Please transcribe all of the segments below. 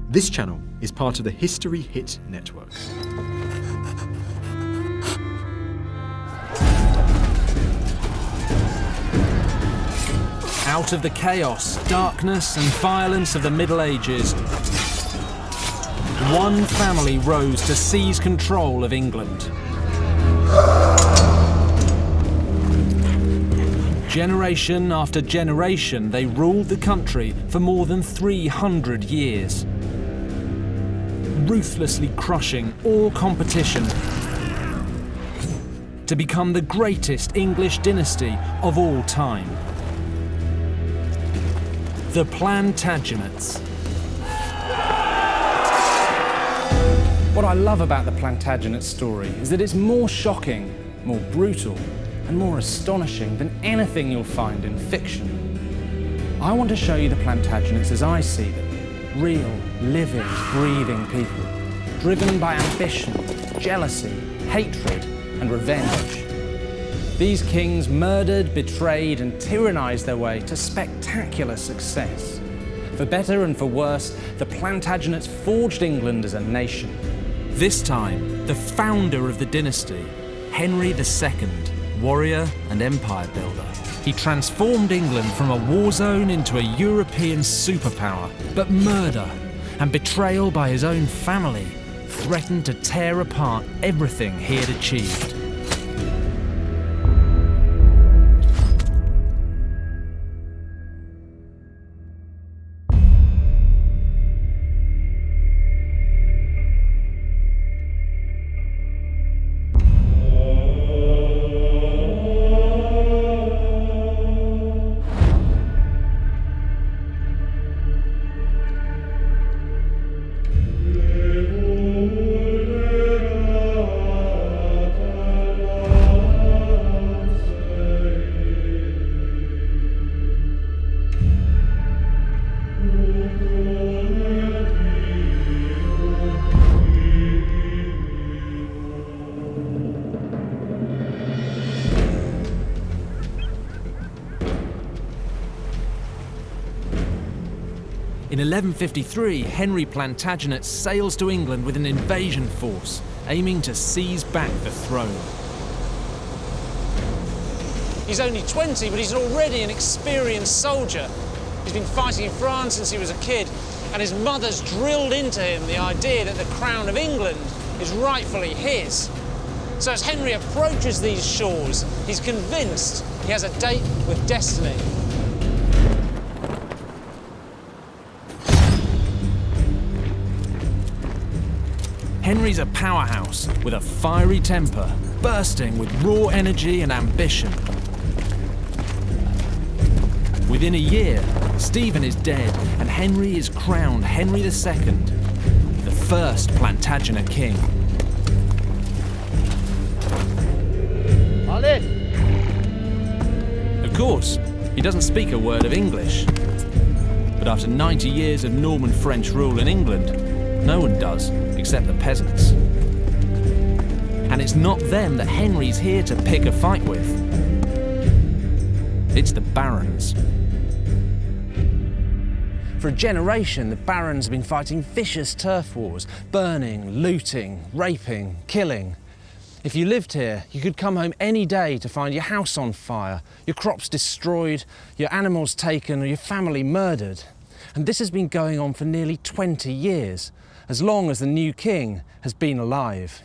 This channel is part of the History Hit network. Out of the chaos, darkness and violence of the Middle Ages, one family rose to seize control of England. Generation after generation, they ruled the country for more than 300 years, ruthlessly crushing all competition to become the greatest English dynasty of all time. The Plantagenets. What I love about the Plantagenet story is that it's more shocking, more brutal, and more astonishing than anything you'll find in fiction. I want to show you the Plantagenets as I see them. Real, living, breathing people, driven by ambition, jealousy, hatred, and revenge. These kings murdered, betrayed, and tyrannized their way to spectacular success. For better and for worse, the Plantagenets forged England as a nation. This time, the founder of the dynasty, Henry II, warrior and empire builder. He transformed England from a war zone into a European superpower, but murder and betrayal by his own family threatened to tear apart everything he had achieved. In 1153, Henry Plantagenet sails to England with an invasion force, aiming to seize back the throne. He's only 20, but he's already an experienced soldier. He's been fighting in France since he was a kid, and his mother's drilled into him the idea that the crown of England is rightfully his. So as Henry approaches these shores, he's convinced he has a date with destiny. Henry's a powerhouse with a fiery temper, bursting with raw energy and ambition. Within a year, Stephen is dead and Henry is crowned Henry II, the first Plantagenet king. All in. Of course, he doesn't speak a word of English. But after 90 years of Norman French rule in England, no one does, except the peasants. And it's not them that Henry's here to pick a fight with. It's the barons. For a generation, the barons have been fighting vicious turf wars, burning, looting, raping, killing. If you lived here, you could come home any day to find your house on fire, your crops destroyed, your animals taken, or your family murdered. And this has been going on for nearly 20 years. As long as the new king has been alive.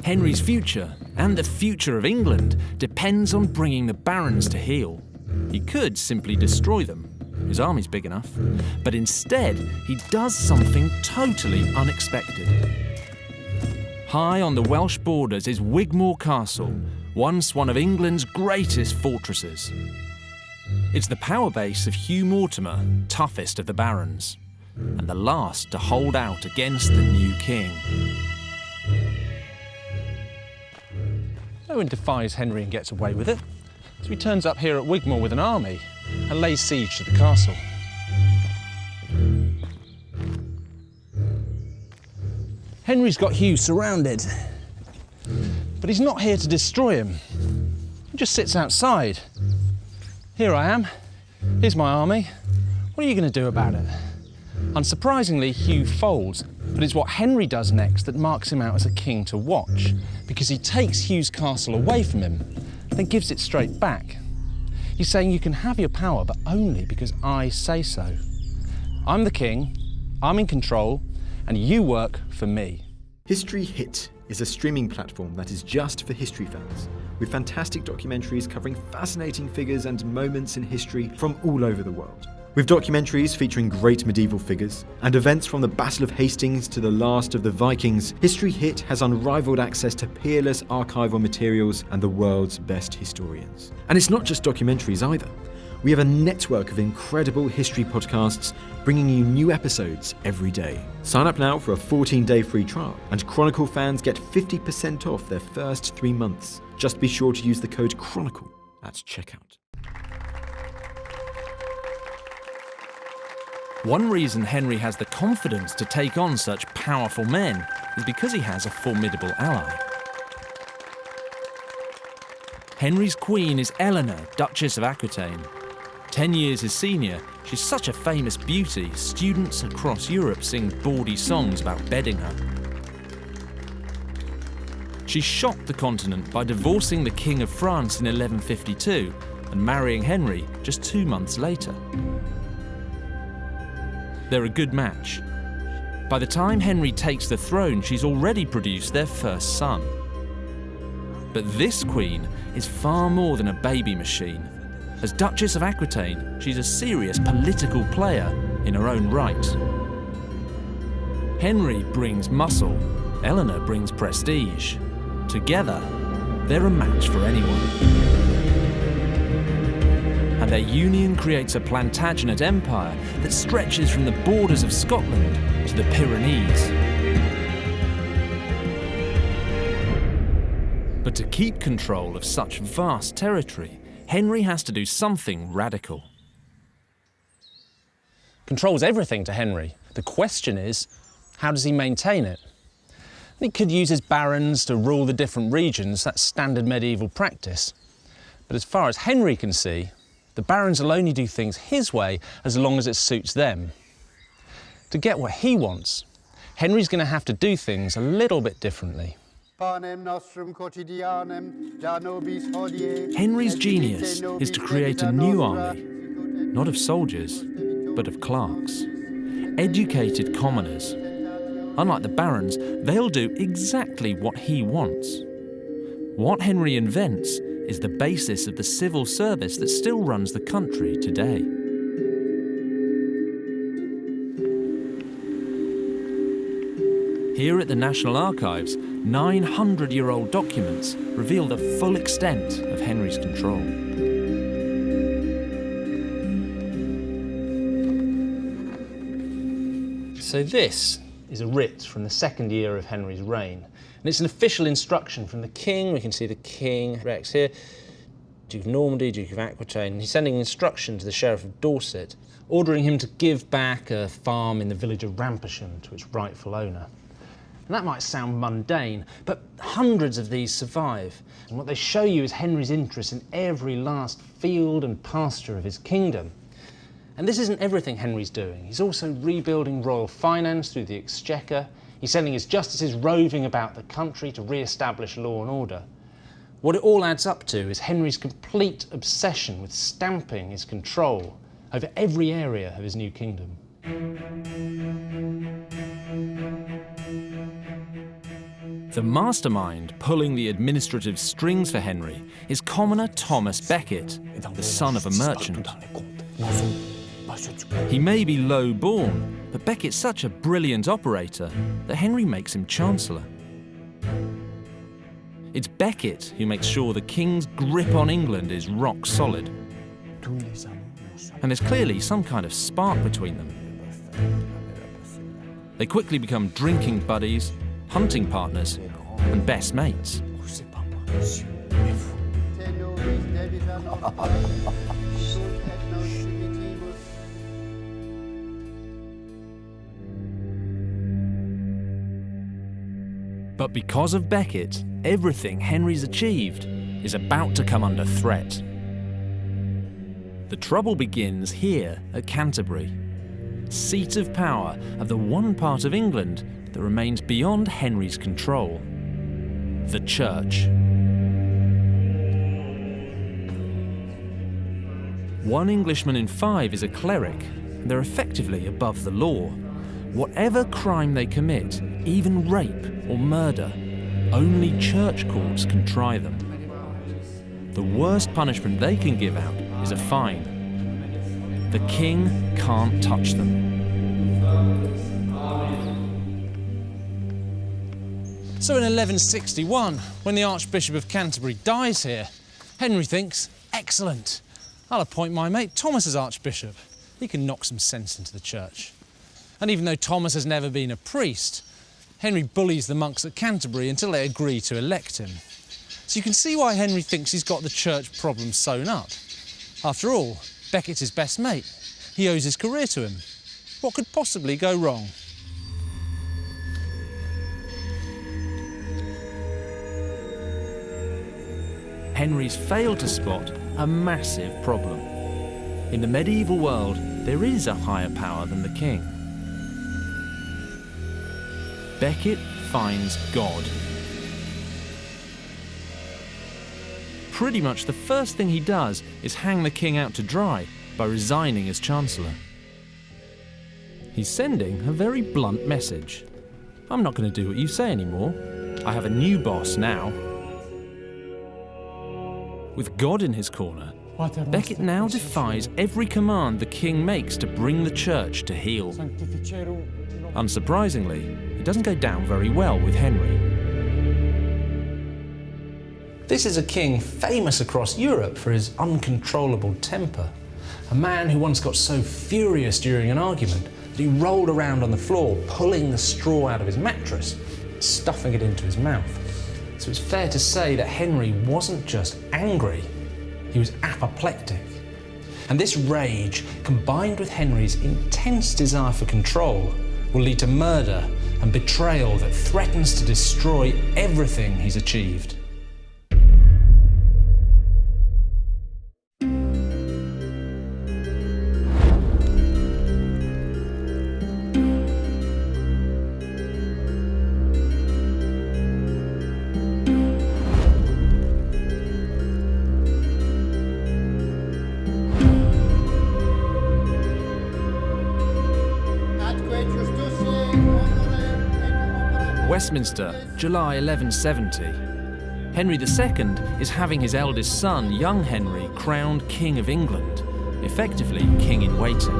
Henry's future, and the future of England, depends on bringing the barons to heel. He could simply destroy them. His army's big enough. But instead, he does something totally unexpected. High on the Welsh borders is Wigmore Castle, once one of England's greatest fortresses. It's the power base of Hugh Mortimer, toughest of the barons, and the last to hold out against the new king. No one defies Henry and gets away with it, so he turns up here at Wigmore with an army and lays siege to the castle. Henry's got Hugh surrounded, but he's not here to destroy him. He just sits outside. Here I am. Here's my army. What are you going to do about it? Unsurprisingly, Hugh folds, but it's what Henry does next that marks him out as a king to watch, because he takes Hugh's castle away from him, then gives it straight back. He's saying you can have your power, but only because I say so. I'm the king, I'm in control, and you work for me. History Hit is a streaming platform that is just for history fans, with fantastic documentaries covering fascinating figures and moments in history from all over the world. With documentaries featuring great medieval figures and events from the Battle of Hastings to the last of the Vikings, History Hit has unrivaled access to peerless archival materials and the world's best historians. And it's not just documentaries either. We have a network of incredible history podcasts bringing you new episodes every day. Sign up now for a 14-day free trial, and Chronicle fans get 50% off their first 3 months. Just be sure to use the code Chronicle at checkout. One reason Henry has the confidence to take on such powerful men is because he has a formidable ally. Henry's queen is Eleanor, Duchess of Aquitaine. 10 years his senior, she's such a famous beauty, students across Europe sing bawdy songs about bedding her. She shocked the continent by divorcing the King of France in 1152 and marrying Henry just 2 months later. They're a good match. By the time Henry takes the throne, she's already produced their first son. But this queen is far more than a baby machine. As Duchess of Aquitaine, she's a serious political player in her own right. Henry brings muscle, Eleanor brings prestige. Together, they're a match for anyone. And their union creates a Plantagenet empire that stretches from the borders of Scotland to the Pyrenees. But to keep control of such vast territory, Henry has to do something radical. Control's everything to Henry. The question is, how does he maintain it? He could use his barons to rule the different regions, that's standard medieval practice. But as far as Henry can see, the barons will only do things his way as long as it suits them. To get what he wants, Henry's going to have to do things a little bit differently. Henry's genius is to create a new army, not of soldiers, but of clerks. Educated commoners. Unlike the barons, they'll do exactly what he wants. What Henry invents is the basis of the civil service that still runs the country today. Here at the National Archives, 900-year-old documents reveal the full extent of Henry's control. So this is a writ from the second year of Henry's reign. And it's an official instruction from the king. We can see the king, Rex here, Duke of Normandy, Duke of Aquitaine. He's sending an instruction to the Sheriff of Dorset, ordering him to give back a farm in the village of Rampersham to its rightful owner. And that might sound mundane, but hundreds of these survive. And what they show you is Henry's interest in every last field and pasture of his kingdom. And this isn't everything Henry's doing. He's also rebuilding royal finance through the exchequer. He's sending his justices roving about the country to re-establish law and order. What it all adds up to is Henry's complete obsession with stamping his control over every area of his new kingdom. The mastermind pulling the administrative strings for Henry is commoner Thomas Becket, the son of a merchant. He may be low-born, but Becket's such a brilliant operator that Henry makes him Chancellor. It's Becket who makes sure the king's grip on England is rock solid. And there's clearly some kind of spark between them. They quickly become drinking buddies, hunting partners, and best mates. But because of Becket, everything Henry's achieved is about to come under threat. The trouble begins here at Canterbury, seat of power of the one part of England that remains beyond Henry's control, the Church. One Englishman in 5 is a cleric, and they're effectively above the law. Whatever crime they commit, even rape or murder, only church courts can try them. The worst punishment they can give out is a fine. The king can't touch them. So in 1161, when the Archbishop of Canterbury dies here, Henry thinks, excellent, I'll appoint my mate Thomas as Archbishop. He can knock some sense into the church. And even though Thomas has never been a priest, Henry bullies the monks at Canterbury until they agree to elect him. So you can see why Henry thinks he's got the church problem sewn up. After all, Becket's his best mate. He owes his career to him. What could possibly go wrong? Henry's failed to spot a massive problem. In the medieval world, there is a higher power than the king. Becket finds God. Pretty much the first thing he does is hang the king out to dry by resigning as Chancellor. He's sending a very blunt message. I'm not going to do what you say anymore. I have a new boss now. With God in his corner, Becket now defies every command the king makes to bring the church to heel. Unsurprisingly, it doesn't go down very well with Henry. This is a king famous across Europe for his uncontrollable temper. A man who once got so furious during an argument that he rolled around on the floor, pulling the straw out of his mattress, stuffing it into his mouth. So it's fair to say that Henry wasn't just angry, he was apoplectic. And this rage, combined with Henry's intense desire for control, will lead to murder and betrayal that threatens to destroy everything he's achieved. Westminster, July 1170. Henry II is having his eldest son, young Henry, crowned King of England, effectively king in waiting.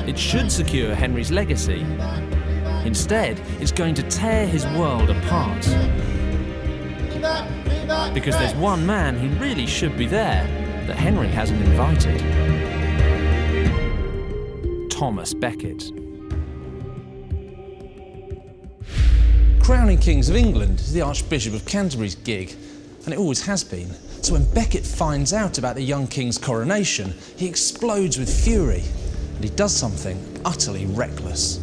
It should secure Henry's legacy. Instead, it's going to tear his world apart. Because there's one man who really should be there that Henry hasn't invited. Thomas Becket. Crowning kings of England is the Archbishop of Canterbury's gig, and it always has been. So when Becket finds out about the young king's coronation, he explodes with fury, and he does something utterly reckless.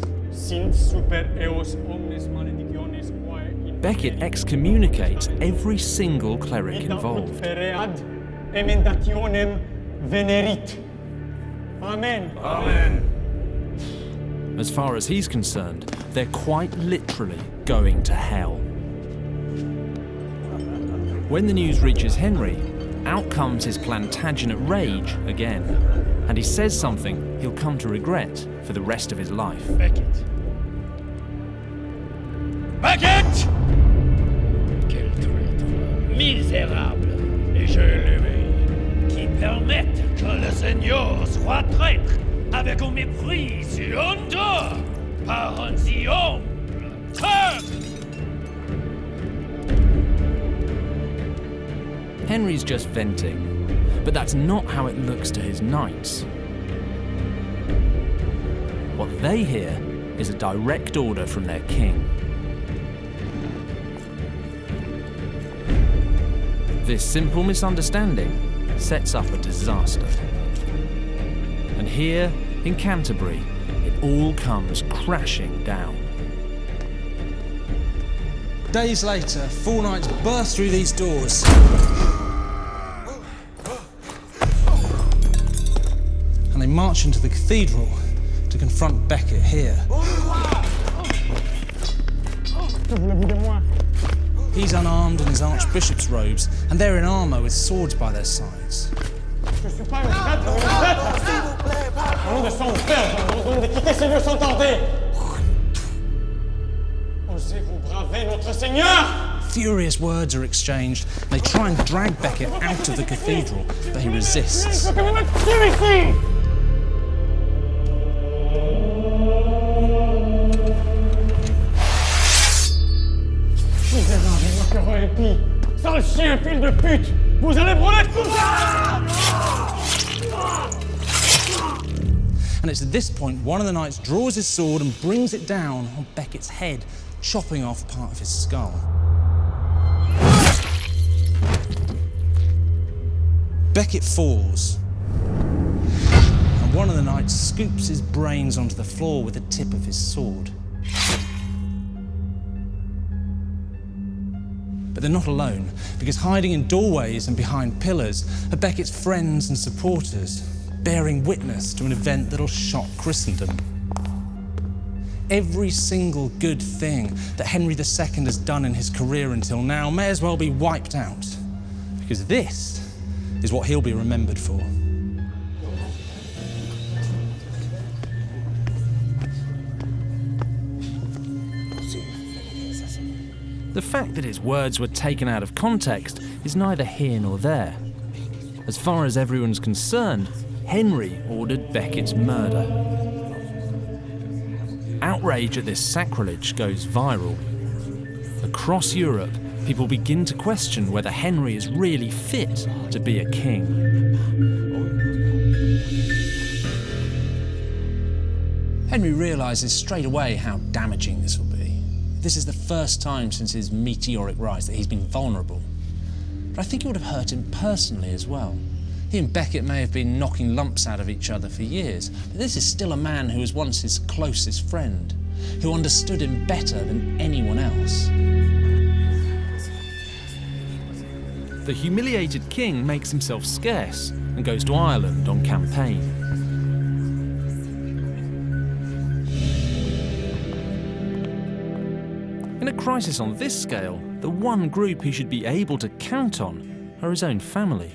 Becket excommunicates every single cleric involved. Amen. As far as he's concerned, they're quite literally going to hell. When the news reaches Henry, out comes his Plantagenet rage again, and he says something he'll come to regret for the rest of his life. Becket! Becket! Quel traître misérable et je l'éveille, qui permettent que le Seigneur soit traître avec un mépris si honteux par un si humble peuple. Henry's just venting, but that's not how it looks to his knights. What they hear is a direct order from their king. This simple misunderstanding sets up a disaster. And here, in Canterbury, it all comes crashing down. Days later, 4 knights burst through these doors. And they march into the cathedral to confront Becket here. He's unarmed in his archbishop's robes, and they're in armour with swords by their sides. Furious words are exchanged. They try and drag Becket out of the cathedral, but he resists. Sale chien, fils de pute! Vous allez brûler tout ça! And it's at this point one of the knights draws his sword and brings it down on Becket's head, chopping off part of his skull. Becket falls, and one of the knights scoops his brains onto the floor with the tip of his sword. But they're not alone, because hiding in doorways and behind pillars are Becket's friends and supporters, bearing witness to an event that'll shock Christendom. Every single good thing that Henry II has done in his career until now may as well be wiped out, because this is what he'll be remembered for. The fact that his words were taken out of context is neither here nor there. As far as everyone's concerned, Henry ordered Becket's murder. Outrage at this sacrilege goes viral. Across Europe, people begin to question whether Henry is really fit to be a king. Henry realises straight away how damaging this will be. This is the first time since his meteoric rise that he's been vulnerable. But I think it would have hurt him personally as well. He and Becket may have been knocking lumps out of each other for years, but this is still a man who was once his closest friend, who understood him better than anyone else. The humiliated king makes himself scarce and goes to Ireland on campaign. In a crisis on this scale, the one group he should be able to count on are his own family.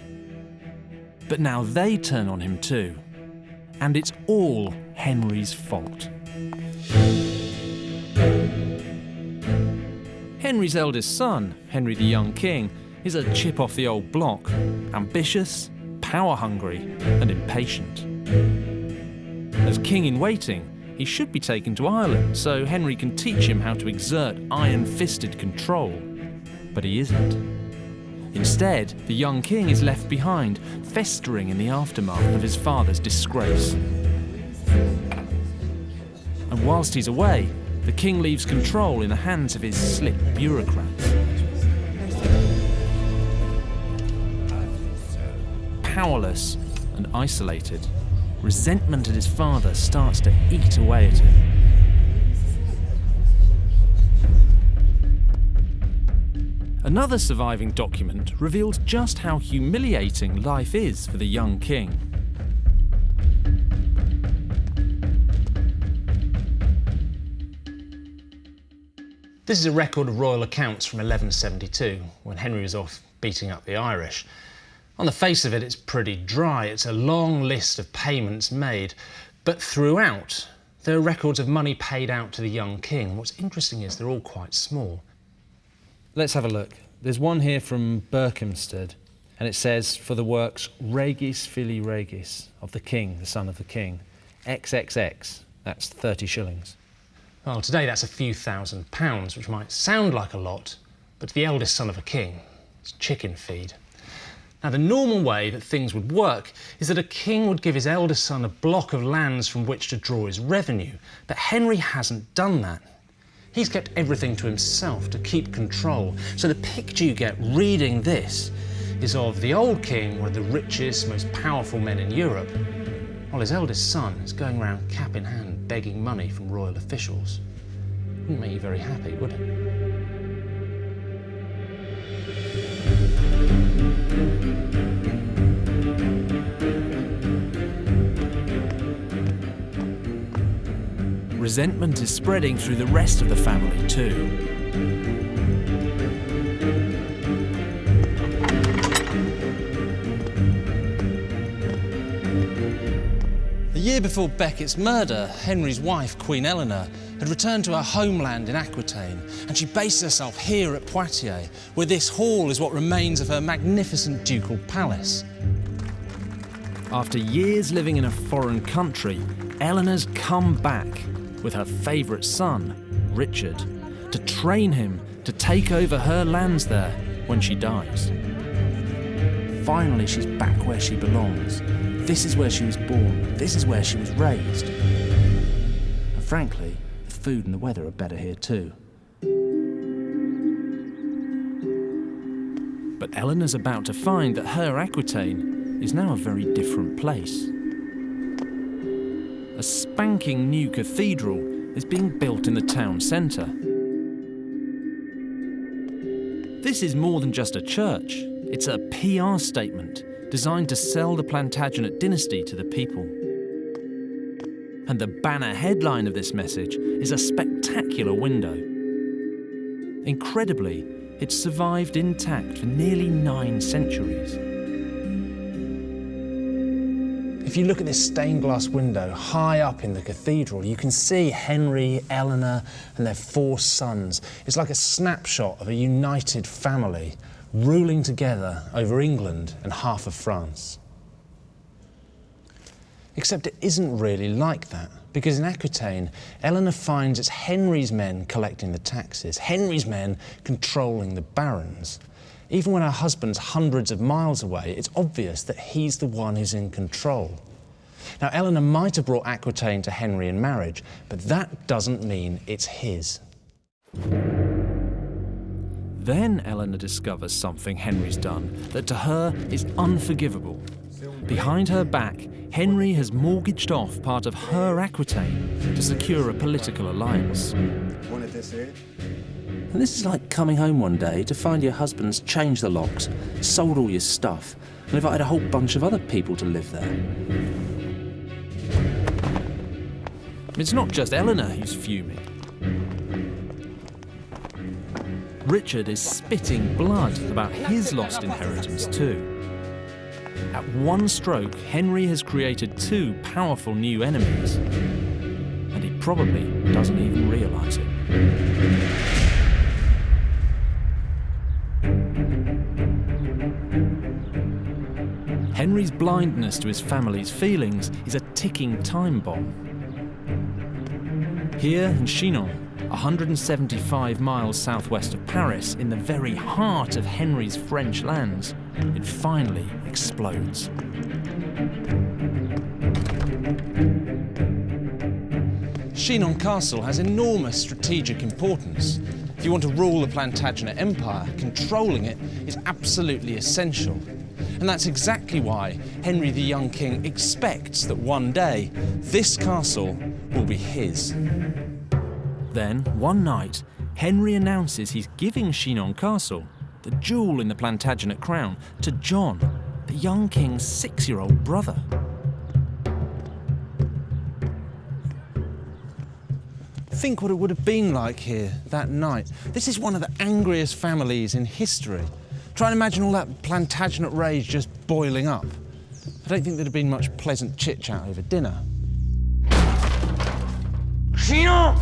But now they turn on him too, and it's all Henry's fault. Henry's eldest son, Henry the Young King, is a chip off the old block, ambitious, power-hungry, and impatient. As king-in-waiting, he should be taken to Ireland so Henry can teach him how to exert iron-fisted control. But he isn't. Instead, the young king is left behind, festering in the aftermath of his father's disgrace. And whilst he's away, the king leaves control in the hands of his slick bureaucrats. Powerless and isolated, resentment at his father starts to eat away at him. Another surviving document reveals just how humiliating life is for the young king. This is a record of royal accounts from 1172, when Henry was off beating up the Irish. On the face of it, it's pretty dry. It's a long list of payments made, but throughout, there are records of money paid out to the young king. What's interesting is they're all quite small. Let's have a look. There's one here from Berkhamsted, and it says, for the works Regis Fili Regis, of the king, the son of the king, XXX, that's 30 shillings. Well, today that's a few £1,000s, which might sound like a lot, but to the eldest son of a king, it's chicken feed. Now, the normal way that things would work is that a king would give his eldest son a block of lands from which to draw his revenue, but Henry hasn't done that. He's kept everything to himself to keep control. So the picture you get reading this is of the old king, one of the richest, most powerful men in Europe, while his eldest son is going around cap in hand begging money from royal officials. Wouldn't make you very happy, would it? Resentment is spreading through the rest of the family too. The year before Becket's murder, Henry's wife, Queen Eleanor, had returned to her homeland in Aquitaine, and she based herself here at Poitiers, where this hall is what remains of her magnificent ducal palace. After years living in a foreign country, Eleanor's come back with her favourite son, Richard, to train him to take over her lands there when she dies. Finally, she's back where she belongs. This is where she was born. This is where she was raised. And frankly, the food and the weather are better here too. But Eleanor's about to find that her Aquitaine is now a very different place. A spanking new cathedral is being built in the town centre. This is more than just a church. It's a PR statement designed to sell the Plantagenet dynasty to the people. And the banner headline of this message is a spectacular window. Incredibly, it's survived intact for nearly 9 centuries. If you look at this stained glass window high up in the cathedral, you can see Henry, Eleanor, and their 4 sons. It's like a snapshot of a united family ruling together over England and half of France. Except it isn't really like that, because in Aquitaine, Eleanor finds it's Henry's men collecting the taxes, Henry's men controlling the barons. Even when her husband's hundreds of miles away, it's obvious that he's the one who's in control. Now, Eleanor might have brought Aquitaine to Henry in marriage, but that doesn't mean it's his. Then Eleanor discovers something Henry's done that to her is unforgivable. Behind her back, Henry has mortgaged off part of her Aquitaine to secure a political alliance. And this is like coming home one day to find your husband's changed the locks, sold all your stuff, and invited a whole bunch of other people to live there. It's not just Eleanor who's fuming. Richard is spitting blood about his lost inheritance too. At one stroke, Henry has created 2 powerful new enemies, and he probably doesn't even realise it. Henry's blindness to his family's feelings is a ticking time bomb. Here in Chinon, 175 miles southwest of Paris, in the very heart of Henry's French lands, it finally explodes. Chinon Castle has enormous strategic importance. If you want to rule the Plantagenet Empire, controlling it is absolutely essential. And that's exactly why Henry the young king expects that one day this castle will be his. Then, one night, Henry announces he's giving Chinon Castle, the jewel in the Plantagenet crown, to John, the young king's 6-year-old brother. Think what it would have been like here that night. This is one of the angriest families in history. Try and imagine all that Plantagenet rage just boiling up. I don't think there'd have been much pleasant chit-chat over dinner. Chinon!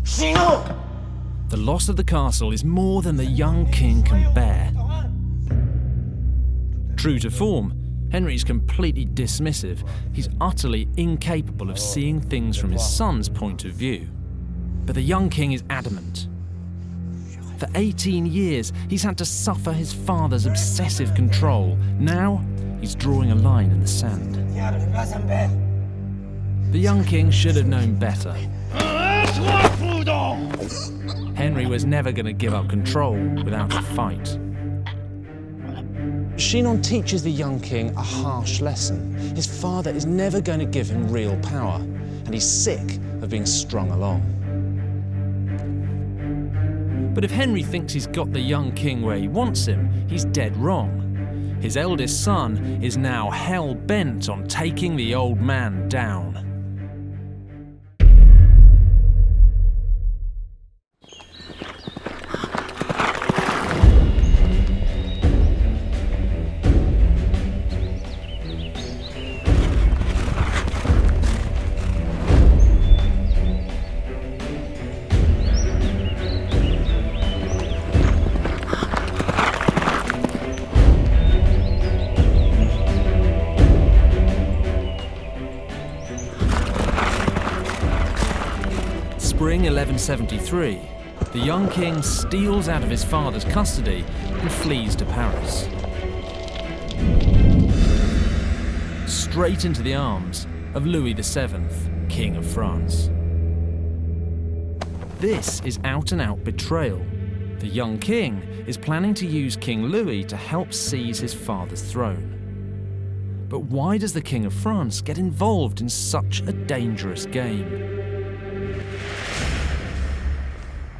Chinon! The loss of the castle is more than the young king can bear. True to form, Henry's completely dismissive. He's utterly incapable of seeing things from his son's point of view. But the young king is adamant. For 18 years, he's had to suffer his father's obsessive control. Now, he's drawing a line in the sand. The young king should have known better. Henry was never going to give up control without a fight. Chinon teaches the young king a harsh lesson. His father is never going to give him real power, and he's sick of being strung along. But if Henry thinks he's got the young king where he wants him, he's dead wrong. His eldest son is now hell-bent on taking the old man down. Spring 1173, the young king steals out of his father's custody and flees to Paris. Straight into the arms of Louis VII, King of France. This is out-and-out betrayal. The young king is planning to use King Louis to help seize his father's throne. But why does the King of France get involved in such a dangerous game?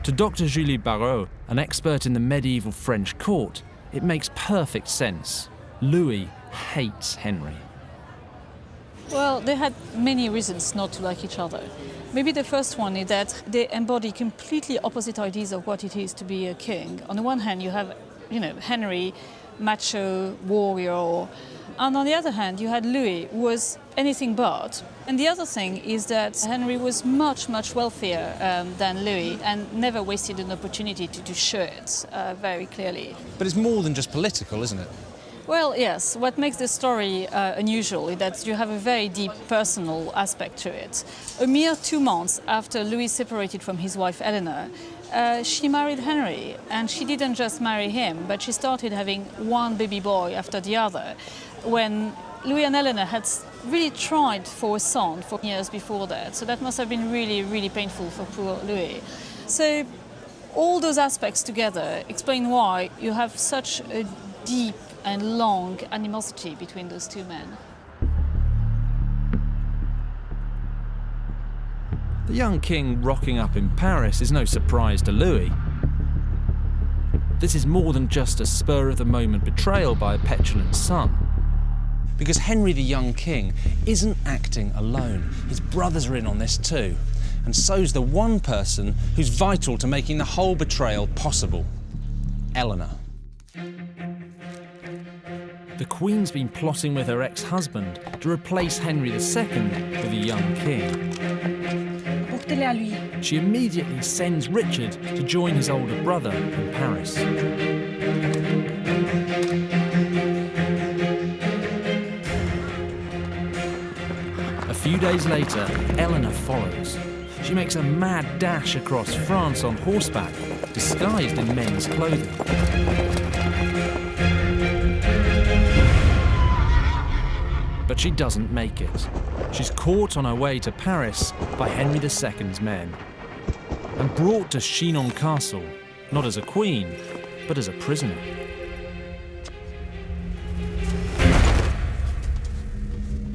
To Dr. Julie Barrault, an expert in the medieval French court, it makes perfect sense. Louis hates Henry. Well, they had many reasons not to like each other. Maybe the first one is that they embody completely opposite ideas of what it is to be a king. On the one hand, you have, Henry, macho, warrior. And on the other hand, you had Louis, who was anything but. And the other thing is that Henry was much, much wealthier than Louis and never wasted an opportunity to show it very clearly. But it's more than just political, isn't it? Well, yes. What makes the story unusual is that you have a very deep personal aspect to it. A mere 2 months after Louis separated from his wife Eleanor, she married Henry, and she didn't just marry him, but she started having one baby boy after the other, when Louis and Eleanor had really tried for a son for years before that. So that must have been really, really painful for poor Louis. So all those aspects together explain why you have such a deep and long animosity between those two men. The young king rocking up in Paris is no surprise to Louis. This is more than just a spur-of-the-moment betrayal by a petulant son. Because Henry the young king isn't acting alone. His brothers are in on this too. And so's the one person who's vital to making the whole betrayal possible, Eleanor. The Queen's been plotting with her ex-husband to replace Henry II with a young king. She immediately sends Richard to join his older brother in Paris. A few days later, Eleanor follows. She makes a mad dash across France on horseback, disguised in men's clothing. But she doesn't make it. She's caught on her way to Paris by Henry II's men and brought to Chinon Castle, not as a queen, but as a prisoner.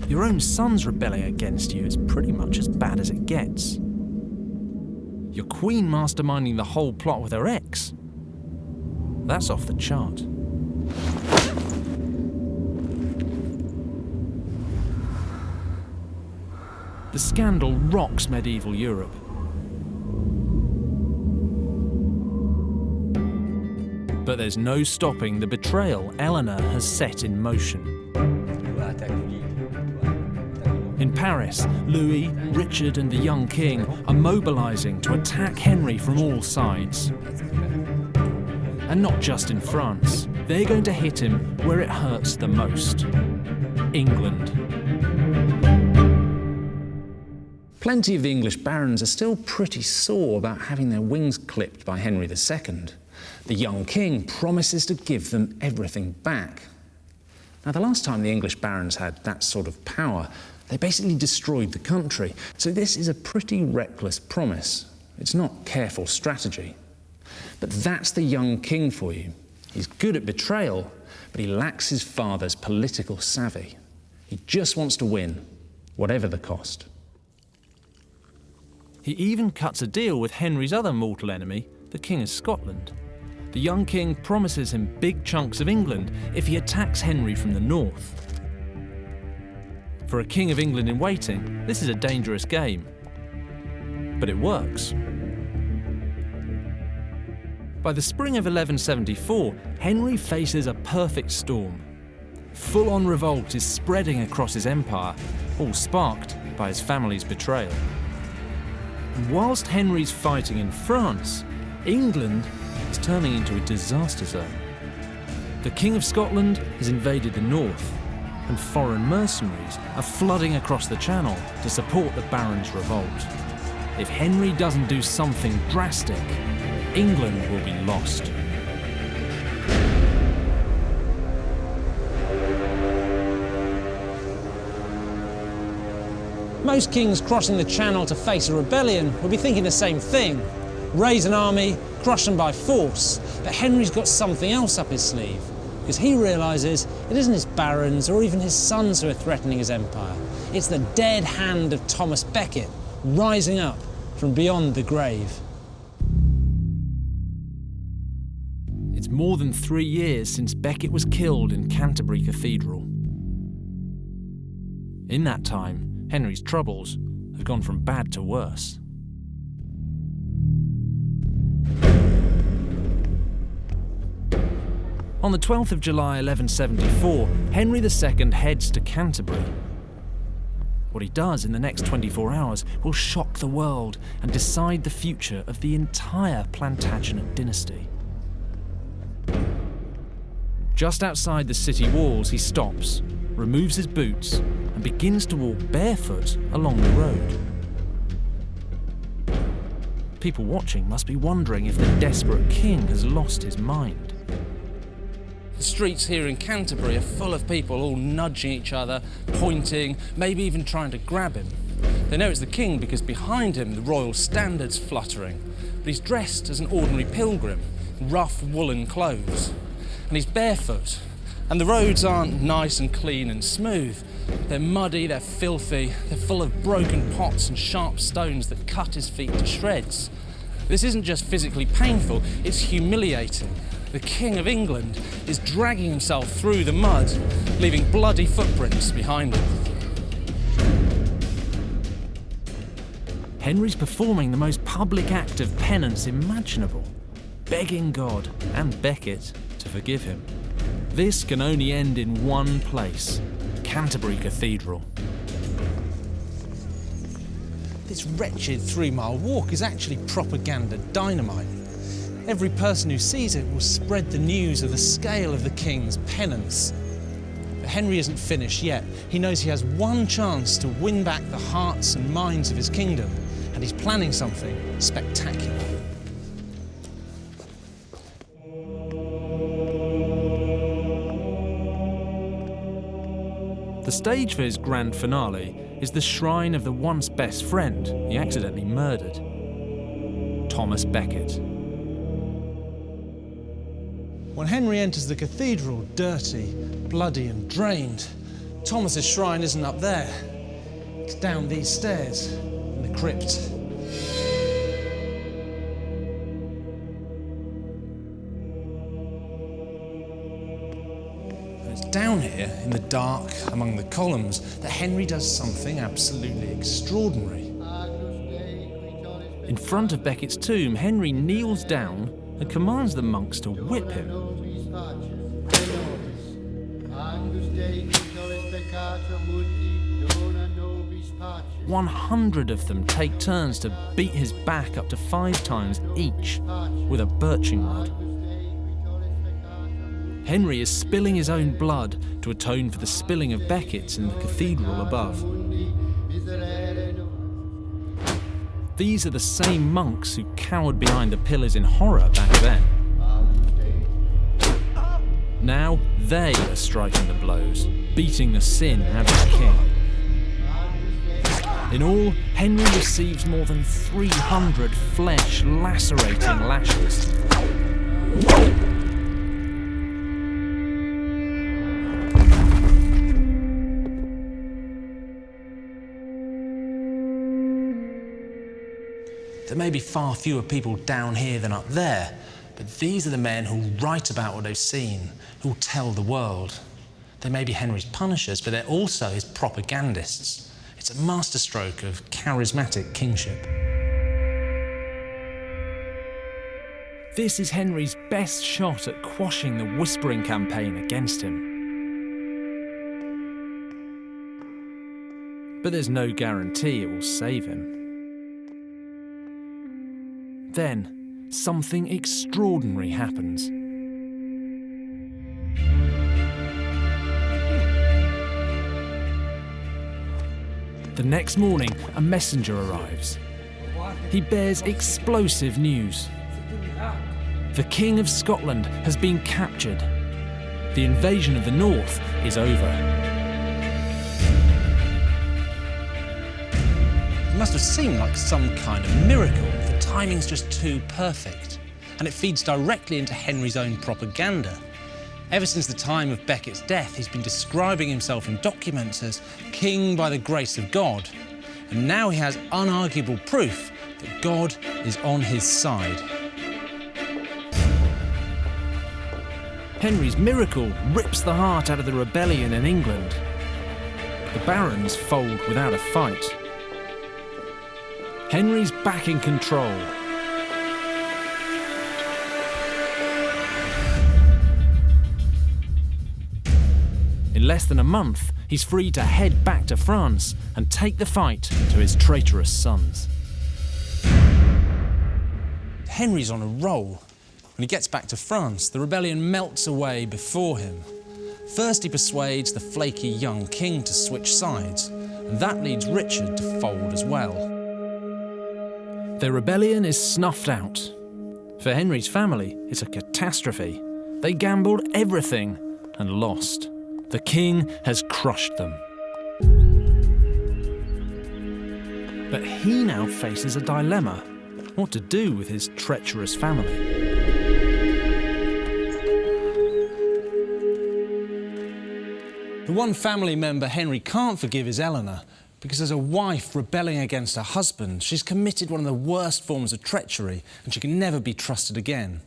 Your own son's rebelling against you is pretty much as bad as it gets. Your queen masterminding the whole plot with her ex? That's off the chart. The scandal rocks medieval Europe. But there's no stopping the betrayal Eleanor has set in motion. In Paris, Louis, Richard and the young king are mobilising to attack Henry from all sides. And not just in France. They're going to hit him where it hurts the most. England. Plenty of the English barons are still pretty sore about having their wings clipped by Henry II. The young king promises to give them everything back. Now, the last time the English barons had that sort of power, they basically destroyed the country. So this is a pretty reckless promise. It's not careful strategy. But that's the young king for you. He's good at betrayal, but he lacks his father's political savvy. He just wants to win, whatever the cost. He even cuts a deal with Henry's other mortal enemy, the King of Scotland. the young king promises him big chunks of England if he attacks Henry from the north. For a king of England in waiting, this is a dangerous game. But it works. By the spring of 1174, Henry faces a perfect storm. Full-on revolt is spreading across his empire, all sparked by his family's betrayal. And whilst Henry's fighting in France, England is turning into a disaster zone. The King of Scotland has invaded the north, and foreign mercenaries are flooding across the Channel to support the Barons' revolt. If Henry doesn't do something drastic, England will be lost. Most kings crossing the Channel to face a rebellion will be thinking the same thing. Raise an army, crush them by force. But Henry's got something else up his sleeve, because he realises it isn't his barons or even his sons who are threatening his empire. It's the dead hand of Thomas Becket rising up from beyond the grave. It's more than 3 years since Becket was killed in Canterbury Cathedral. In that time, Henry's troubles have gone from bad to worse. On the 12th of July 1174, Henry II heads to Canterbury. What he does in the next 24 hours will shock the world and decide the future of the entire Plantagenet dynasty. Just outside the city walls, he stops, removes his boots, and begins to walk barefoot along the road. People watching must be wondering if the desperate king has lost his mind. The streets here in Canterbury are full of people all nudging each other, pointing, maybe even trying to grab him. They know it's the king because behind him the royal standard's fluttering, but he's dressed as an ordinary pilgrim, in rough woolen clothes. And he's barefoot, and the roads aren't nice and clean and smooth. They're muddy, they're filthy, they're full of broken pots and sharp stones that cut his feet to shreds. This isn't just physically painful, it's humiliating. The King of England is dragging himself through the mud, leaving bloody footprints behind him. Henry's performing the most public act of penance imaginable, begging God and Becket to forgive him. This can only end in one place, Canterbury Cathedral. This wretched 3-mile walk is actually propaganda dynamite. Every person who sees it will spread the news of the scale of the king's penance. But Henry isn't finished yet. He knows he has one chance to win back the hearts and minds of his kingdom, and he's planning something spectacular. The stage for his grand finale is the shrine of the once best friend he accidentally murdered, Thomas Becket. When Henry enters the cathedral, dirty, bloody and drained, Thomas's shrine isn't up there. It's down these stairs in the crypt. And it's down here in the dark among the columns that Henry does something absolutely extraordinary. In front of Becket's tomb, Henry kneels down and commands the monks to whip him. 100 of them take turns to beat his back up to 5 times each with a birching rod. Henry is spilling his own blood to atone for the spilling of Becket's in the cathedral above. These are the same monks who cowered behind the pillars in horror back then. Now they are striking the blows, beating the sin out of the king. In all, Henry receives more than 300 flesh-lacerating lashes. There may be far fewer people down here than up there, But these are the men who'll write about what they've seen, who'll tell the world. They may be Henry's punishers, but they're also his propagandists. It's a masterstroke of charismatic kingship. This is Henry's best shot at quashing the whispering campaign against him. But there's no guarantee it will save him. Then, something extraordinary happens. The next morning, a messenger arrives. He bears explosive news. The King of Scotland has been captured. The invasion of the North is over. It must have seemed like some kind of miracle. The timing's just too perfect. And it feeds directly into Henry's own propaganda. Ever since the time of Becket's death, he's been describing himself in documents as king by the grace of God. And now he has unarguable proof that God is on his side. Henry's miracle rips the heart out of the rebellion in England. The barons fold without a fight. Henry's back in control. In less than a month, he's free to head back to France and take the fight to his traitorous sons. Henry's on a roll. When he gets back to France, the rebellion melts away before him. First, he persuades the flaky young king to switch sides, and that leads Richard to fold as well. The rebellion is snuffed out. For Henry's family, it's a catastrophe. They gambled everything and lost. The king has crushed them. But he now faces a dilemma: what to do with his treacherous family. The one family member Henry can't forgive is Eleanor, because as a wife rebelling against her husband, she's committed one of the worst forms of treachery, and she can never be trusted again.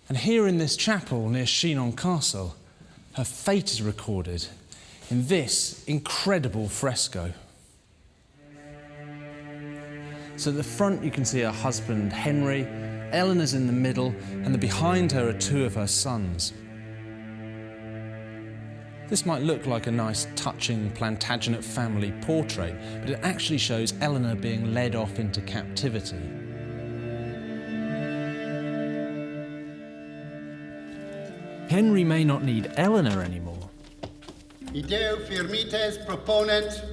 And here in this chapel near Chinon Castle, her fate is recorded in this incredible fresco. So at the front you can see her husband Henry, Eleanor's in the middle, and behind her are two of her sons. This might look like a nice, touching Plantagenet family portrait, but it actually shows Eleanor being led off into captivity. Henry may not need Eleanor anymore. Ideo firmites proponent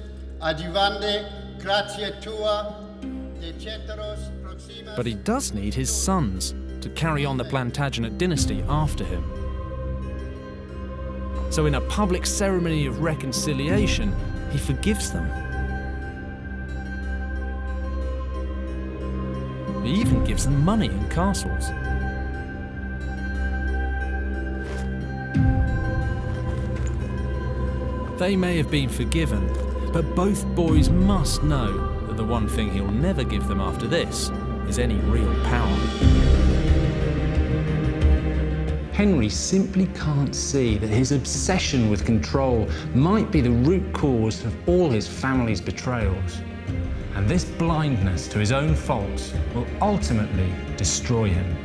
adjuvande gratia tua de ceteros proxima. But he does need his sons to carry on the Plantagenet dynasty after him. So in a public ceremony of reconciliation, he forgives them. He even gives them money and castles. They may have been forgiven, but both boys must know that the one thing he'll never give them after this is any real power. Henry simply can't see that his obsession with control might be the root cause of all his family's betrayals. And this blindness to his own faults will ultimately destroy him.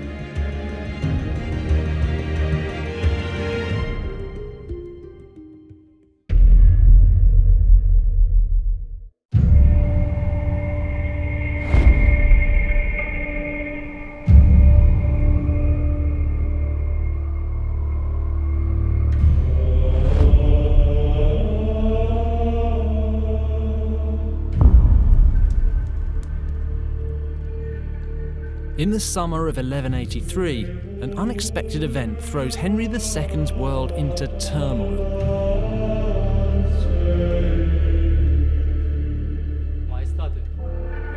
In the summer of 1183, an unexpected event throws Henry II's world into turmoil.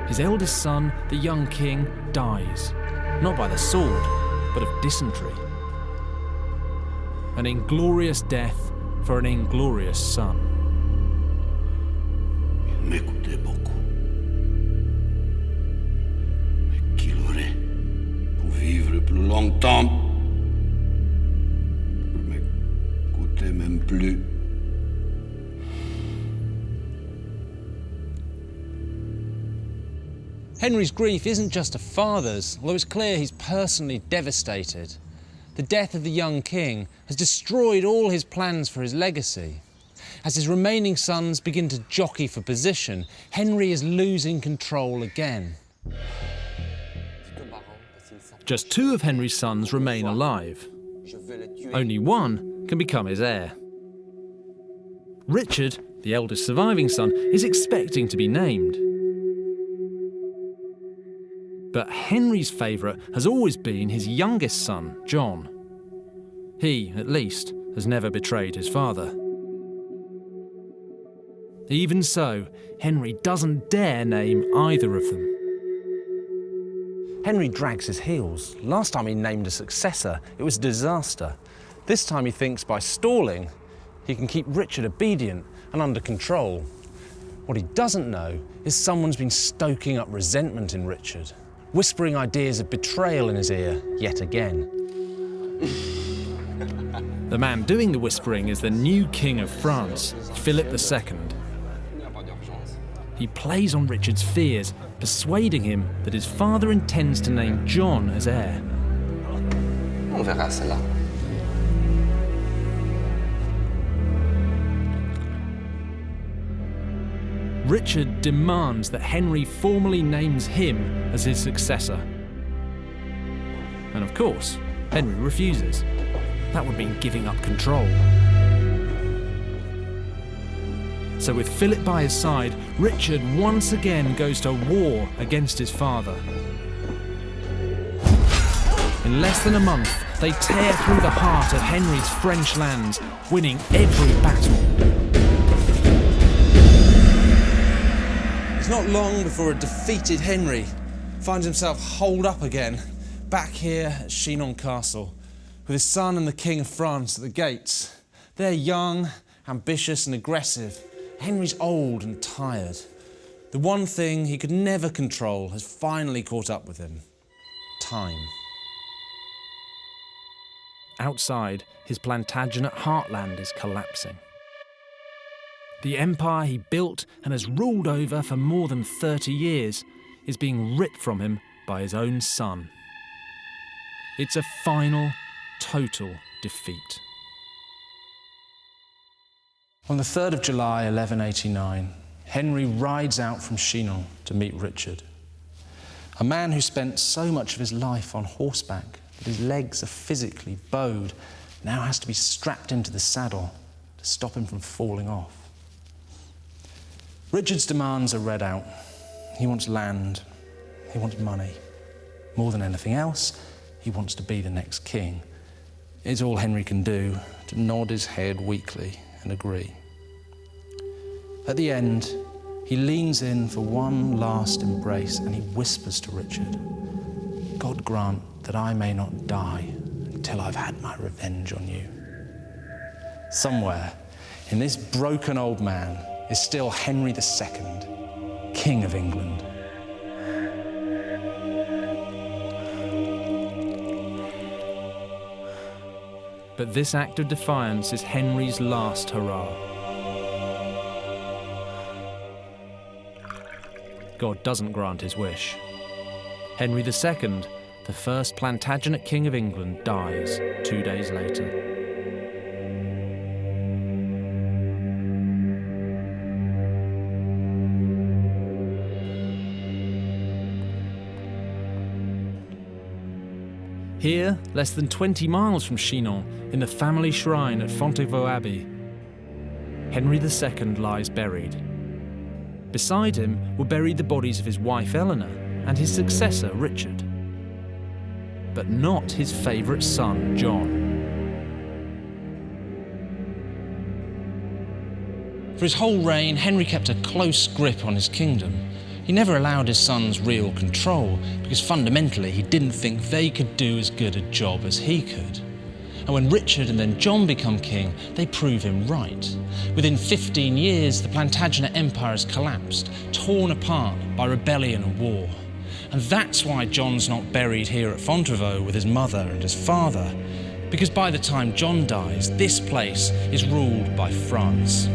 His eldest son, the young king, dies, not by the sword, but of dysentery. An inglorious death for an inglorious son. plus longtemps. Vous m'écoutez même plus. Henry's grief isn't just a father's, although it's clear he's personally devastated. The death of the young king has destroyed all his plans for his legacy. As his remaining sons begin to jockey for position, Henry is losing control again. Just 2 of Henry's sons remain alive. Only one can become his heir. Richard, the eldest surviving son, is expecting to be named. But Henry's favourite has always been his youngest son, John. He, at least, has never betrayed his father. Even so, Henry doesn't dare name either of them. Henry drags his heels. Last time he named a successor, it was a disaster. This time he thinks by stalling, he can keep Richard obedient and under control. What he doesn't know is someone's been stoking up resentment in Richard, whispering ideas of betrayal in his ear yet again. The man doing the whispering is the new King of France, Philip II. He plays on Richard's fears, persuading him that his father intends to name John as heir. On verra cela. Richard demands that Henry formally names him as his successor. And of course, Henry refuses. That would mean giving up control. So with Philip by his side, Richard once again goes to war against his father. In less than a month, they tear through the heart of Henry's French lands, winning every battle. It's not long before a defeated Henry finds himself holed up again, back here at Chinon Castle, with his son and the King of France at the gates. They're young, ambitious and aggressive. Henry's old and tired. The one thing he could never control has finally caught up with him. Time. Outside, his Plantagenet heartland is collapsing. The empire he built and has ruled over for more than 30 years is being ripped from him by his own son. It's a final, total defeat. On the 3rd of July, 1189, Henry rides out from Chinon to meet Richard. A man who spent so much of his life on horseback that his legs are physically bowed now has to be strapped into the saddle to stop him from falling off. Richard's demands are read out. He wants land, he wants money. More than anything else, he wants to be the next king. It's all Henry can do, to nod his head weakly and agree. At the end, he leans in for one last embrace and he whispers to Richard, "God grant that I may not die until I've had my revenge on you." Somewhere in this broken old man is still Henry II, King of England. But this act of defiance is Henry's last hurrah. God doesn't grant his wish. Henry II, the first Plantagenet King of England, dies 2 days later. Here, less than 20 miles from Chinon, in the family shrine at Fontevraud Abbey, Henry II lies buried. Beside him were buried the bodies of his wife Eleanor and his successor Richard, but not his favourite son John. For his whole reign, Henry kept a close grip on his kingdom. He never allowed his sons real control because fundamentally he didn't think they could do as good a job as he could. And when Richard and then John become king, they prove him right. Within 15 years, the Plantagenet Empire has collapsed, torn apart by rebellion and war. And that's why John's not buried here at Fontevraud with his mother and his father, because by the time John dies, this place is ruled by France.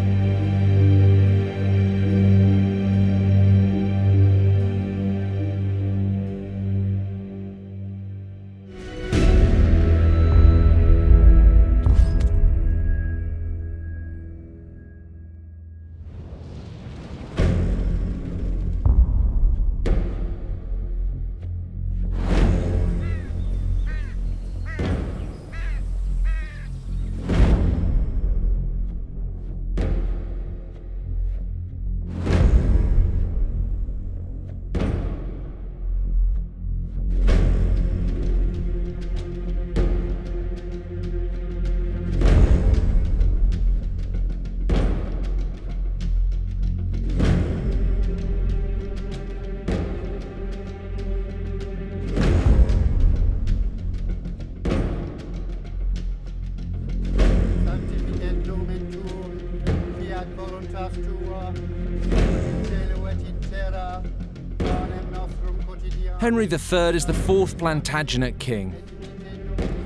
Henry III is the fourth Plantagenet king.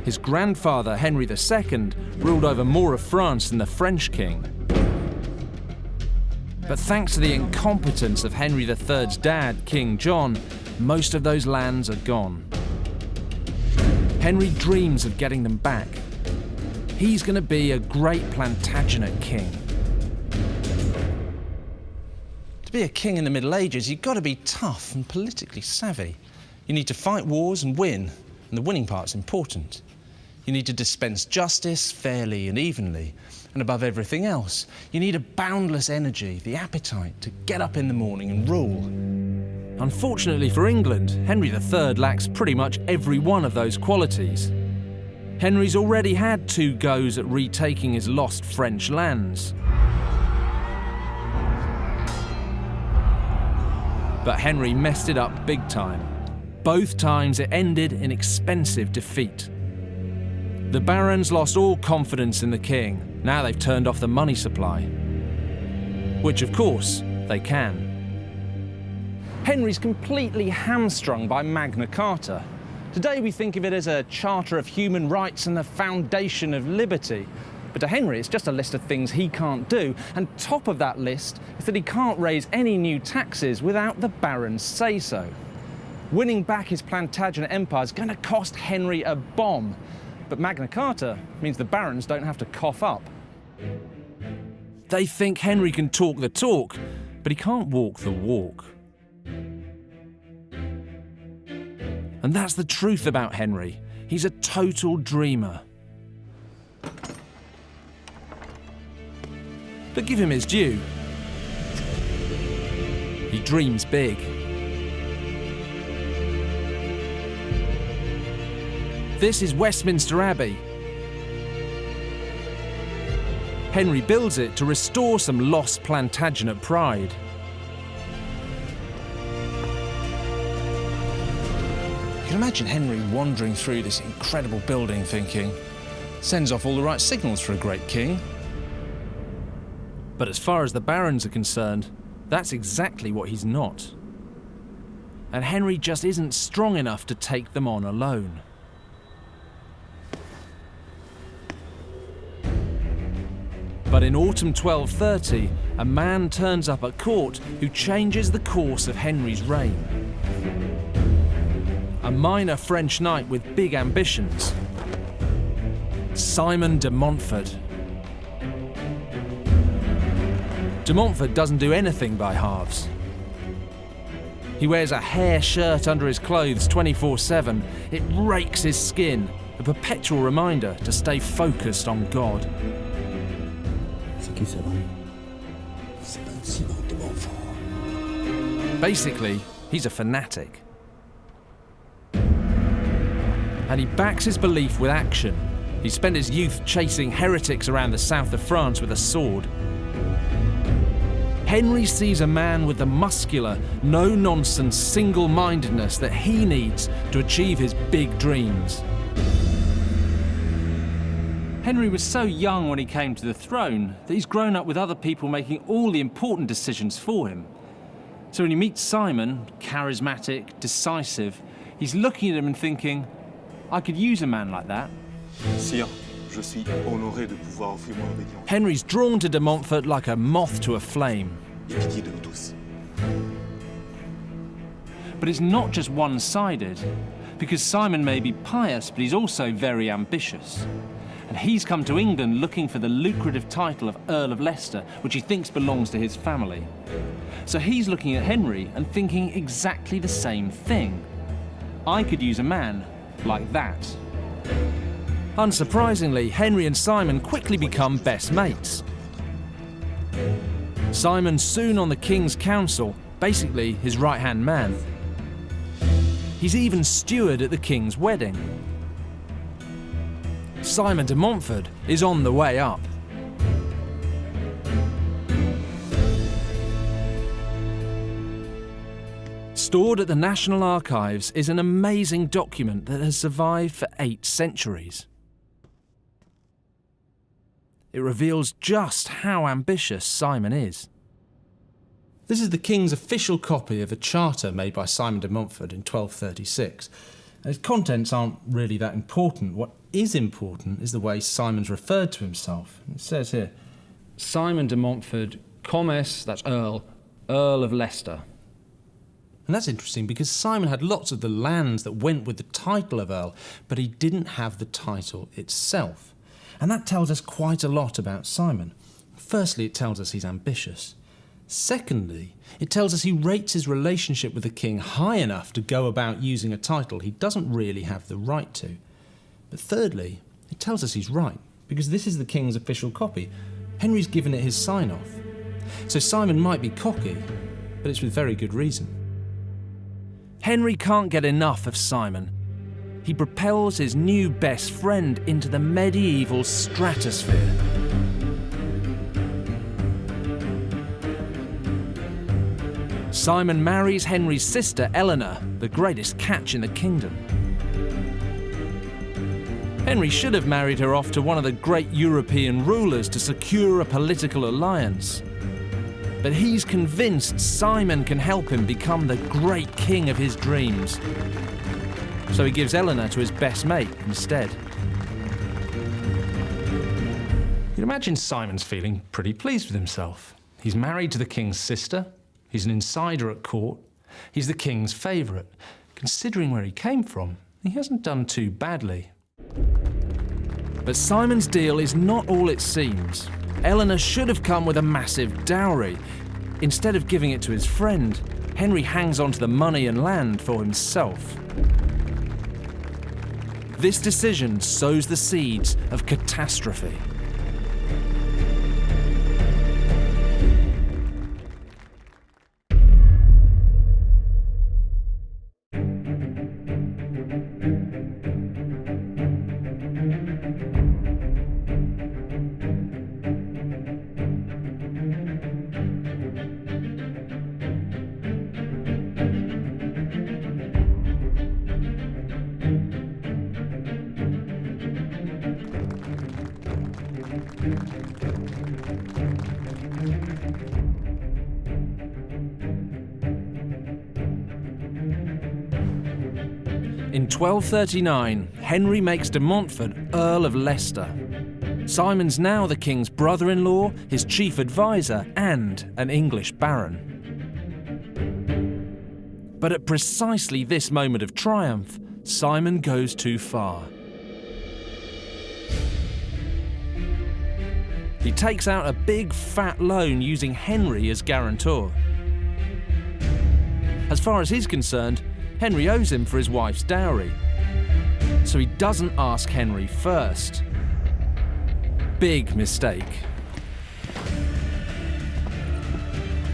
His grandfather, Henry II, ruled over more of France than the French king. But thanks to the incompetence of Henry III's dad, King John, most of those lands are gone. Henry dreams of getting them back. He's going to be a great Plantagenet king. To be a king in the Middle Ages, you've got to be tough and politically savvy. You need to fight wars and win, and the winning part's important. You need to dispense justice fairly and evenly, and above everything else, you need a boundless energy, the appetite to get up in the morning and rule. Unfortunately for England, Henry III lacks pretty much every one of those qualities. Henry's already had 2 goes at retaking his lost French lands. But Henry messed it up big time. Both times it ended in expensive defeat. The barons lost all confidence in the king. Now they've turned off the money supply. Which, of course, they can. Henry's completely hamstrung by Magna Carta. Today we think of it as a charter of human rights and the foundation of liberty. But to Henry, it's just a list of things he can't do. And top of that list is that he can't raise any new taxes without the barons' say-so. Winning back his Plantagenet empire is going to cost Henry a bomb. But Magna Carta means the barons don't have to cough up. They think Henry can talk the talk, but he can't walk the walk. And that's the truth about Henry. He's a total dreamer. But give him his due. He dreams big. This is Westminster Abbey. Henry builds it to restore some lost Plantagenet pride. You can imagine Henry wandering through this incredible building thinking, sends off all the right signals for a great king. But as far as the barons are concerned, that's exactly what he's not. And Henry just isn't strong enough to take them on alone. But in autumn 1230, a man turns up at court who changes the course of Henry's reign. A minor French knight with big ambitions. Simon de Montfort. De Montfort doesn't do anything by halves. He wears a hair shirt under his clothes 24/7. It rakes his skin, a perpetual reminder to stay focused on God. Basically, he's a fanatic. And he backs his belief with action. He spent his youth chasing heretics around the south of France with a sword. Henry sees a man with the muscular, no-nonsense single-mindedness that he needs to achieve his big dreams. Henry was so young when he came to the throne that he's grown up with other people making all the important decisions for him. So when he meets Simon, charismatic, decisive, he's looking at him and thinking, I could use a man like that. Sire, je suis honoré de pouvoir offrir mon obédience. Henry's drawn to de Montfort like a moth to a flame. Et pitié de nous tous. But it's not just one-sided, because Simon may be pious, but he's also very ambitious. And he's come to England looking for the lucrative title of Earl of Leicester, which he thinks belongs to his family. So he's looking at Henry and thinking exactly the same thing. I could use a man like that. Unsurprisingly, Henry and Simon quickly become best mates. Simon's soon on the King's Council, basically his right-hand man. He's even steward at the King's wedding. Simon de Montfort is on the way up. Stored at the National Archives is an amazing document that has survived for 8 centuries. It reveals just how ambitious Simon is. This is the King's official copy of a charter made by Simon de Montfort in 1236. Its contents aren't really that important. What is important is the way Simon's referred to himself. It says here, Simon de Montfort, Commes, that's Earl of Leicester. And that's interesting because Simon had lots of the lands that went with the title of Earl, but he didn't have the title itself. And that tells us quite a lot about Simon. Firstly, it tells us he's ambitious. Secondly, it tells us he rates his relationship with the king high enough to go about using a title he doesn't really have the right to. But thirdly, it tells us he's right, because this is the king's official copy. Henry's given it his sign-off. So Simon might be cocky, but it's with very good reason. Henry can't get enough of Simon. He propels his new best friend into the medieval stratosphere. Simon marries Henry's sister, Eleanor, the greatest catch in the kingdom. Henry should have married her off to one of the great European rulers to secure a political alliance. But he's convinced Simon can help him become the great king of his dreams. So he gives Eleanor to his best mate instead. You'd imagine Simon's feeling pretty pleased with himself. He's married to the king's sister. He's an insider at court. He's the king's favourite. Considering where he came from, he hasn't done too badly. But Simon's deal is not all it seems. Eleanor should have come with a massive dowry. Instead of giving it to his friend, Henry hangs on to the money and land for himself. This decision sows the seeds of catastrophe. In 1239, Henry makes de Montfort Earl of Leicester. Simon's now the king's brother-in-law, his chief advisor, and an English baron. But at precisely this moment of triumph, Simon goes too far. He takes out a big fat loan using Henry as guarantor. As far as he's concerned, Henry owes him for his wife's dowry. So he doesn't ask Henry first. Big mistake.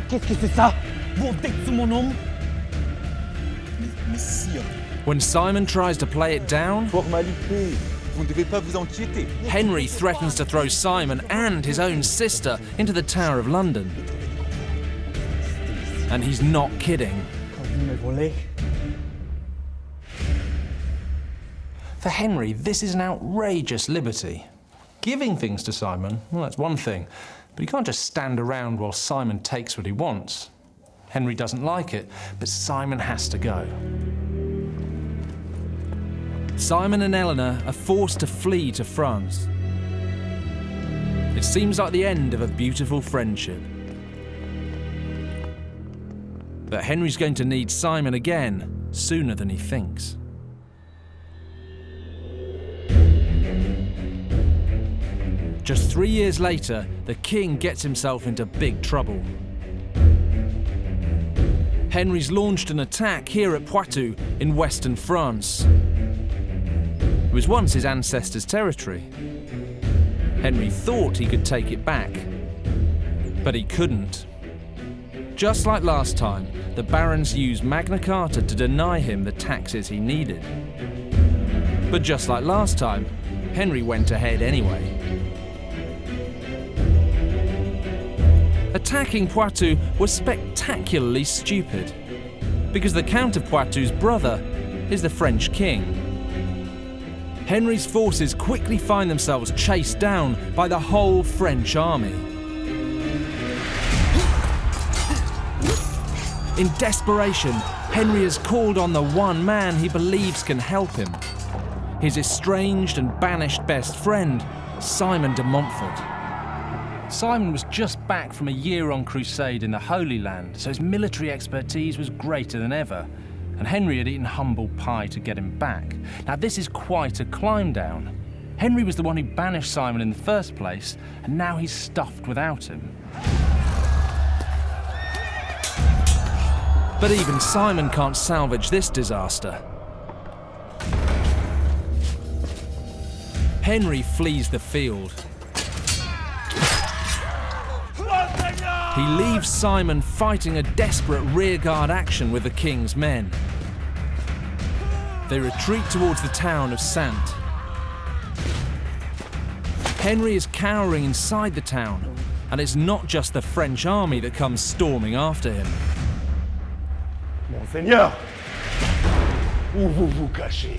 Qu'est-ce que c'est ça? Bonté sous mon nom? Mais sire, When Simon tries to play it down, formalité, vous ne devez pas vous inquiéter. Henry threatens to throw Simon and his own sister into the Tower of London. And he's not kidding. Quand vous me volez. For Henry, this is an outrageous liberty. Giving things to Simon, well, that's one thing, but he can't just stand around while Simon takes what he wants. Henry doesn't like it, but Simon has to go. Simon and Eleanor are forced to flee to France. It seems like the end of a beautiful friendship. But Henry's going to need Simon again sooner than he thinks. Just 3 years later, the king gets himself into big trouble. Henry's launched an attack here at Poitou in western France. It was once his ancestors' territory. Henry thought he could take it back, but he couldn't. Just like last time, the barons used Magna Carta to deny him the taxes he needed. But just like last time, Henry went ahead anyway. Attacking Poitou was spectacularly stupid, because the Count of Poitou's brother is the French king. Henry's forces quickly find themselves chased down by the whole French army. In desperation, Henry has called on the one man he believes can help him, his estranged and banished best friend, Simon de Montfort. Simon was just back from a year-long crusade in the Holy Land, so his military expertise was greater than ever, and Henry had eaten humble pie to get him back. Now this is quite a climb down. Henry was the one who banished Simon in the first place, and now he's stuffed without him. But even Simon can't salvage this disaster. Henry flees the field. He leaves Simon fighting a desperate rearguard action with the king's men. They retreat towards the town of Saintes. Henry is cowering inside the town, and it's not just the French army that comes storming after him. Monseigneur, où vous vous cachez?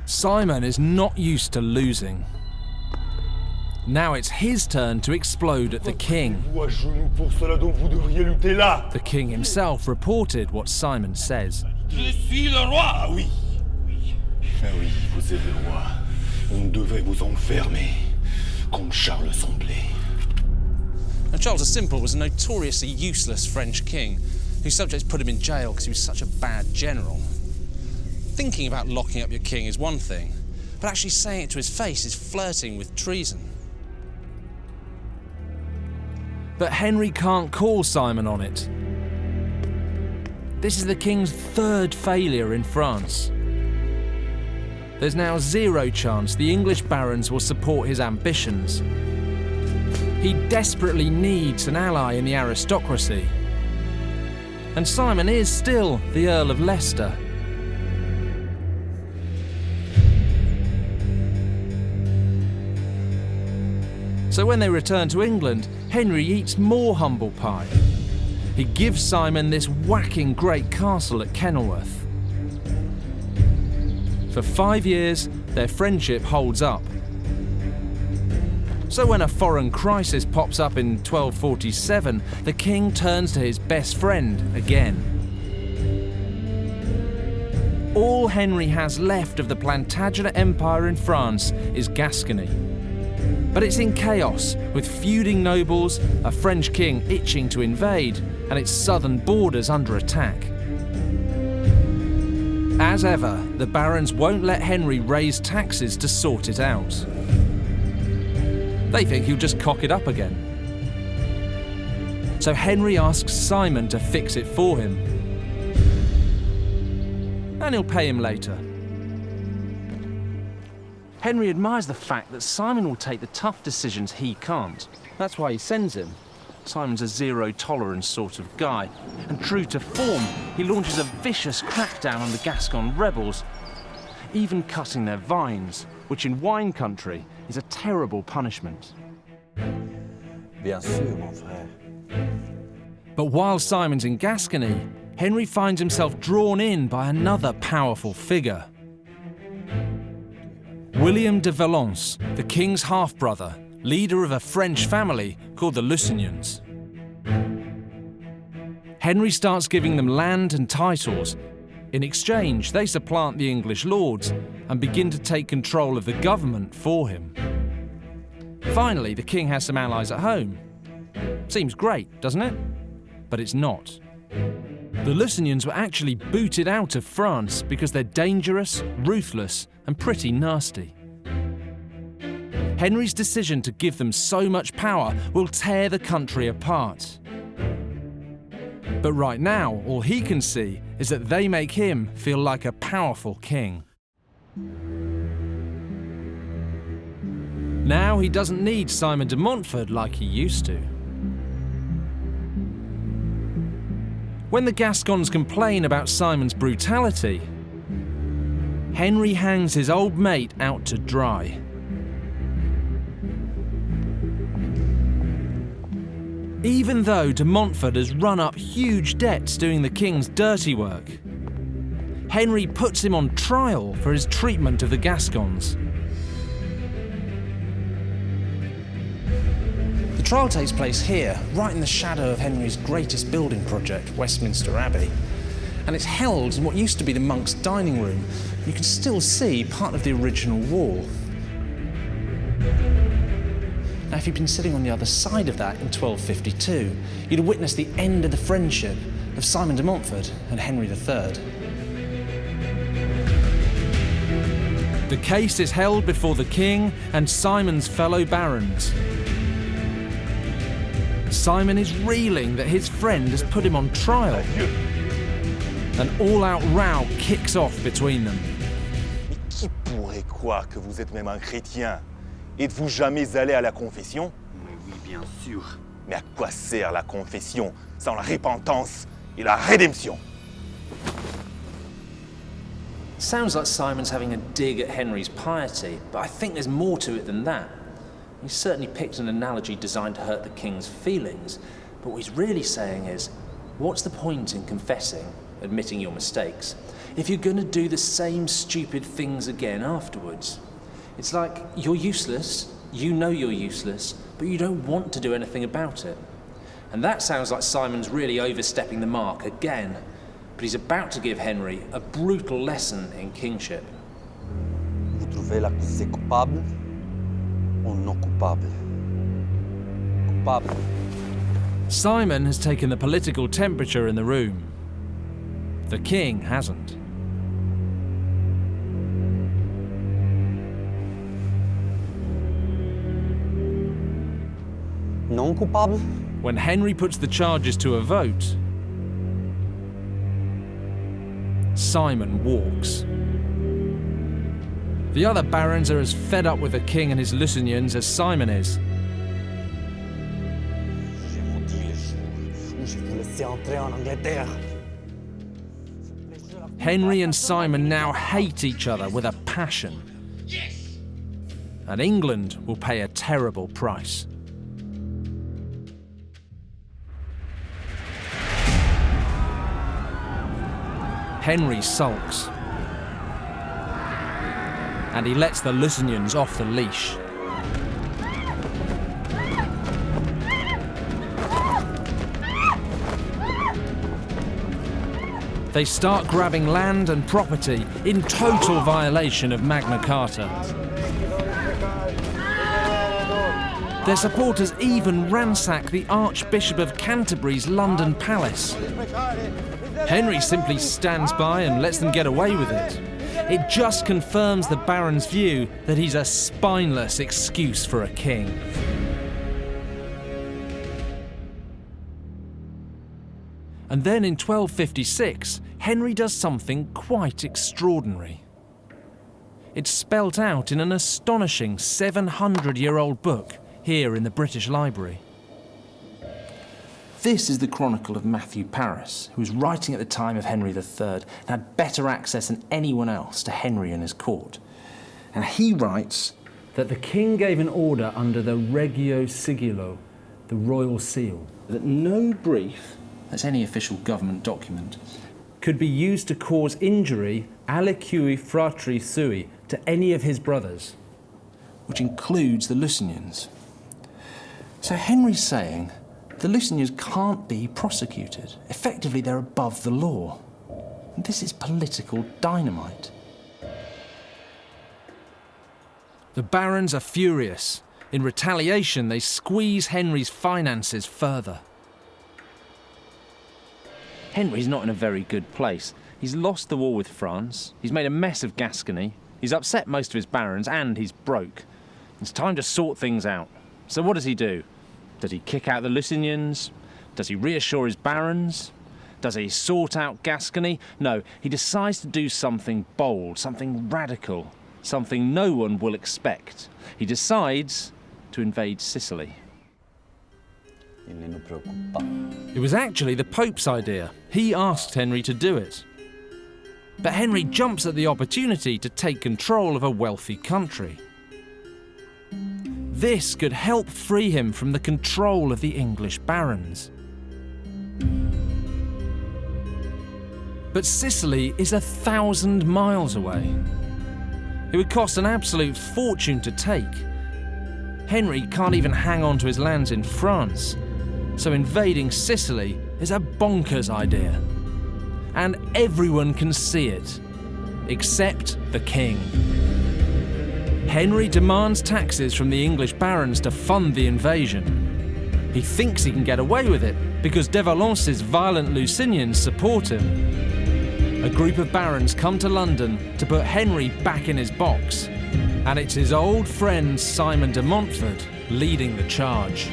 Simon is not used to losing. Now it's his turn to explode at the king. Vous à genoux pour cela dont vous devriez lutter là. The king himself reported what Simon says. Je suis le roi, oui. Ah oui, vous êtes le roi. On devait vous enfermer, comme Charles Semblé. Now, Charles the Simple was a notoriously useless French king whose subjects put him in jail because he was such a bad general. Thinking about locking up your king is one thing, but actually saying it to his face is flirting with treason. But Henry can't call Simon on it. This is the king's third failure in France. There's now zero chance the English barons will support his ambitions. He desperately needs an ally in the aristocracy. And Simon is still the Earl of Leicester. So when they return to England, Henry eats more humble pie. He gives Simon this whacking great castle at Kenilworth. For 5 years, their friendship holds up. So when a foreign crisis pops up in 1247, the king turns to his best friend again. All Henry has left of the Plantagenet Empire in France is Gascony. But it's in chaos, with feuding nobles, a French king itching to invade, and its southern borders under attack. As ever, the barons won't let Henry raise taxes to sort it out. They think he'll just cock it up again. So Henry asks Simon to fix it for him. And he'll pay him later. Henry admires the fact that Simon will take the tough decisions he can't. That's why he sends him. Simon's a zero-tolerance sort of guy. And true to form, he launches a vicious crackdown on the Gascon rebels, even cutting their vines, which in wine country is a terrible punishment. Bien sûr, mon frère. But while Simon's in Gascony, Henry finds himself drawn in by another powerful figure. William de Valence, the king's half-brother, leader of a French family called the Lusignans. Henry starts giving them land and titles. In exchange, they supplant the English lords and begin to take control of the government for him. Finally, the king has some allies at home. Seems great, doesn't it? But it's not. The Lusignans were actually booted out of France because they're dangerous, ruthless, and pretty nasty. Henry's decision to give them so much power will tear the country apart. But right now, all he can see is that they make him feel like a powerful king. Now he doesn't need Simon de Montfort like he used to. When the Gascons complain about Simon's brutality, Henry hangs his old mate out to dry. Even though de Montfort has run up huge debts doing the king's dirty work, Henry puts him on trial for his treatment of the Gascons. The trial takes place here, right in the shadow of Henry's greatest building project, Westminster Abbey. And it's held in what used to be the monks' dining room. You can still see part of the original wall. Now, if you'd been sitting on the other side of that in 1252, you'd have witnessed the end of the friendship of Simon de Montfort and Henry III. The case is held before the king and Simon's fellow barons. Simon is reeling that his friend has put him on trial. An all-out row kicks off between them. Mais qui pourrait croire que vous êtes même un chrétien? Êtes-vous jamais allé à la confession? Mais oui, bien sûr. Mais à quoi sert la confession sans la repentance et la rédemption? Sounds like Simon's having a dig at Henry's piety, but I think there's more to it than that. He certainly picked an analogy designed to hurt the king's feelings, but what he's really saying is, what's the point in confessing, admitting your mistakes, if you're going to do the same stupid things again afterwards? It's like, you're useless, you know you're useless, but you don't want to do anything about it. And that sounds like Simon's really overstepping the mark again, but he's about to give Henry a brutal lesson in kingship. Vous trouvez l'accusé coupable ou non coupable? Coupable. Simon has taken the political temperature in the room. The king hasn't. Non coupable? When Henry puts the charges to a vote, Simon walks. The other barons are as fed up with the king and his Lusignans as Simon is. J'ai maudit le jour où je vous laissais entrer en Angleterre. Henry and Simon now hate each other with a passion. And England will pay a terrible price. Henry sulks. And he lets the Lusignans off the leash. They start grabbing land and property in total violation of Magna Carta. Their supporters even ransack the Archbishop of Canterbury's London palace. Henry simply stands by and lets them get away with it. It just confirms the Baron's view that he's a spineless excuse for a king. And then in 1256, Henry does something quite extraordinary. It's spelt out in an astonishing 700-year-old book here in the British Library. This is the Chronicle of Matthew Paris, who was writing at the time of Henry III and had better access than anyone else to Henry and his court. And he writes that the king gave an order under the Regio Sigillo, the royal seal, that no brief, that's any official government document, could be used to cause injury aliqui fratri sui to any of his brothers, which includes the Lusignans. So Henry's saying the Lusignans can't be prosecuted. Effectively, they're above the law. And this is political dynamite. The barons are furious. In retaliation, they squeeze Henry's finances further. Henry's not in a very good place. He's lost the war with France, he's made a mess of Gascony, he's upset most of his barons, and he's broke. It's time to sort things out. So what does he do? Does he kick out the Lusignans? Does he reassure his barons? Does he sort out Gascony? No, he decides to do something bold, something radical, something no one will expect. He decides to invade Sicily. It was actually the Pope's idea. He asked Henry to do it. But Henry jumps at the opportunity to take control of a wealthy country. This could help free him from the control of the English barons. But Sicily is 1,000 miles away. It would cost an absolute fortune to take. Henry can't even hang on to his lands in France, so invading Sicily is a bonkers idea. And everyone can see it, except the king. Henry demands taxes from the English barons to fund the invasion. He thinks he can get away with it because de Valence's violent Lusignans support him. A group of barons come to London to put Henry back in his box, and it's his old friend Simon de Montfort leading the charge.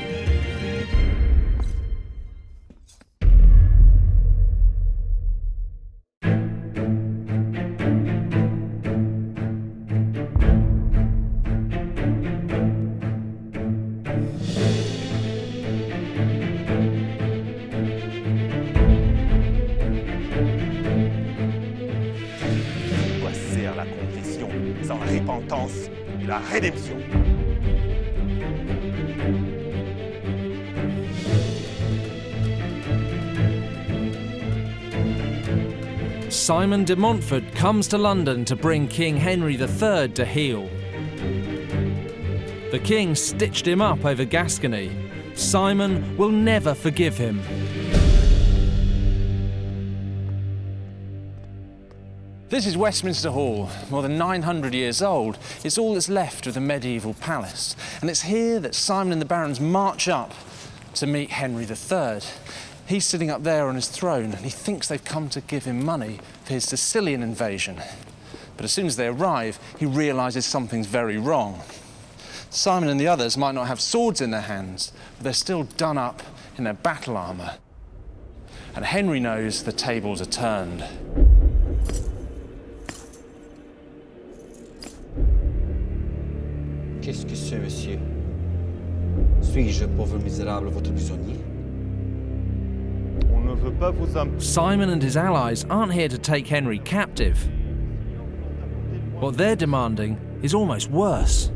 La rédemption. Simon de Montfort comes to London to bring King Henry III to heel. The king stitched him up over Gascony. Simon will never forgive him. This is Westminster Hall, more than 900 years old. It's all that's left of the medieval palace. And it's here that Simon and the barons march up to meet Henry III. He's sitting up there on his throne, and he thinks they've come to give him money for his Sicilian invasion. But as soon as they arrive, he realises something's very wrong. Simon and the others might not have swords in their hands, but they're still done up in their battle armour. And Henry knows the tables are turned. Qu'est-ce que c'est, monsieur? Suis-je, pauvre misérable, votre prisonnier? On ne veut pas vous Simon and his allies aren't here to take Henry captive. What they're demanding is almost worse.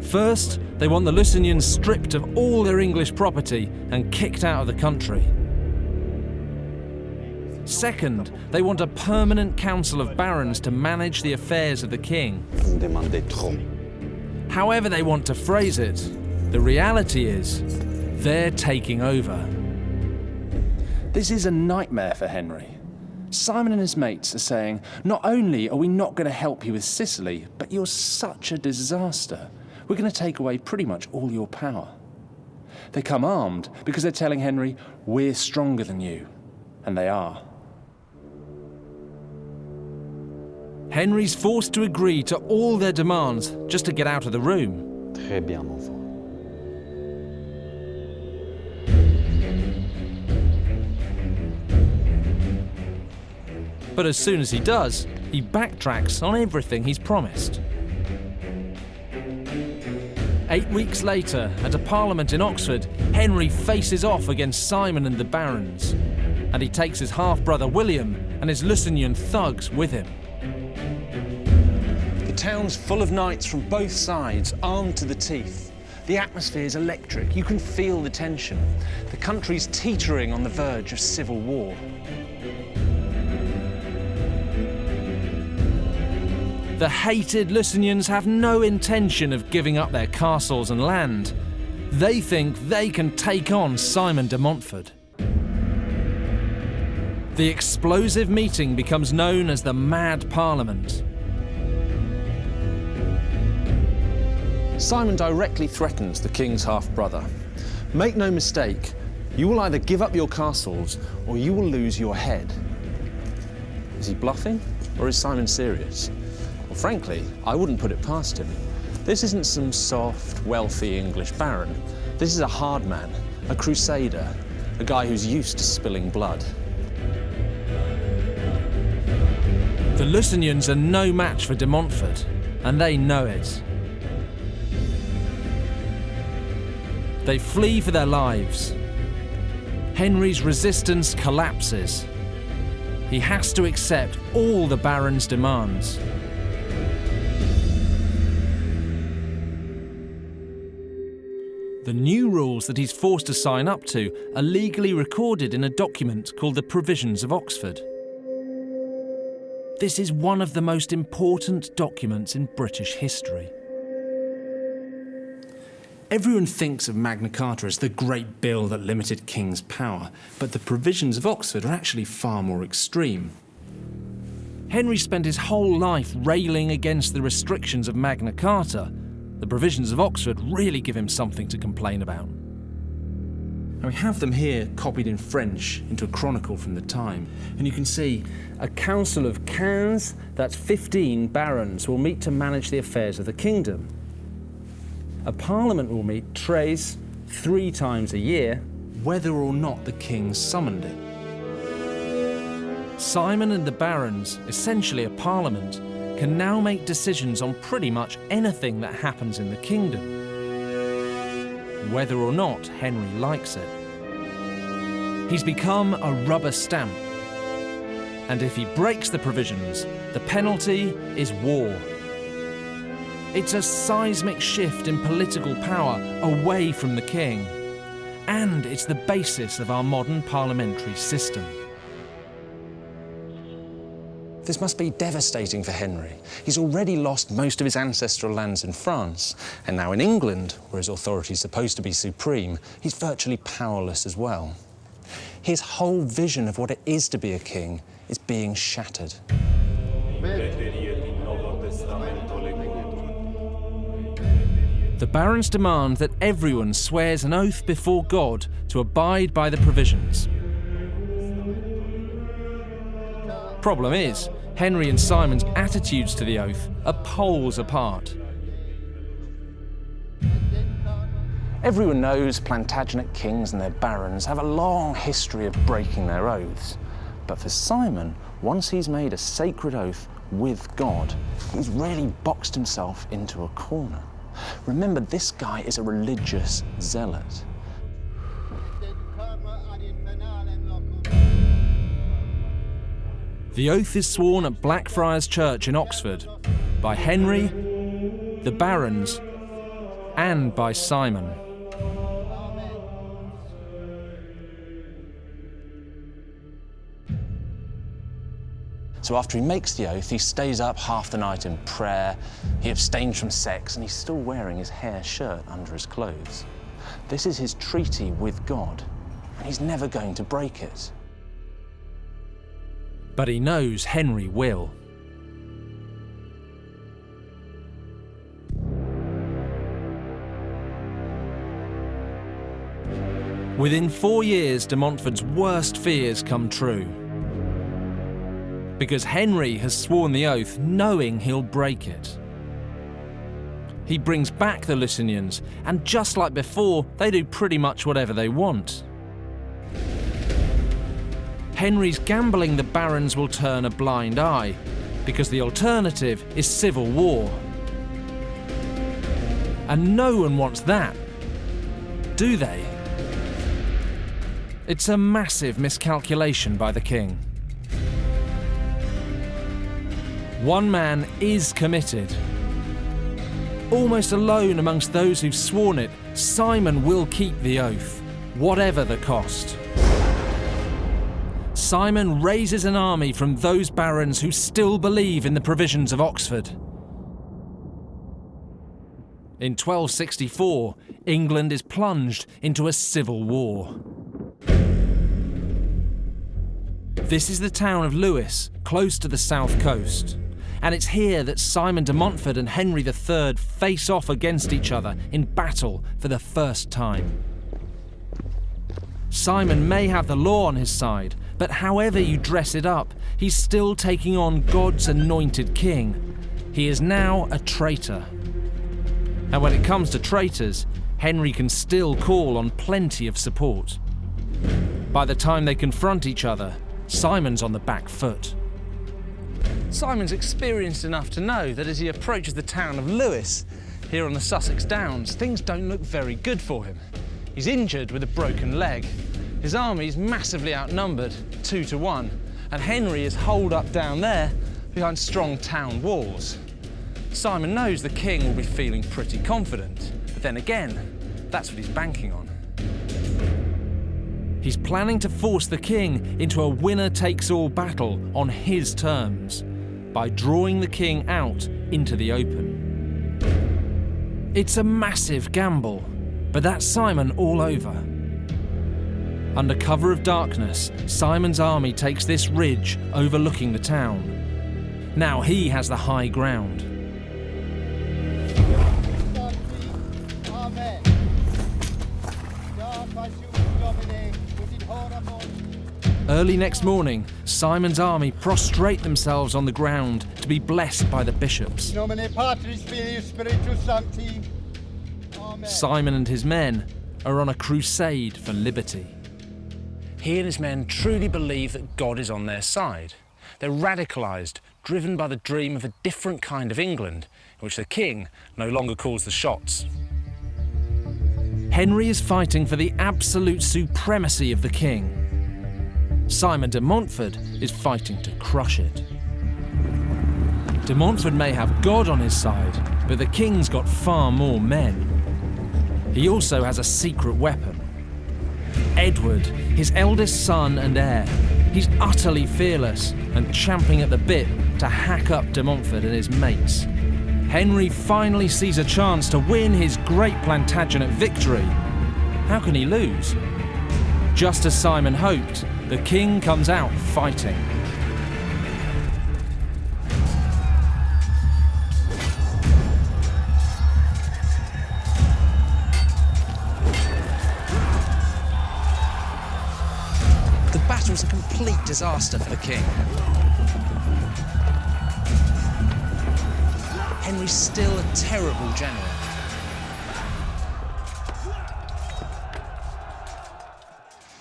First, they want the Lusignans stripped of all their English property and kicked out of the country. Second, they want a permanent council of barons to manage the affairs of the king. Vous demandez trop. However they want to phrase it, the reality is they're taking over. This is a nightmare for Henry. Simon and his mates are saying, not only are we not going to help you with Sicily, but you're such a disaster. We're going to take away pretty much all your power. They come armed because they're telling Henry, we're stronger than you. And they are. Henry's forced to agree to all their demands just to get out of the room. Très bien, enfant. But as soon as he does, he backtracks on everything he's promised. 8 weeks later, at a parliament in Oxford, Henry faces off against Simon and the barons. And he takes his half-brother William and his Lusignan thugs with him. The town's full of knights from both sides, armed to the teeth. The atmosphere is electric. You can feel the tension. The country's teetering on the verge of civil war. The hated Lusignans have no intention of giving up their castles and land. They think they can take on Simon de Montfort. The explosive meeting becomes known as the Mad Parliament. Simon directly threatens the king's half-brother. Make no mistake, you will either give up your castles or you will lose your head. Is he bluffing or is Simon serious? Well, frankly, I wouldn't put it past him. This isn't some soft, wealthy English baron. This is a hard man, a crusader, a guy who's used to spilling blood. The Lusignans are no match for de Montfort, and they know it. They flee for their lives. Henry's resistance collapses. He has to accept all the baron's demands. The new rules that he's forced to sign up to are legally recorded in a document called the Provisions of Oxford. This is one of the most important documents in British history. Everyone thinks of Magna Carta as the great bill that limited king's power, but the Provisions of Oxford are actually far more extreme. Henry spent his whole life railing against the restrictions of Magna Carta. The Provisions of Oxford really give him something to complain about. And we have them here copied in French into a chronicle from the time. And you can see a council of 15, that's 15 barons, will meet to manage the affairs of the kingdom. A parliament will meet 3 times a year, whether or not the king summoned it. Simon and the barons, essentially a parliament, can now make decisions on pretty much anything that happens in the kingdom, whether or not Henry likes it. He's become a rubber stamp, and if he breaks the provisions, the penalty is war. It's a seismic shift in political power away from the king, and it's the basis of our modern parliamentary system. This must be devastating for Henry. He's already lost most of his ancestral lands in France, and now in England, where his authority is supposed to be supreme, he's virtually powerless as well. His whole vision of what it is to be a king is being shattered. The barons demand that everyone swears an oath before God to abide by the provisions. Problem is, Henry and Simon's attitudes to the oath are poles apart. Everyone knows Plantagenet kings and their barons have a long history of breaking their oaths. But for Simon, once he's made a sacred oath with God, he's really boxed himself into a corner. Remember, this guy is a religious zealot. The oath is sworn at Blackfriars Church in Oxford by Henry, the barons, and by Simon. So after he makes the oath, he stays up half the night in prayer, he abstains from sex, and he's still wearing his hair shirt under his clothes. This is his treaty with God, and he's never going to break it. But he knows Henry will. Within 4 years, de Montfort's worst fears come true. Because Henry has sworn the oath knowing he'll break it. He brings back the Lusignans, and just like before, they do pretty much whatever they want. Henry's gambling the barons will turn a blind eye, because the alternative is civil war. And no one wants that, do they? It's a massive miscalculation by the king. One man is committed. Almost alone amongst those who've sworn it, Simon will keep the oath, whatever the cost. Simon raises an army from those barons who still believe in the provisions of Oxford. In 1264, England is plunged into a civil war. This is the town of Lewes, close to the south coast. And it's here that Simon de Montfort and Henry III face off against each other in battle for the first time. Simon may have the law on his side, but however you dress it up, he's still taking on God's anointed king. He is now a traitor. And when it comes to traitors, Henry can still call on plenty of support. By the time they confront each other, Simon's on the back foot. Simon's experienced enough to know that as he approaches the town of Lewes, here on the Sussex Downs, things don't look very good for him. He's injured with a broken leg. His army's massively outnumbered, 2 to 1, and Henry is holed up down there behind strong town walls. Simon knows the king will be feeling pretty confident, but then again, that's what he's banking on. He's planning to force the king into a winner-takes-all battle on his terms, by drawing the king out into the open. It's a massive gamble, but that's Simon all over. Under cover of darkness, Simon's army takes this ridge overlooking the town. Now he has the high ground. Early next morning, Simon's army prostrate themselves on the ground to be blessed by the bishops. Simon and his men are on a crusade for liberty. He and his men truly believe that God is on their side. They're radicalised, driven by the dream of a different kind of England, in which the king no longer calls the shots. Henry is fighting for the absolute supremacy of the king. Simon de Montfort is fighting to crush it. De Montfort may have God on his side, but the king's got far more men. He also has a secret weapon. Edward, his eldest son and heir. He's utterly fearless and champing at the bit to hack up de Montfort and his mates. Henry finally sees a chance to win his great Plantagenet victory. How can he lose? Just as Simon hoped, the king comes out fighting. The battle's a complete disaster for the king. Henry's still a terrible general.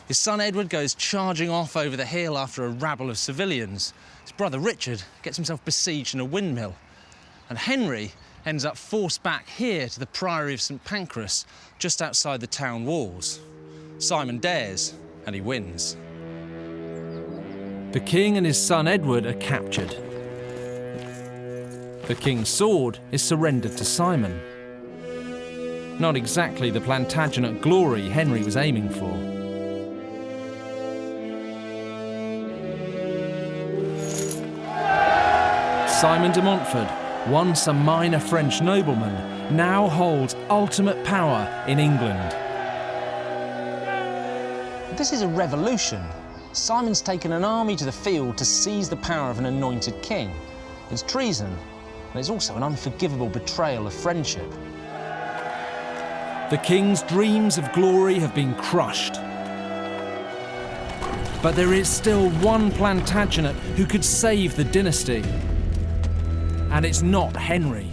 His son Edward goes charging off over the hill after a rabble of civilians. His brother Richard gets himself besieged in a windmill. And Henry ends up forced back here to the Priory of St Pancras, just outside the town walls. Simon dares, and he wins. The king and his son Edward are captured. The king's sword is surrendered to Simon. Not exactly the Plantagenet glory Henry was aiming for. Simon de Montfort, once a minor French nobleman, now holds ultimate power in England. This is a revolution. Simon's taken an army to the field to seize the power of an anointed king. It's treason, and it's also an unforgivable betrayal of friendship. The king's dreams of glory have been crushed. But there is still one Plantagenet who could save the dynasty. And it's not Henry.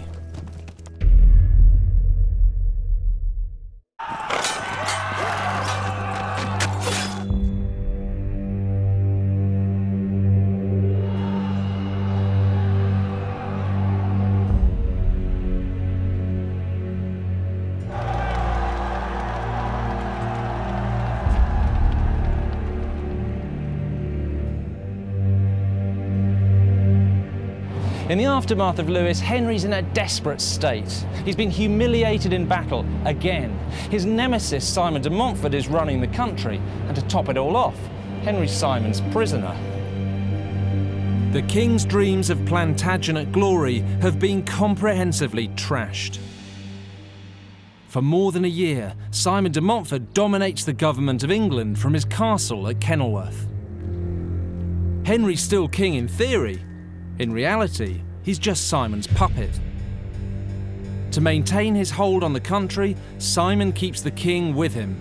In the aftermath of Lewes, Henry's in a desperate state. He's been humiliated in battle again. His nemesis, Simon de Montfort, is running the country. And to top it all off, Henry Simon's prisoner. The king's dreams of Plantagenet glory have been comprehensively trashed. For more than a year, Simon de Montfort dominates the government of England from his castle at Kenilworth. Henry's still king in theory. In reality, he's just Simon's puppet. To maintain his hold on the country, Simon keeps the king with him.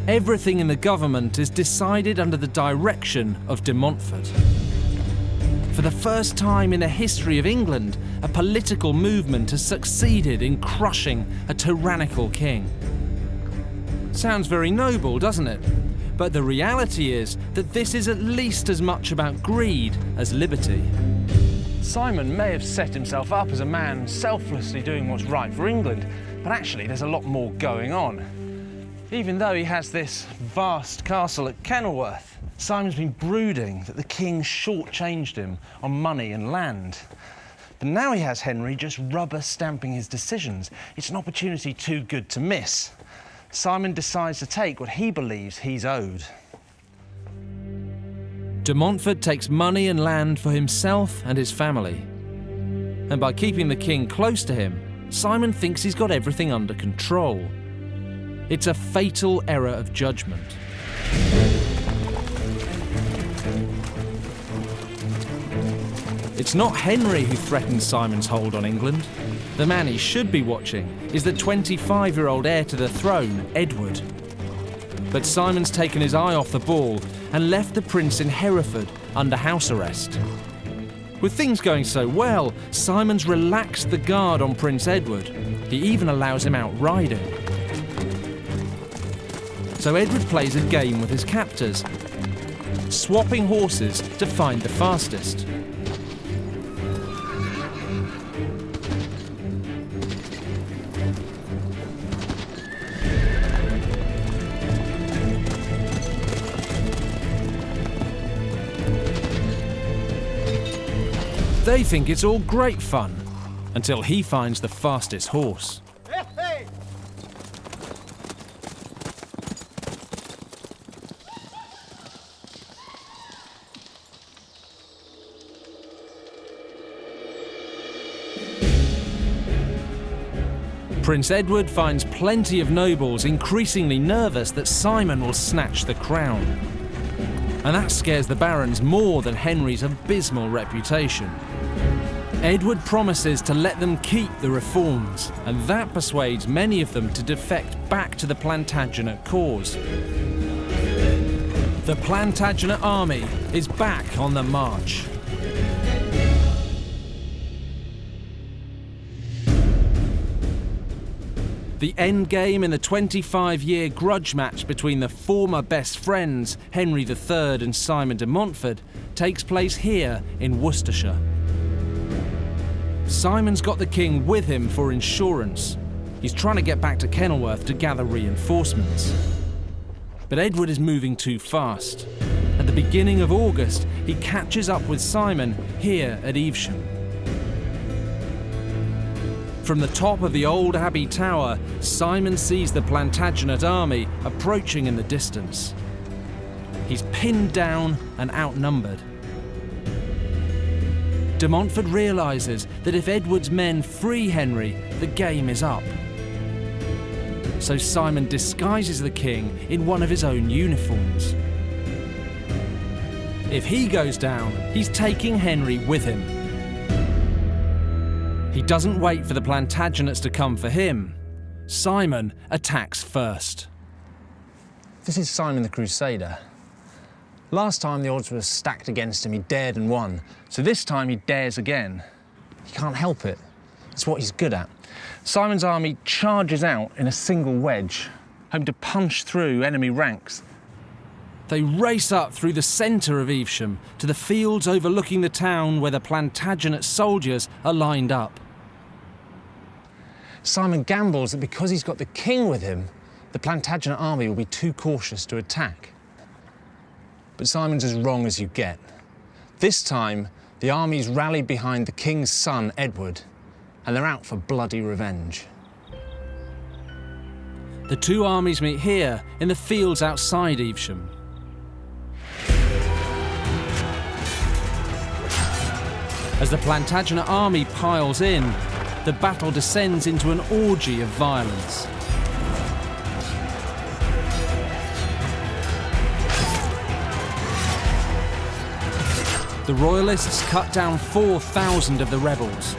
Everything in the government is decided under the direction of de Montfort. For the first time in the history of England, a political movement has succeeded in crushing a tyrannical king. Sounds very noble, doesn't it? But the reality is that this is at least as much about greed as liberty. Simon may have set himself up as a man selflessly doing what's right for England, but actually there's a lot more going on. Even though he has this vast castle at Kenilworth, Simon's been brooding that the king shortchanged him on money and land. But now he has Henry just rubber stamping his decisions. It's an opportunity too good to miss. Simon decides to take what he believes he's owed. De Montfort takes money and land for himself and his family. And by keeping the king close to him, Simon thinks he's got everything under control. It's a fatal error of judgment. It's not Henry who threatens Simon's hold on England. The man he should be watching is the 25-year-old heir to the throne, Edward. But Simon's taken his eye off the ball and left the prince in Hereford under house arrest. With things going so well, Simon's relaxed the guard on Prince Edward. He even allows him out riding. So Edward plays a game with his captors, swapping horses to find the fastest. They think it's all great fun, until he finds the fastest horse. Prince Edward finds plenty of nobles increasingly nervous that Simon will snatch the crown. And that scares the barons more than Henry's abysmal reputation. Edward promises to let them keep the reforms, and that persuades many of them to defect back to the Plantagenet cause. The Plantagenet army is back on the march. The endgame in the 25-year grudge match between the former best friends, Henry III and Simon de Montfort, takes place here in Worcestershire. Simon's got the king with him for insurance. He's trying to get back to Kenilworth to gather reinforcements. But Edward is moving too fast. At the beginning of August, he catches up with Simon here at Evesham. From the top of the old Abbey Tower, Simon sees the Plantagenet army approaching in the distance. He's pinned down and outnumbered. De Montfort realises that if Edward's men free Henry, the game is up. So Simon disguises the king in one of his own uniforms. If he goes down, he's taking Henry with him. He doesn't wait for the Plantagenets to come for him. Simon attacks first. This is Simon the Crusader. Last time the odds were stacked against him, he dared and won. So this time he dares again. He can't help it. It's what he's good at. Simon's army charges out in a single wedge, hoping to punch through enemy ranks. They race up through the centre of Evesham to the fields overlooking the town where the Plantagenet soldiers are lined up. Simon gambles that because he's got the king with him, the Plantagenet army will be too cautious to attack. But Simon's as wrong as you get. This time, the army's rallied behind the king's son, Edward, and they're out for bloody revenge. The two armies meet here in the fields outside Evesham. As the Plantagenet army piles in, the battle descends into an orgy of violence. The Royalists cut down 4,000 of the rebels.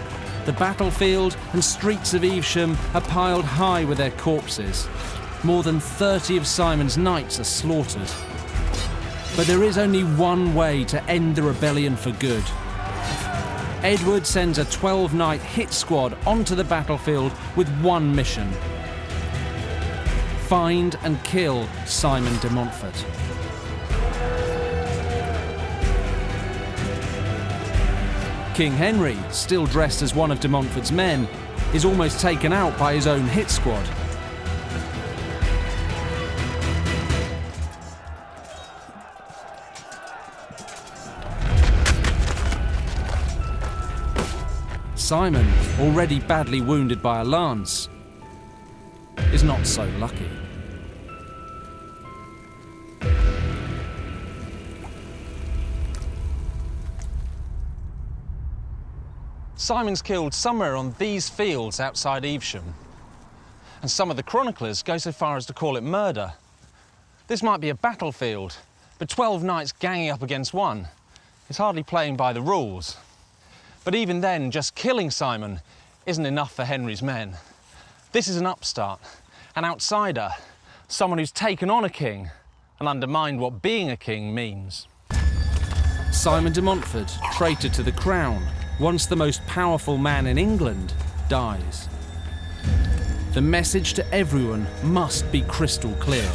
The battlefield and streets of Evesham are piled high with their corpses. More than 30 of Simon's knights are slaughtered. But there is only one way to end the rebellion for good. Edward sends a 12-knight hit squad onto the battlefield with one mission: find and kill Simon de Montfort. King Henry, still dressed as one of de Montfort's men, is almost taken out by his own hit squad. Simon, already badly wounded by a lance, is not so lucky. Simon's killed somewhere on these fields outside Evesham, and some of the chroniclers go so far as to call it murder. This might be a battlefield, but 12 knights ganging up against one is hardly playing by the rules. But even then, just killing Simon isn't enough for Henry's men. This is an upstart, an outsider, someone who's taken on a king and undermined what being a king means. Simon de Montfort, traitor to the crown, once the most powerful man in England, dies. The message to everyone must be crystal clear.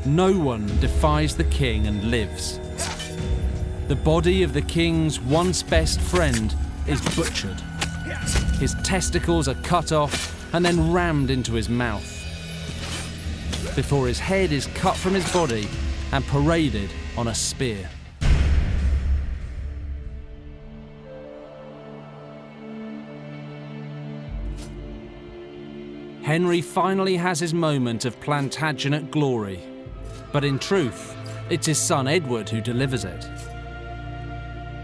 No one defies the king and lives. The body of the king's once best friend is butchered. His testicles are cut off and then rammed into his mouth, before his head is cut from his body and paraded on a spear. Henry finally has his moment of Plantagenet glory, but in truth, it's his son Edward who delivers it.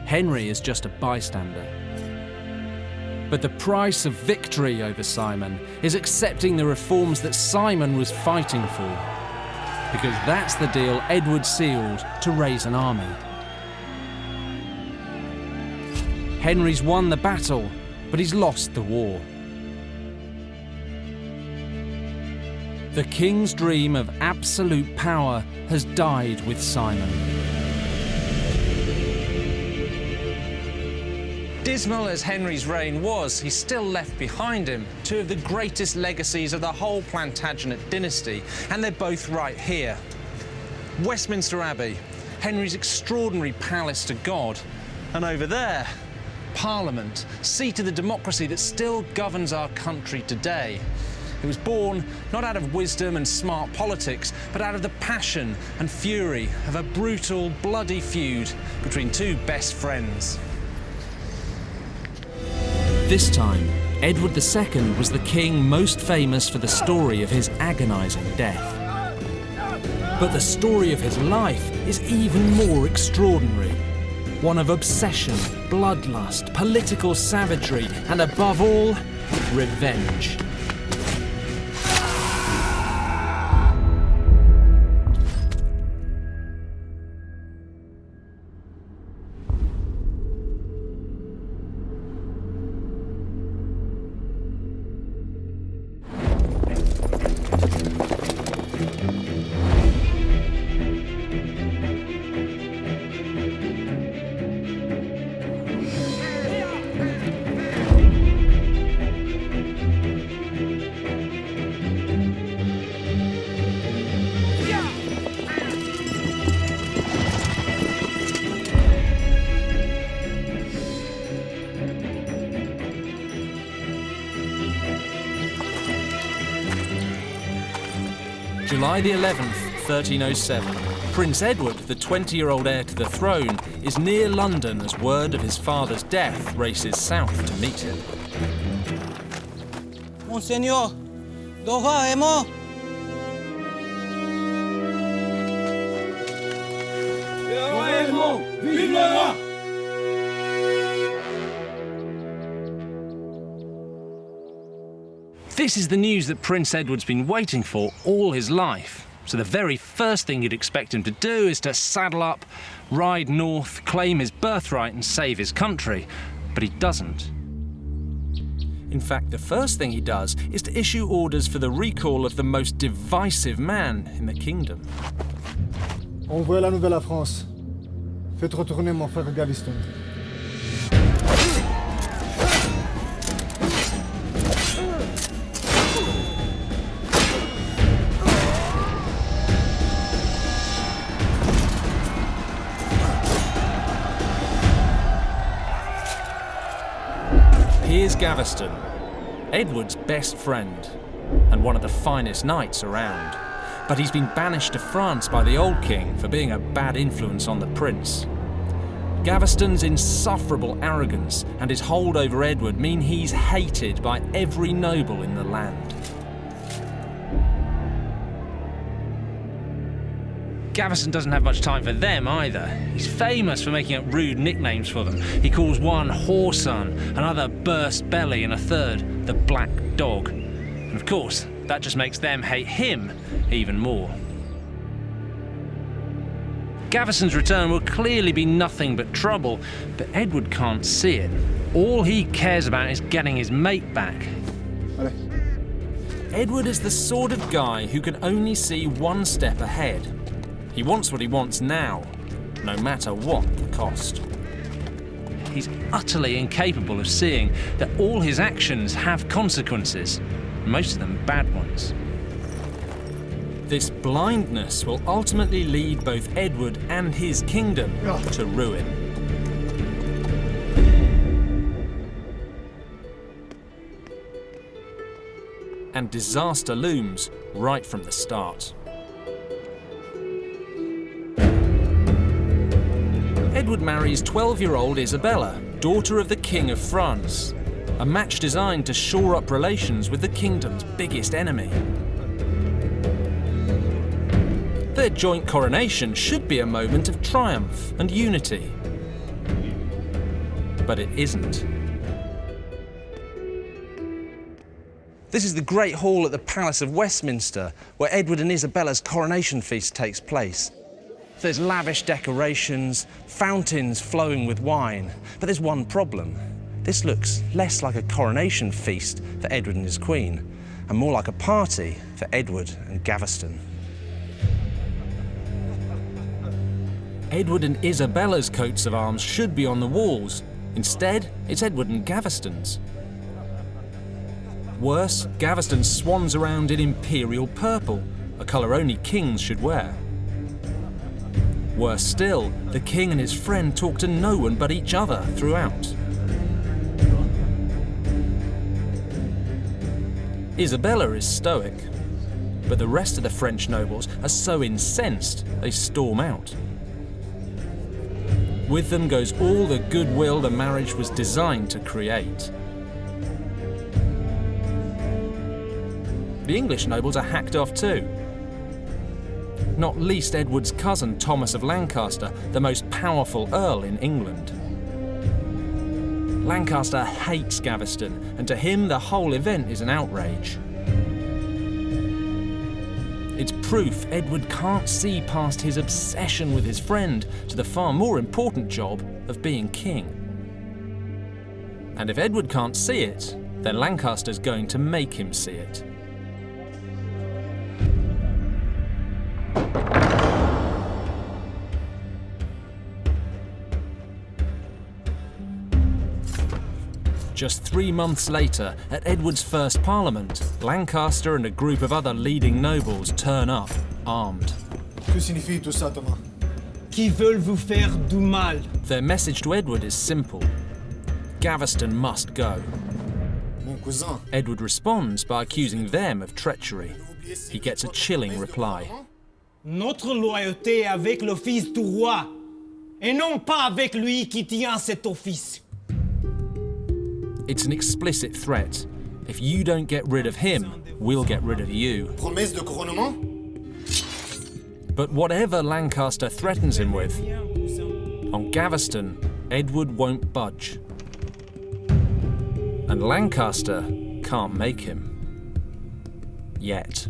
Henry is just a bystander. But the price of victory over Simon is accepting the reforms that Simon was fighting for, because that's the deal Edward sealed to raise an army. Henry's won the battle, but he's lost the war. The king's dream of absolute power has died with Simon. Dismal as Henry's reign was, he still left behind him two of the greatest legacies of the whole Plantagenet dynasty, and they're both right here. Westminster Abbey, Henry's extraordinary palace to God, and over there, Parliament, seat of the democracy that still governs our country today. It was born not out of wisdom and smart politics, but out of the passion and fury of a brutal, bloody feud between two best friends. This time, Edward II was the king most famous for the story of his agonising death. But the story of his life is even more extraordinary. One of obsession, bloodlust, political savagery, and above all, revenge. July the 11th, 1307. Prince Edward, the 20-year-old heir to the throne, is near London as word of his father's death races south to meet him. Monseigneur, Dora est mort. Le roi est mort. Vive le roi! This is the news that Prince Edward's been waiting for all his life. So the very first thing you'd expect him to do is to saddle up, ride north, claim his birthright and save his country. But he doesn't. In fact, the first thing he does is to issue orders for the recall of the most divisive man in the kingdom. Envoie la nouvelle à France. Faites retourner mon frère Gaveston. Here's Gaveston, Edward's best friend, and one of the finest knights around. But he's been banished to France by the old king for being a bad influence on the prince. Gaveston's insufferable arrogance and his hold over Edward mean he's hated by every noble in the land. Gaveston doesn't have much time for them either. He's famous for making up rude nicknames for them. He calls one Whoreson, another Burst Belly, and a third the Black Dog. And of course, that just makes them hate him even more. Gaveston's return will clearly be nothing but trouble, but Edward can't see it. All he cares about is getting his mate back. Allez. Edward is the sort of guy who can only see one step ahead. He wants what he wants now, no matter what the cost. He's utterly incapable of seeing that all his actions have consequences, most of them bad ones. This blindness will ultimately lead both Edward and his kingdom to ruin. And disaster looms right from the start. Edward marries 12-year-old Isabella, daughter of the King of France, a match designed to shore up relations with the kingdom's biggest enemy. Their joint coronation should be a moment of triumph and unity. But it isn't. This is the Great Hall at the Palace of Westminster, where Edward and Isabella's coronation feast takes place. There's lavish decorations, fountains flowing with wine. But there's one problem. This looks less like a coronation feast for Edward and his queen, and more like a party for Edward and Gaveston. Edward and Isabella's coats of arms should be on the walls. Instead, it's Edward and Gaveston's. Worse, Gaveston swans around in imperial purple, a colour only kings should wear. Worse still, the king and his friend talk to no one but each other throughout. Isabella is stoic, but the rest of the French nobles are so incensed they storm out. With them goes all the goodwill the marriage was designed to create. The English nobles are hacked off too. Not least Edward's cousin Thomas of Lancaster, the most powerful earl in England. Lancaster hates Gaveston, and to him the whole event is an outrage. It's proof Edward can't see past his obsession with his friend to the far more important job of being king. And if Edward can't see it, then Lancaster's going to make him see it. Just 3 months later, at Edward's first parliament, Lancaster and a group of other leading nobles turn up, armed. Que signifie tout ça, Thomas? Qui veulent vous faire du mal. Their message to Edward is simple. Gaveston must go. Mon cousin. Edward responds by accusing them of treachery. He gets a chilling reply. Notre loyauté est avec le fils du roi, et non pas avec lui qui tient cet office. It's an explicit threat. If you don't get rid of him, we'll get rid of you. Promesse de couronnement? But whatever Lancaster threatens him with, on Gaveston, Edward won't budge. And Lancaster can't make him. yet.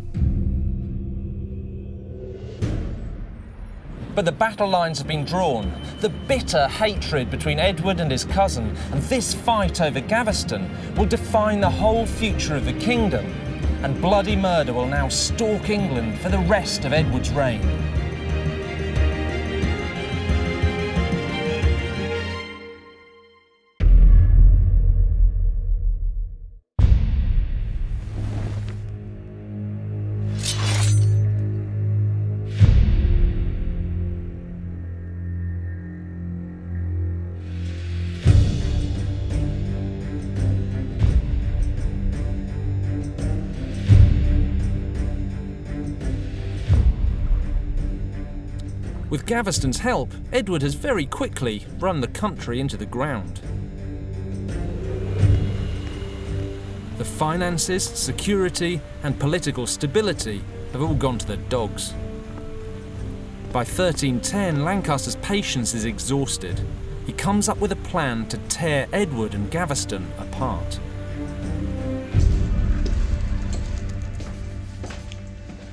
But the battle lines have been drawn. The bitter hatred between Edward and his cousin, and this fight over Gaveston, will define the whole future of the kingdom, and bloody murder will now stalk England for the rest of Edward's reign. With Gaveston's help, Edward has very quickly run the country into the ground. The finances, security, and political stability have all gone to the dogs. By 1310, Lancaster's patience is exhausted. He comes up with a plan to tear Edward and Gaveston apart.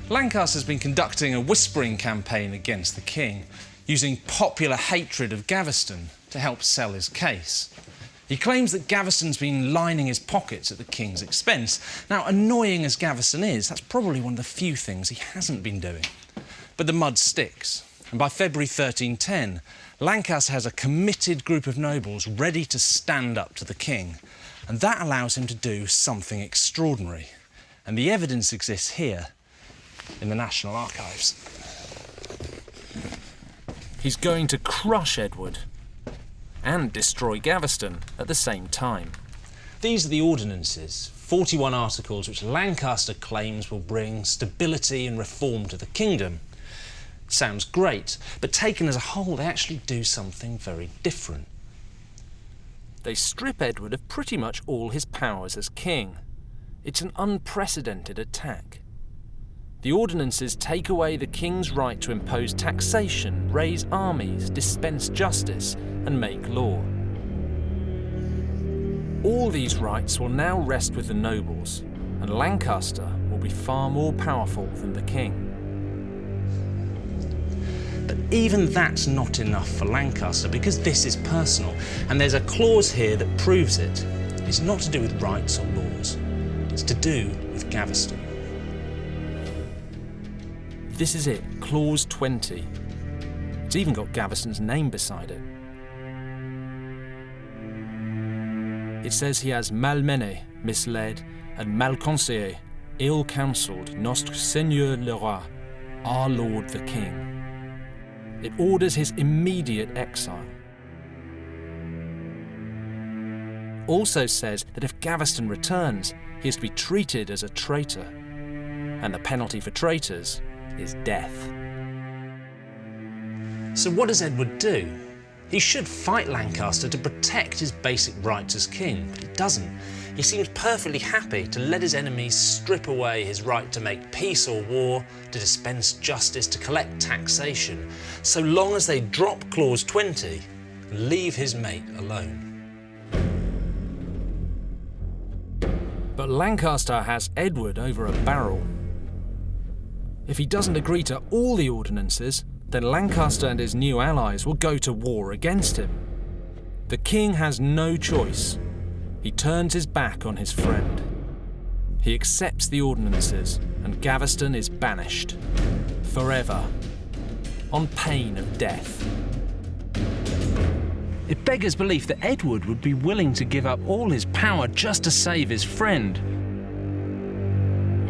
Lancaster's been conducting a whispering campaign against the king, using popular hatred of Gaveston to help sell his case. He claims that Gaveston's been lining his pockets at the king's expense. Now, annoying as Gaveston is, that's probably one of the few things he hasn't been doing. But the mud sticks, and by February 1310, Lancaster has a committed group of nobles ready to stand up to the king, and that allows him to do something extraordinary. And the evidence exists here, in the National Archives. He's going to crush Edward and destroy Gaveston at the same time. These are the ordinances, 41 articles which Lancaster claims will bring stability and reform to the kingdom. Sounds great, but taken as a whole, they actually do something very different. They strip Edward of pretty much all his powers as king. It's an unprecedented attack. The ordinances take away the king's right to impose taxation, raise armies, dispense justice, and make law. All these rights will now rest with the nobles, and Lancaster will be far more powerful than the king. But even that's not enough for Lancaster, because this is personal, and there's a clause here that proves it. It's not to do with rights or laws, it's to do with Gaveston. This is it, Clause 20. It's even got Gaveston's name beside it. It says he has malmené, misled, and malconseillé, ill-counselled notre Seigneur le Roi, our Lord the King. It orders his immediate exile. Also says that if Gaveston returns, he is to be treated as a traitor, and the penalty for traitors is death. So what does Edward do? He should fight Lancaster to protect his basic rights as king, but he doesn't. He seems perfectly happy to let his enemies strip away his right to make peace or war, to dispense justice, to collect taxation, so long as they drop Clause 20 and leave his mate alone. But Lancaster has Edward over a barrel. If he doesn't agree to all the ordinances, then Lancaster and his new allies will go to war against him. The king has no choice. He turns his back on his friend. He accepts the ordinances, and Gaveston is banished. Forever. On pain of death. It beggars belief that Edward would be willing to give up all his power just to save his friend.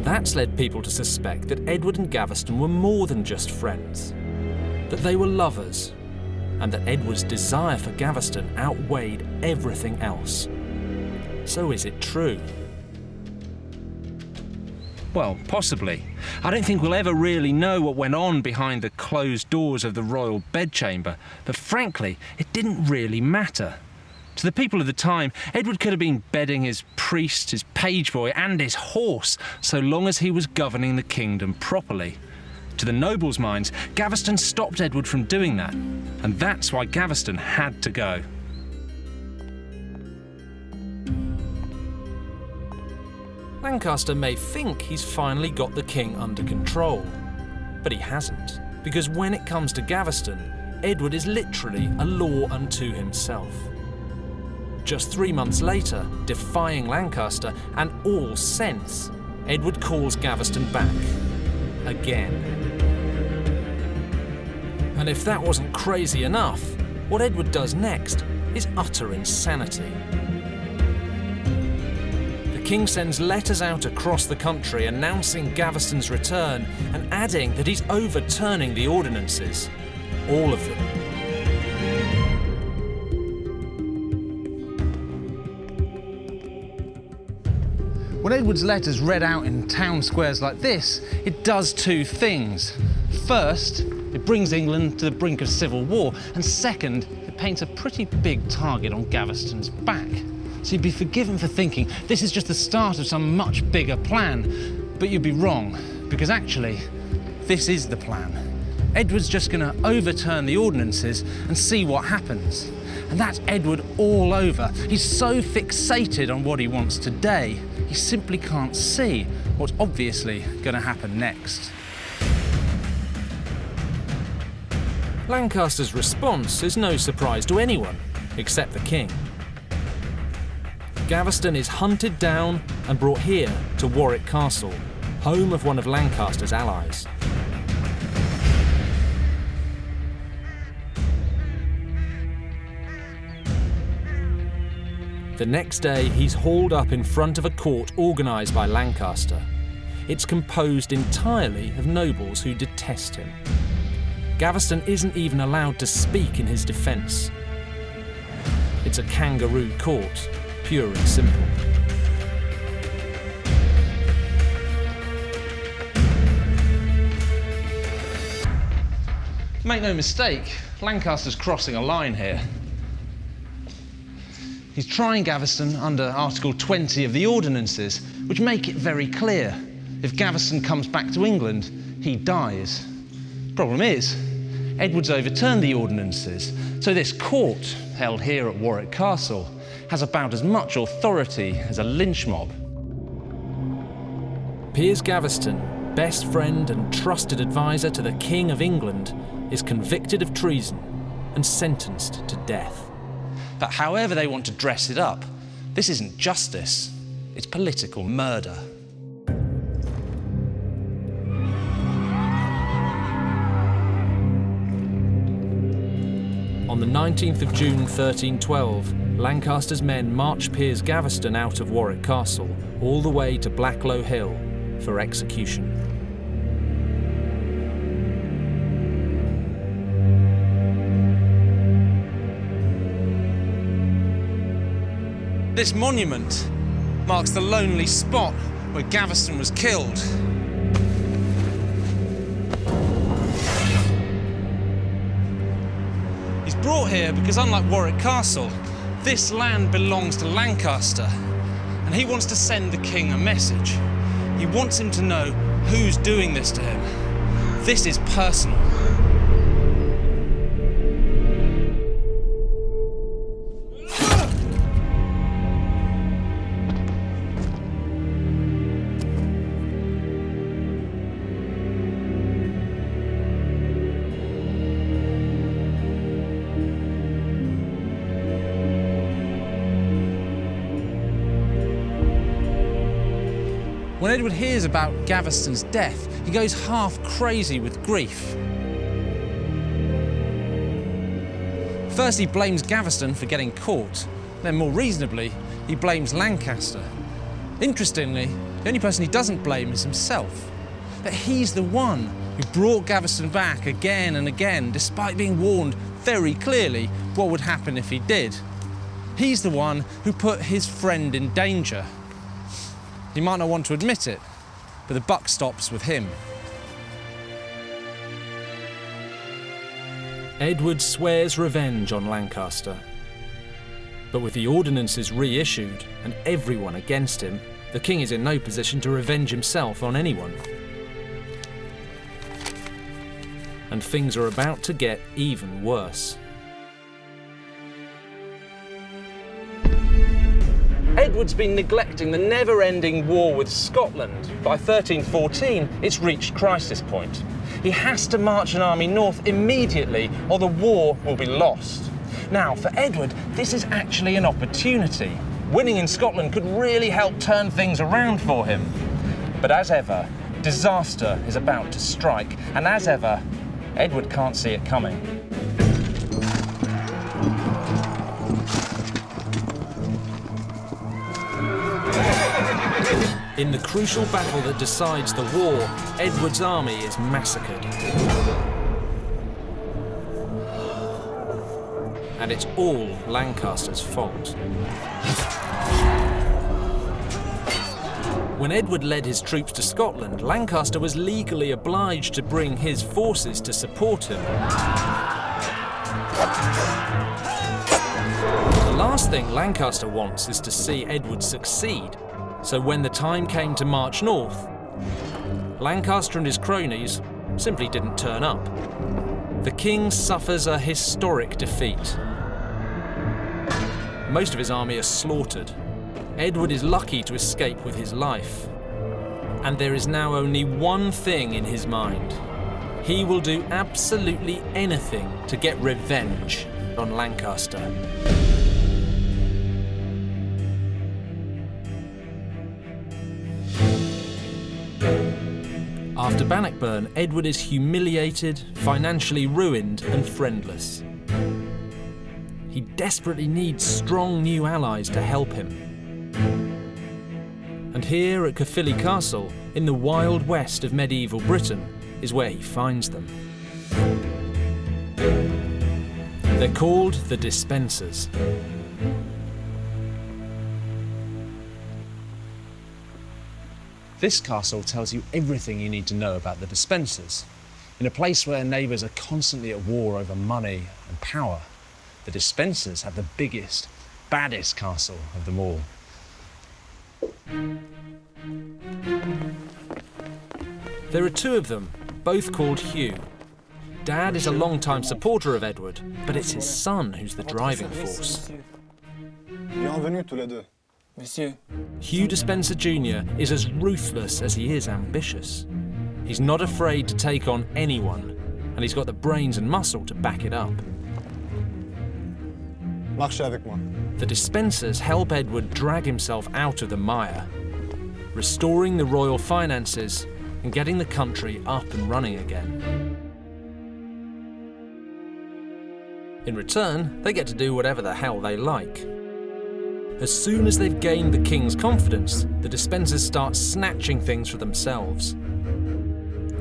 That's led people to suspect that Edward and Gaveston were more than just friends, that they were lovers, and that Edward's desire for Gaveston outweighed everything else. So is it true? Well, possibly. I don't think we'll ever really know what went on behind the closed doors of the royal bedchamber, but frankly, it didn't really matter. To the people of the time, Edward could have been bedding his priest, his page boy, and his horse, so long as he was governing the kingdom properly. To the nobles' minds, Gaveston stopped Edward from doing that, and that's why Gaveston had to go. Lancaster may think he's finally got the king under control, but he hasn't, because when it comes to Gaveston, Edward is literally a law unto himself. Just 3 months later, defying Lancaster and all sense, Edward calls Gaveston back. Again. And if that wasn't crazy enough, what Edward does next is utter insanity. The king sends letters out across the country announcing Gaveston's return and adding that he's overturning the ordinances. All of them. When Edward's letter's read out in town squares like this, it does two things. First, it brings England to the brink of civil war, and second, it paints a pretty big target on Gaveston's back. So you'd be forgiven for thinking this is just the start of some much bigger plan, but you'd be wrong, because actually, this is the plan. Edward's just going to overturn the ordinances and see what happens. And that's Edward all over. He's so fixated on what he wants today, he simply can't see what's obviously going to happen next. Lancaster's response is no surprise to anyone, except the king. Gaveston is hunted down and brought here to Warwick Castle, home of one of Lancaster's allies. The next day, he's hauled up in front of a court organised by Lancaster. It's composed entirely of nobles who detest him. Gaveston isn't even allowed to speak in his defence. It's a kangaroo court, pure and simple. Make no mistake, Lancaster's crossing a line here. He's trying Gaveston under Article 20 of the Ordinances, which make it very clear. If Gaveston comes back to England, he dies. Problem is, Edward's overturned the Ordinances, so this court, held here at Warwick Castle, has about as much authority as a lynch mob. Piers Gaveston, best friend and trusted advisor to the King of England, is convicted of treason and sentenced to death. But however they want to dress it up, this isn't justice, it's political murder. On the 19th of June 1312, Lancaster's men march Piers Gaveston out of Warwick Castle, all the way to Blacklow Hill, for execution. This monument marks the lonely spot where Gaveston was killed. He's brought here because, unlike Warwick Castle, this land belongs to Lancaster, and he wants to send the king a message. He wants him to know who's doing this to him. This is personal. When Edward hears about Gaveston's death, he goes half crazy with grief. First, he blames Gaveston for getting caught. Then, more reasonably, he blames Lancaster. Interestingly, the only person he doesn't blame is himself. That he's the one who brought Gaveston back again and again, despite being warned very clearly what would happen if he did. He's the one who put his friend in danger. He might not want to admit it, but the buck stops with him. Edward swears revenge on Lancaster. But with the ordinances reissued and everyone against him, the king is in no position to revenge himself on anyone. And things are about to get even worse. Edward Edward's been neglecting the never-ending war with Scotland. By 1314, it's reached crisis point. He has to march an army north immediately, or the war will be lost. Now, for Edward, this is actually an opportunity. Winning in Scotland could really help turn things around for him. But as ever, disaster is about to strike, and as ever, Edward can't see it coming. In the crucial battle that decides the war, Edward's army is massacred. And it's all Lancaster's fault. When Edward led his troops to Scotland, Lancaster was legally obliged to bring his forces to support him. The last thing Lancaster wants is to see Edward succeed. So when the time came to march north, Lancaster and his cronies simply didn't turn up. The king suffers a historic defeat. Most of his army are slaughtered. Edward is lucky to escape with his life. And there is now only one thing in his mind. He will do absolutely anything to get revenge on Lancaster. After Bannockburn, Edward is humiliated, financially ruined and friendless. He desperately needs strong new allies to help him. And here at Caerphilly Castle, in the wild west of medieval Britain, is where he finds them. They're called the Dispensers. This castle tells you everything you need to know about the Dispensers. In a place where neighbours are constantly at war over money and power, the Dispensers have the biggest, baddest castle of them all. There are two of them, both called Hugh. Dad is a long-time supporter of Edward, but it's his son who's the driving force. Bienvenue tous les deux. Monsieur. Hugh Despenser Jr. is as ruthless as he is ambitious. He's not afraid to take on anyone, and he's got the brains and muscle to back it up. Marchez avec moi. The Dispensers help Edward drag himself out of the mire, restoring the royal finances and getting the country up and running again. In return, they get to do whatever the hell they like. As soon as they've gained the king's confidence, the Dispensers start snatching things for themselves.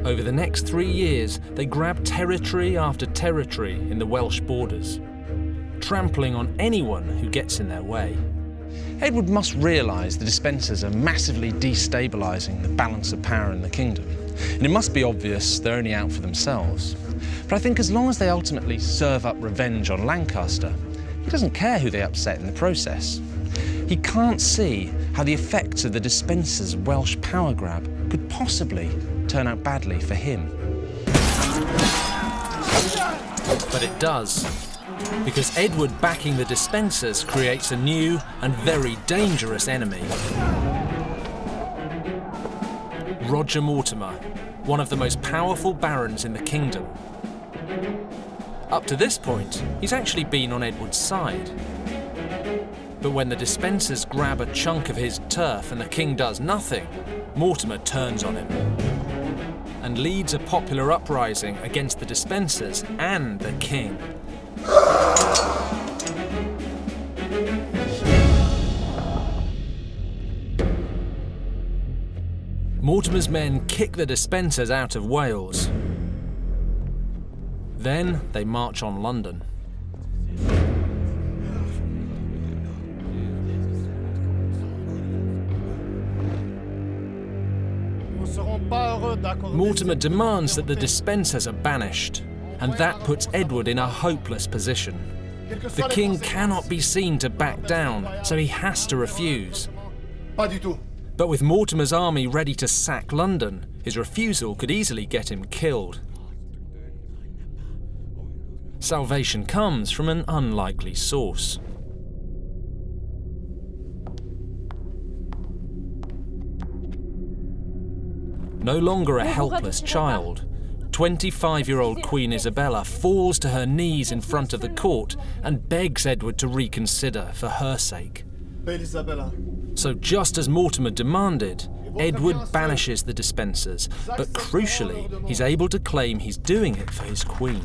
Over the next 3 years, they grab territory after territory in the Welsh borders, trampling on anyone who gets in their way. Edward must realise the Dispensers are massively destabilising the balance of power in the kingdom. And it must be obvious they're only out for themselves. But I think as long as they ultimately serve up revenge on Lancaster, he doesn't care who they upset in the process. He can't see how the effects of the Dispensers' Welsh power grab could possibly turn out badly for him. But it does, because Edward backing the Dispensers creates a new and very dangerous enemy. Roger Mortimer, one of the most powerful barons in the kingdom. Up to this point, he's actually been on Edward's side. But when the Dispensers grab a chunk of his turf and the king does nothing, Mortimer turns on him and leads a popular uprising against the Dispensers and the king. Mortimer's men kick the Dispensers out of Wales. Then they march on London. Mortimer demands that the Dispensers are banished, and that puts Edward in a hopeless position. The king cannot be seen to back down, so he has to refuse. But with Mortimer's army ready to sack London, his refusal could easily get him killed. Salvation comes from an unlikely source. No longer a helpless child, 25-year-old Queen Isabella falls to her knees in front of the court and begs Edward to reconsider for her sake. So just as Mortimer demanded, Edward banishes the Despensers, but crucially, he's able to claim he's doing it for his queen.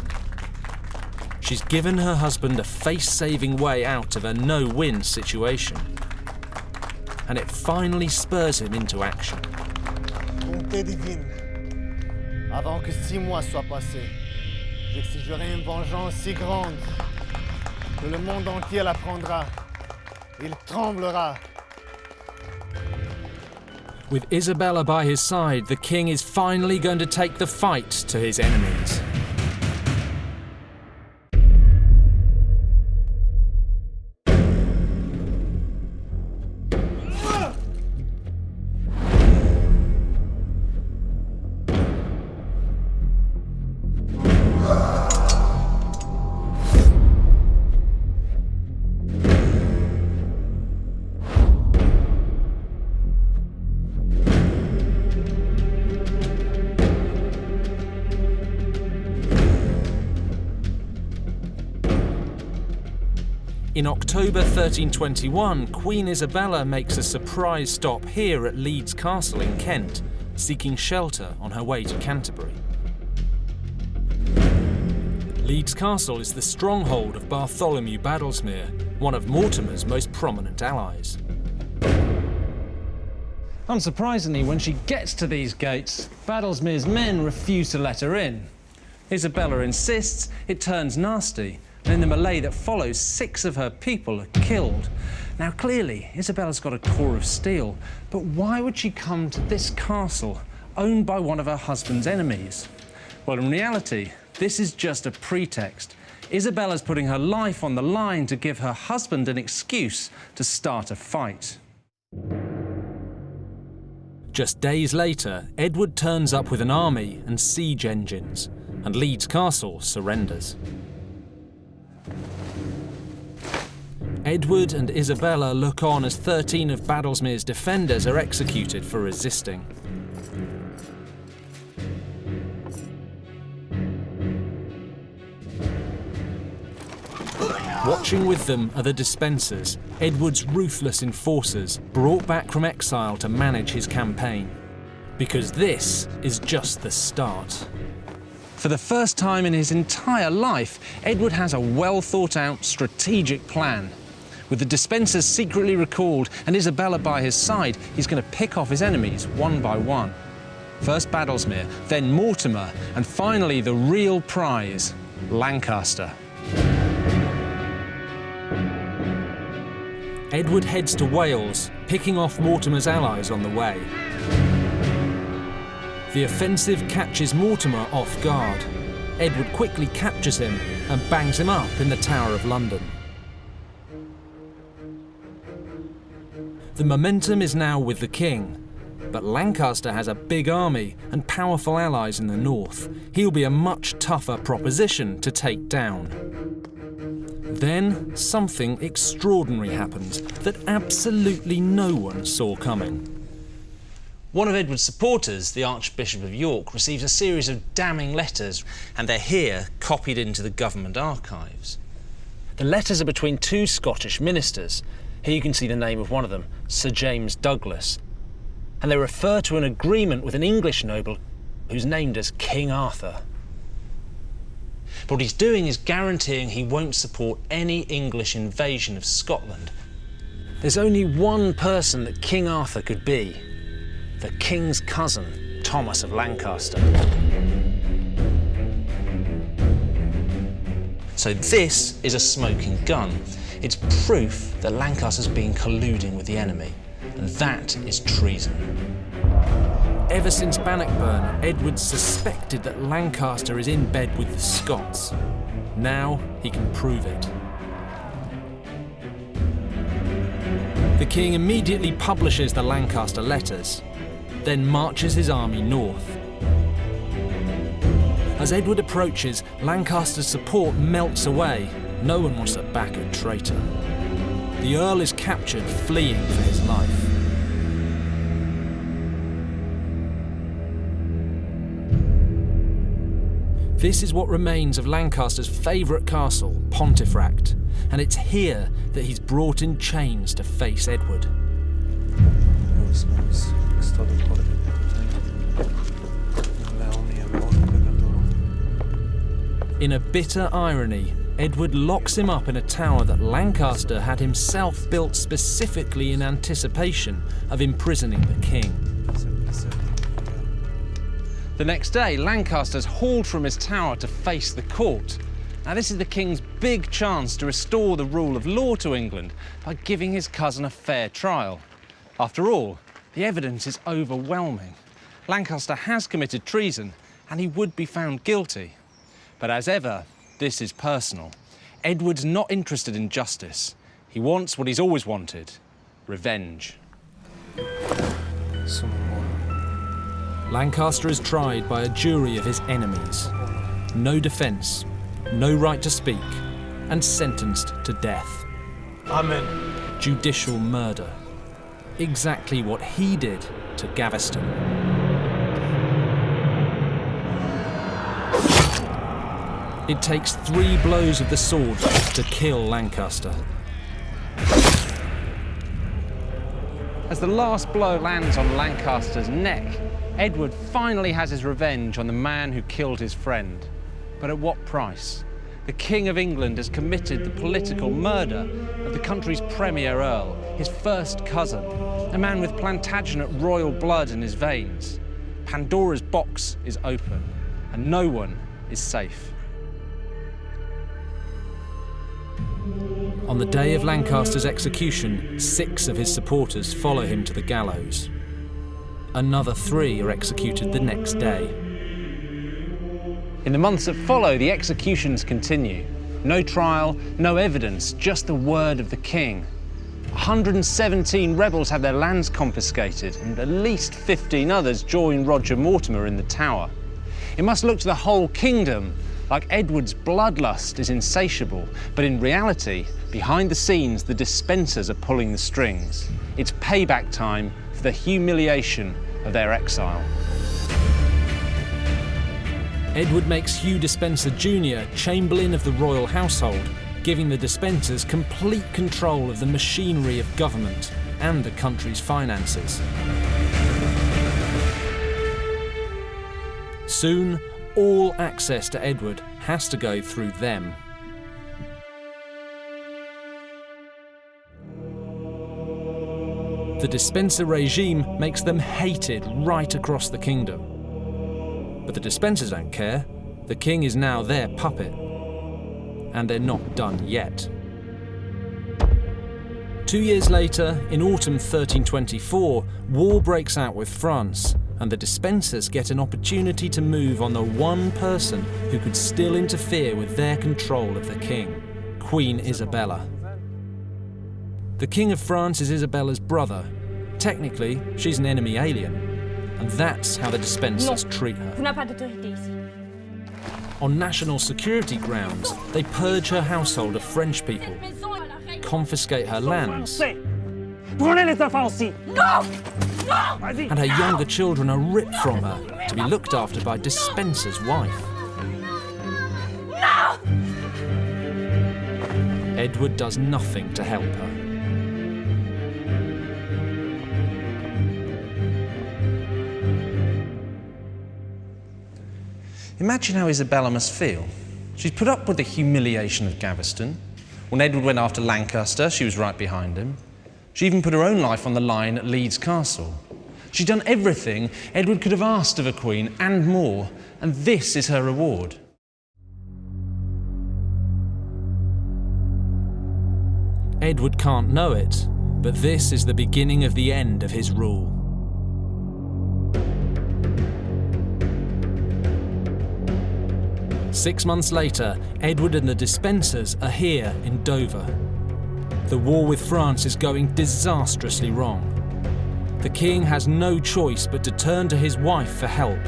She's given her husband a face-saving way out of a no-win situation. And it finally spurs him into action. Bonté divine. Avant que 6 mois soient passés, j'exigerai une vengeance si grande que le monde entier la prendra. Il tremblera. With Isabella by his side, the king is finally going to take the fight to his enemies. In October 1321, Queen Isabella makes a surprise stop here at Leeds Castle in Kent, seeking shelter on her way to Canterbury. Leeds Castle is the stronghold of Bartholomew Badlesmere, one of Mortimer's most prominent allies. Unsurprisingly, when she gets to these gates, Badlesmere's men refuse to let her in. Isabella insists, it turns nasty, and in the melee that follows, 6 of her people are killed. Now, clearly, Isabella's got a core of steel, but why would she come to this castle, owned by one of her husband's enemies? Well, in reality, this is just a pretext. Isabella's putting her life on the line to give her husband an excuse to start a fight. Just days later, Edward turns up with an army and siege engines, and Leeds Castle surrenders. Edward and Isabella look on as 13 of Badlesmere's defenders are executed for resisting. Watching with them are the Despensers, Edward's ruthless enforcers, brought back from exile to manage his campaign. Because this is just the start. For the first time in his entire life, Edward has a well-thought-out strategic plan. With the Despensers secretly recalled and Isabella by his side, he's going to pick off his enemies one by one. First Badlesmere, then Mortimer, and finally the real prize, Lancaster. Edward heads to Wales, picking off Mortimer's allies on the way. The offensive catches Mortimer off guard. Edward quickly captures him and bangs him up in the Tower of London. The momentum is now with the king, but Lancaster has a big army and powerful allies in the north. He'll be a much tougher proposition to take down. Then something extraordinary happens that absolutely no one saw coming. One of Edward's supporters, the Archbishop of York, receives a series of damning letters, and they're here copied into the government archives. The letters are between 2 Scottish ministers. Here you can see the name of one of them, Sir James Douglas. And they refer to an agreement with an English noble who's named as King Arthur. But what he's doing is guaranteeing he won't support any English invasion of Scotland. There's only one person that King Arthur could be: the king's cousin, Thomas of Lancaster. So this is a smoking gun. It's proof that Lancaster's been colluding with the enemy, and that is treason. Ever since Bannockburn, Edward suspected that Lancaster is in bed with the Scots. Now he can prove it. The king immediately publishes the Lancaster letters, then marches his army north. As Edward approaches, Lancaster's support melts away. No one wants to back a traitor. The Earl is captured, fleeing for his life. This is what remains of Lancaster's favourite castle, Pontefract, and it's here that he's brought in chains to face Edward. In a bitter irony, Edward locks him up in a tower that Lancaster had himself built specifically in anticipation of imprisoning the king. The next day, Lancaster's hauled from his tower to face the court. Now, this is the king's big chance to restore the rule of law to England by giving his cousin a fair trial. After all, the evidence is overwhelming. Lancaster has committed treason, and he would be found guilty. But as ever, this is personal. Edward's not interested in justice. He wants what he's always wanted: revenge. Lancaster is tried by a jury of his enemies. No defence, no right to speak, and sentenced to death. Amen. Judicial murder. Exactly what he did to Gaveston. It takes 3 blows of the sword to kill Lancaster. As the last blow lands on Lancaster's neck, Edward finally has his revenge on the man who killed his friend. But at what price? The King of England has committed the political murder of the country's premier earl, his first cousin, a man with Plantagenet royal blood in his veins. Pandora's box is open, and no one is safe. On the day of Lancaster's execution, 6 of his supporters follow him to the gallows. Another 3 are executed the next day. In the months that follow, the executions continue. No trial, no evidence, just the word of the king. 117 rebels have their lands confiscated, and at least 15 others join Roger Mortimer in the Tower. It must look to the whole kingdom like Edward's bloodlust is insatiable, but in reality, behind the scenes, the Despensers are pulling the strings. It's payback time for the humiliation of their exile. Edward makes Hugh Despenser Jr. Chamberlain of the royal household, giving the Despensers complete control of the machinery of government and the country's finances. Soon, all access to Edward has to go through them. The Despenser regime makes them hated right across the kingdom. But the Despensers don't care. The king is now their puppet. And they're not done yet. 2 years later, in autumn 1324, war breaks out with France, and the Despensers get an opportunity to move on the one person who could still interfere with their control of the king, Queen Isabella. The King of France is Isabella's brother. Technically, she's an enemy alien, and that's how the Despensers treat her. On national security grounds, they purge her household of French people, confiscate her lands, and her younger children are ripped from her to be looked after by Despenser's wife. No! Edward does nothing to help her. Imagine how Isabella must feel. She's put up with the humiliation of Gaveston. When Edward went after Lancaster, she was right behind him. She even put her own life on the line at Leeds Castle. She'd done everything Edward could have asked of a queen and more, and this is her reward. Edward can't know it, but this is the beginning of the end of his rule. Six months later, Edward and the Despensers are here in Dover. The war with France is going disastrously wrong. The king has no choice but to turn to his wife for help.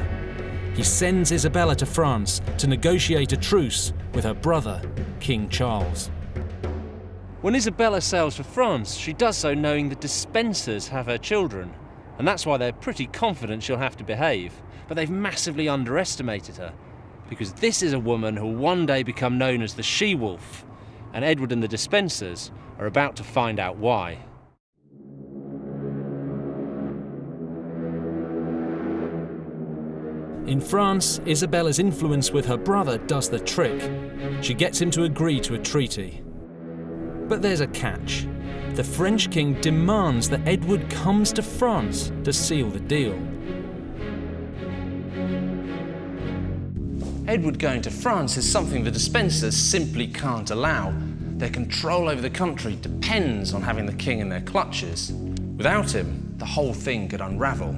He sends Isabella to France to negotiate a truce with her brother, King Charles. When Isabella sails for France, she does so knowing the Despensers have her children, and that's why they're pretty confident she'll have to behave, but they've massively underestimated her. because this is a woman who will one day become known as the She-Wolf, and Edward and the Despensers are about to find out why. In France, Isabella's influence with her brother does the trick. She gets him to agree to a treaty. But there's a catch. The French king demands that Edward comes to France to seal the deal. Edward going to France is something the Despensers simply can't allow. Their control over the country depends on having the king in their clutches. Without him, the whole thing could unravel.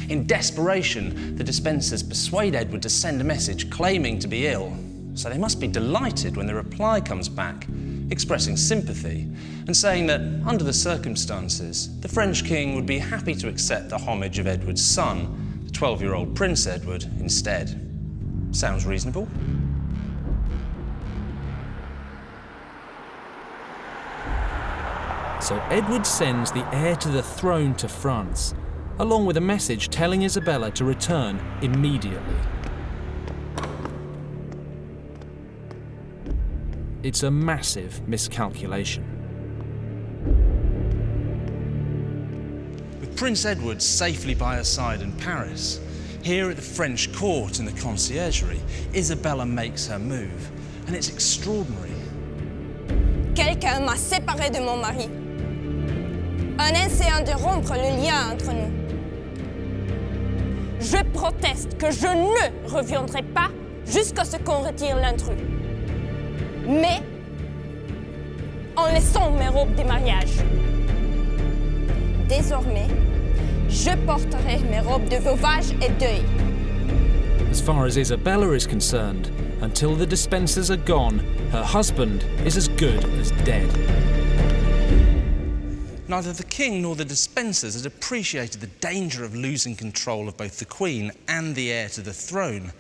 In desperation, the Despensers persuade Edward to send a message claiming to be ill, so they must be delighted when the reply comes back, expressing sympathy and saying that, under the circumstances, the French king would be happy to accept the homage of Edward's son, the 12-year-old Prince Edward, instead. Sounds reasonable? So Edward sends the heir to the throne to France, along with a message telling Isabella to return immediately. It's a massive miscalculation. With Prince Edward safely by her side in Paris, here at the French court in the conciergerie, Isabella makes her move, and it's extraordinary. Quelqu'un m'a séparé de mon mari. Un essayant de rompre le lien entre nous. Je proteste que je ne reviendrai pas jusqu'à ce qu'on retire l'intrus. Mais en laissant mes robes de mariage. Désormais, je porterai mes robes de veuvage et deuil. As far as Isabella is concerned, until the Despensers are gone, her husband is as good as dead. Neither the king nor the Despensers had appreciated the danger of losing control of both the queen and the heir to the throne.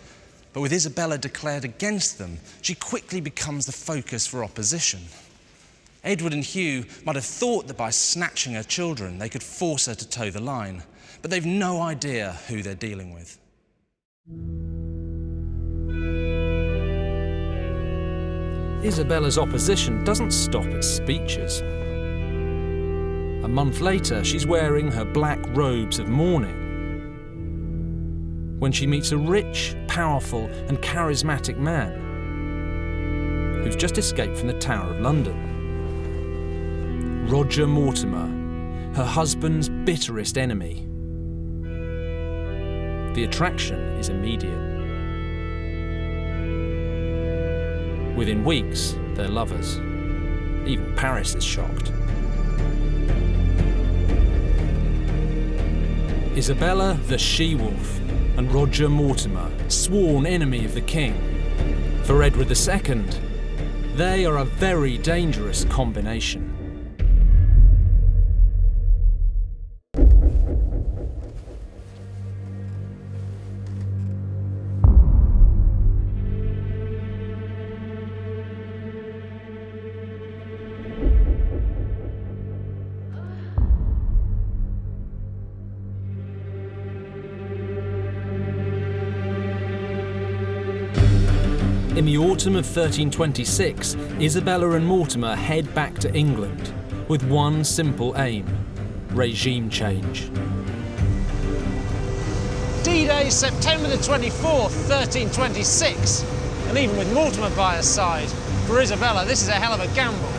But with Isabella declared against them, she quickly becomes the focus for opposition. Edward and Hugh might have thought that by snatching her children, they could force her to toe the line, but they've no idea who they're dealing with. Isabella's opposition doesn't stop at speeches. A month later, she's wearing her black robes of mourning when she meets a rich, powerful and charismatic man who's just escaped from the Tower of London. Roger Mortimer, her husband's bitterest enemy. The attraction is immediate. Within weeks, they're lovers. Even Paris is shocked. Isabella, the She-Wolf, and Roger Mortimer, sworn enemy of the king. For Edward II, they are a very dangerous combination. In the autumn of 1326, Isabella and Mortimer head back to England with one simple aim: regime change. D-Day, September the 24th, 1326. And even with Mortimer by her side, for Isabella, this is a hell of a gamble.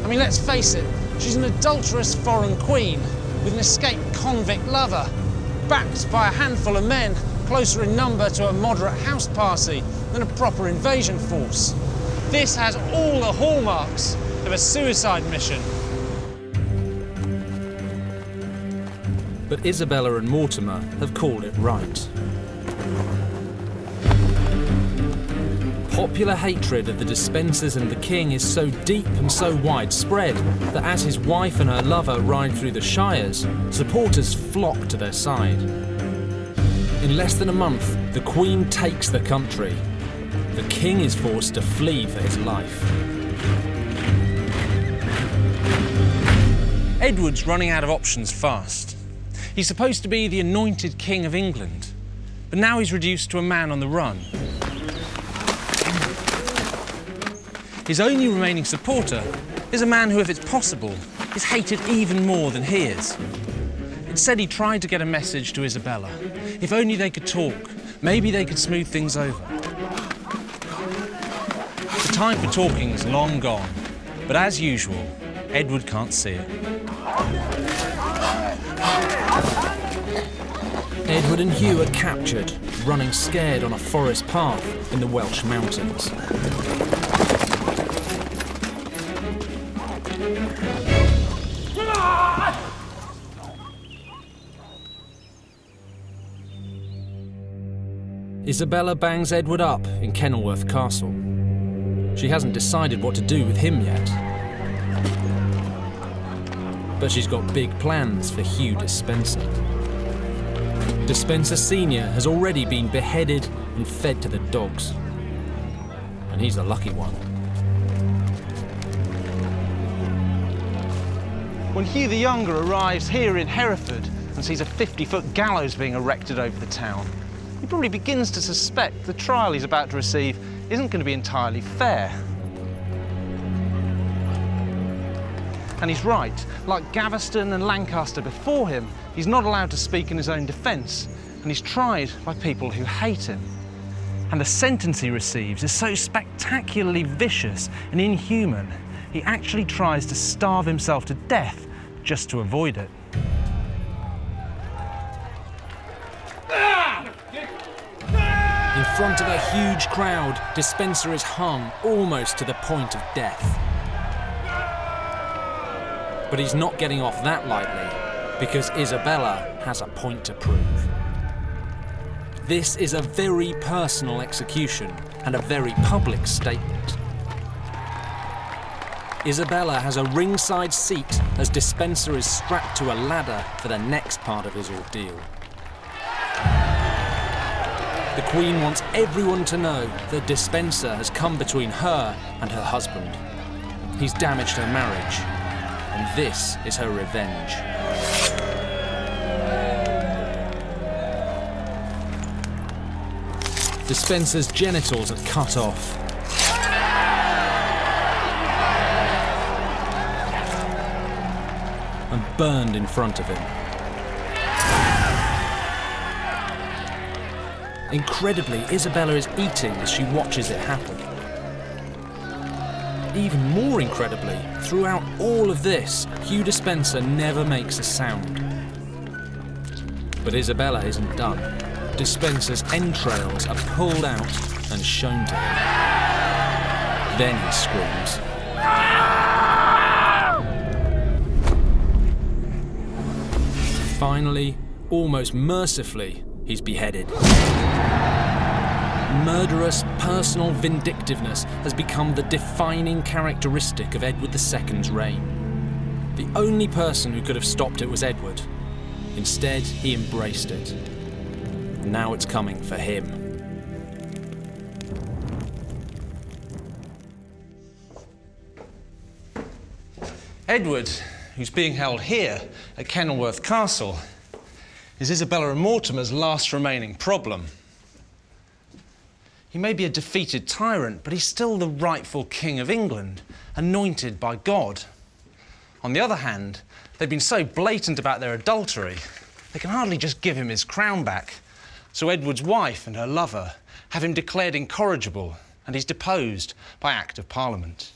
I mean, let's face it, she's an adulterous foreign queen with an escaped convict lover, backed by a handful of men closer in number to a moderate house party than a proper invasion force. This has all the hallmarks of a suicide mission. But Isabella and Mortimer have called it right. Popular hatred of the Despensers and the king is so deep and so widespread that as his wife and her lover ride through the shires, supporters flock to their side. In less than a month, the Queen takes the country. The king is forced to flee for his life. Edward's running out of options fast. He's supposed to be the anointed king of England, but now he's reduced to a man on the run. His only remaining supporter is a man who, if it's possible, is hated even more than he is. Instead, he tried to get a message to Isabella. If only they could talk, maybe they could smooth things over. The time for talking is long gone, but as usual, Edward can't see it. Edward and Hugh are captured, running scared on a forest path in the Welsh mountains. Isabella bangs Edward up in Kenilworth Castle. She hasn't decided what to do with him yet. But she's got big plans for Hugh Despenser. Despenser Sr. has already been beheaded and fed to the dogs. And he's the lucky one. When Hugh the Younger arrives here in Hereford and sees a 50-foot gallows being erected over the town, he probably begins to suspect the trial he's about to receive isn't going to be entirely fair. And he's right. Like Gaveston and Lancaster before him, he's not allowed to speak in his own defence, and he's tried by people who hate him. And the sentence he receives is so spectacularly vicious and inhuman, he actually tries to starve himself to death just to avoid it. In front of a huge crowd, Despenser is hung almost to the point of death. But he's not getting off that lightly, because Isabella has a point to prove. This is a very personal execution and a very public statement. Isabella has a ringside seat as Despenser is strapped to a ladder for the next part of his ordeal. The Queen wants everyone to know that Despenser has come between her and her husband. He's damaged her marriage, and this is her revenge. Despenser's genitals are cut off. And burned in front of him. Incredibly, Isabella is eating as she watches it happen. Even more incredibly, throughout all of this, Hugh Despenser never makes a sound. But Isabella isn't done. Despenser's entrails are pulled out and shown to him. Then he screams. Finally, almost mercifully, he's beheaded. Murderous personal vindictiveness has become the defining characteristic of Edward II's reign. The only person who could have stopped it was Edward. Instead, he embraced it. Now it's coming for him. Edward, who's being held here at Kenilworth Castle, is Isabella and Mortimer's last remaining problem. He may be a defeated tyrant, but he's still the rightful King of England, anointed by God. On the other hand, they've been so blatant about their adultery, they can hardly just give him his crown back. So Edward's wife and her lover have him declared incorrigible, and he's deposed by Act of Parliament.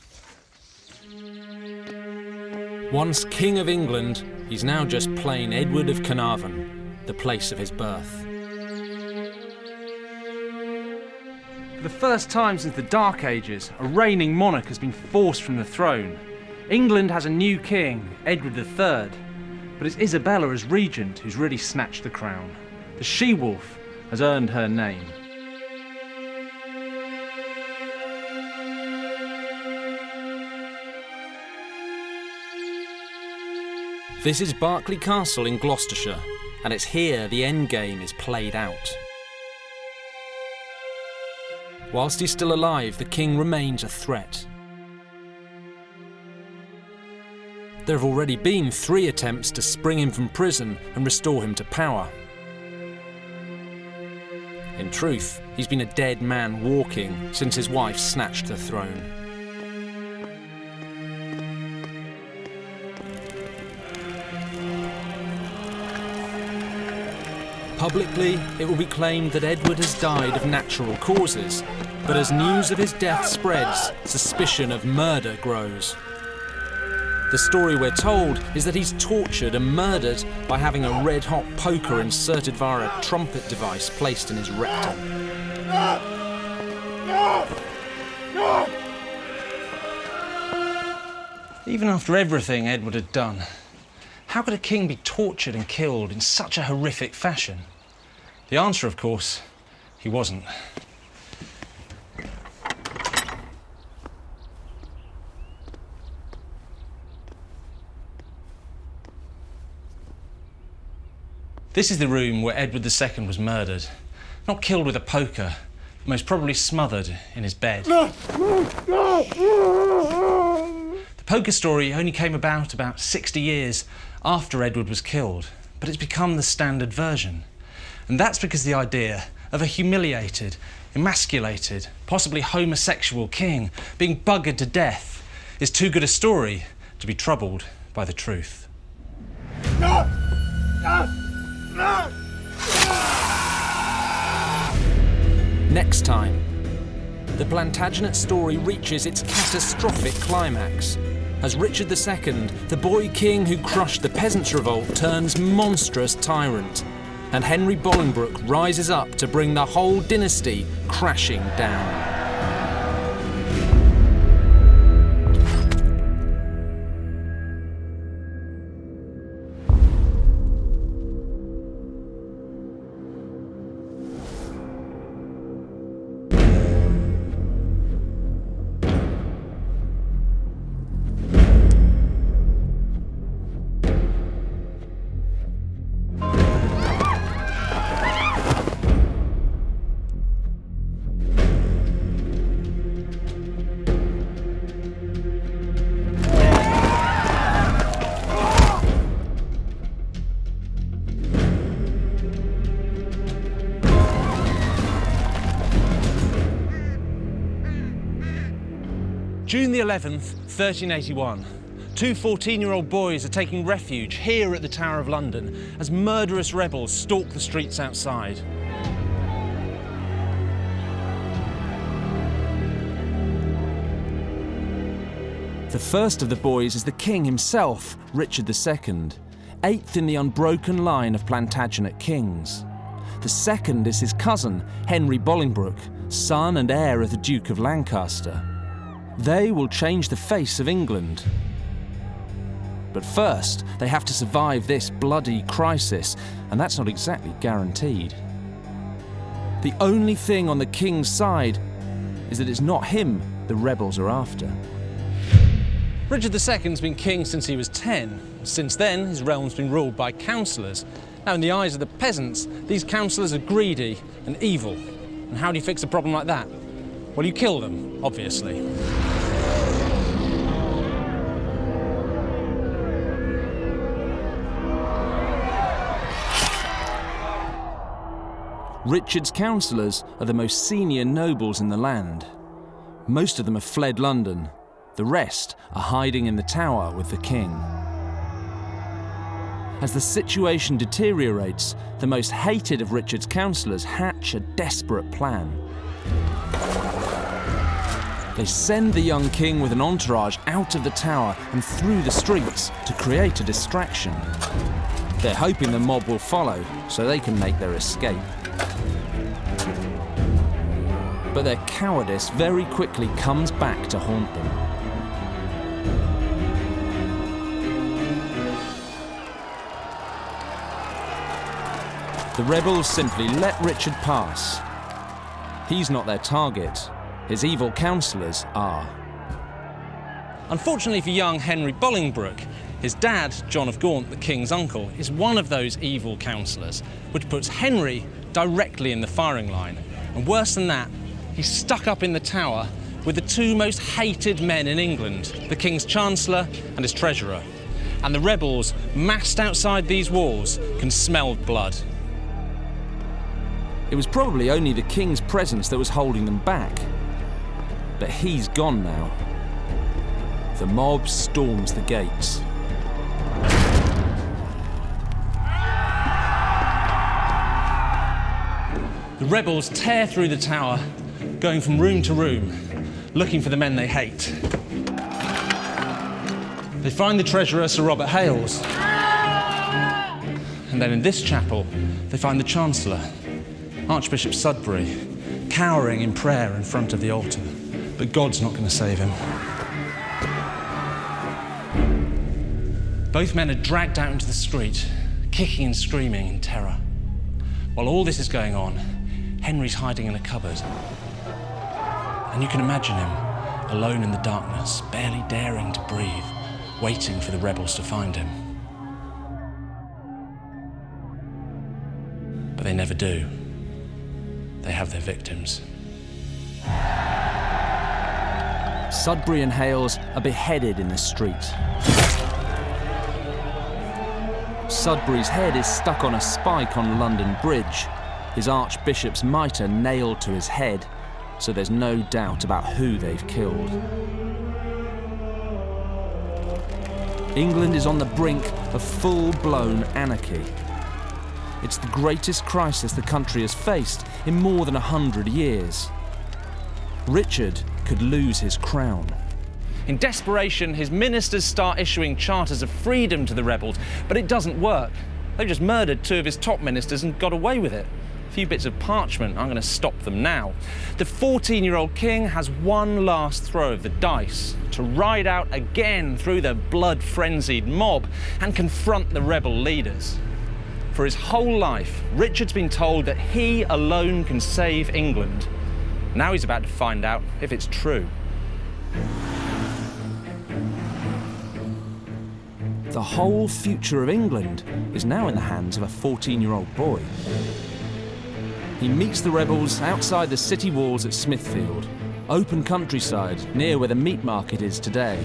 Once King of England, he's now just plain Edward of Carnarvon, the place of his birth. For the first time since the Dark Ages, a reigning monarch has been forced from the throne. England has a new king, Edward III, but it's Isabella as regent who's really snatched the crown. The she-wolf has earned her name. This is Berkeley Castle in Gloucestershire, and it's here the endgame is played out. Whilst he's still alive, the king remains a threat. There have already been 3 attempts to spring him from prison and restore him to power. In truth, he's been a dead man walking since his wife snatched the throne. Publicly, it will be claimed that Edward has died of natural causes, but as news of his death spreads, suspicion of murder grows. The story we're told is that he's tortured and murdered by having a red-hot poker inserted via a trumpet device placed in his rectum. Even after everything Edward had done, how could a king be tortured and killed in such a horrific fashion? The answer, of course, he wasn't. This is the room where Edward II was murdered. Not killed with a poker, but most probably smothered in his bed. The poker story only came about 60 years after Edward was killed, but it's become the standard version. And that's because the idea of a humiliated, emasculated, possibly homosexual king being buggered to death is too good a story to be troubled by the truth. Next time, the Plantagenet story reaches its catastrophic climax as Richard II, the boy king who crushed the peasants' revolt, turns monstrous tyrant, and Henry Bolingbroke rises up to bring the whole dynasty crashing down. June the 11th, 1381. Two 14-year-old boys are taking refuge here at the Tower of London as murderous rebels stalk the streets outside. The first of the boys is the king himself, Richard II, eighth in the unbroken line of Plantagenet kings. The second is his cousin, Henry Bolingbroke, son and heir of the Duke of Lancaster. They will change the face of England. But first, they have to survive this bloody crisis, and that's not exactly guaranteed. The only thing on the king's side is that it's not him the rebels are after. Richard II's been king since he was 10. Since then, his realm's been ruled by councillors. Now, in the eyes of the peasants, these councillors are greedy and evil. And how do you fix a problem like that? Well, you kill them, obviously. Richard's councillors are the most senior nobles in the land. Most of them have fled London. The rest are hiding in the Tower with the king. As the situation deteriorates, the most hated of Richard's councillors hatch a desperate plan. They send the young king with an entourage out of the Tower and through the streets to create a distraction. They're hoping the mob will follow so they can make their escape. But their cowardice very quickly comes back to haunt them. The rebels simply let Richard pass. He's not their target. His evil councillors are. Unfortunately for young Henry Bolingbroke, his dad, John of Gaunt, the king's uncle, is one of those evil councillors, which puts Henry directly in the firing line. And worse than that, he's stuck up in the Tower with the two most hated men in England, the King's Chancellor and his Treasurer. And the rebels, massed outside these walls, can smell blood. It was probably only the King's presence that was holding them back. But he's gone now. The mob storms the gates. The rebels tear through the tower, going from room to room, looking for the men they hate. They find the treasurer, Sir Robert Hales. And then in this chapel, they find the Chancellor, Archbishop Sudbury, cowering in prayer in front of the altar. But God's not going to save him. Both men are dragged out into the street, kicking and screaming in terror. While all this is going on, Henry's hiding in a cupboard. And you can imagine him, alone in the darkness, barely daring to breathe, waiting for the rebels to find him. But they never do. They have their victims. Sudbury and Hales are beheaded in the street. Sudbury's head is stuck on a spike on London Bridge, his archbishop's mitre nailed to his head, so there's no doubt about who they've killed. England is on the brink of full-blown anarchy. It's the greatest crisis the country has faced in more than 100 years. Richard could lose his crown. In desperation, his ministers start issuing charters of freedom to the rebels, but it doesn't work. They've just murdered 2 of his top ministers and got away with it. A few bits of parchment aren't going to stop them now. The 14-year-old king has one last throw of the dice to ride out again through the blood-frenzied mob and confront the rebel leaders. For his whole life, Richard's been told that he alone can save England. Now he's about to find out if it's true. The whole future of England is now in the hands of a 14-year-old boy. He meets the rebels outside the city walls at Smithfield, open countryside near where the meat market is today.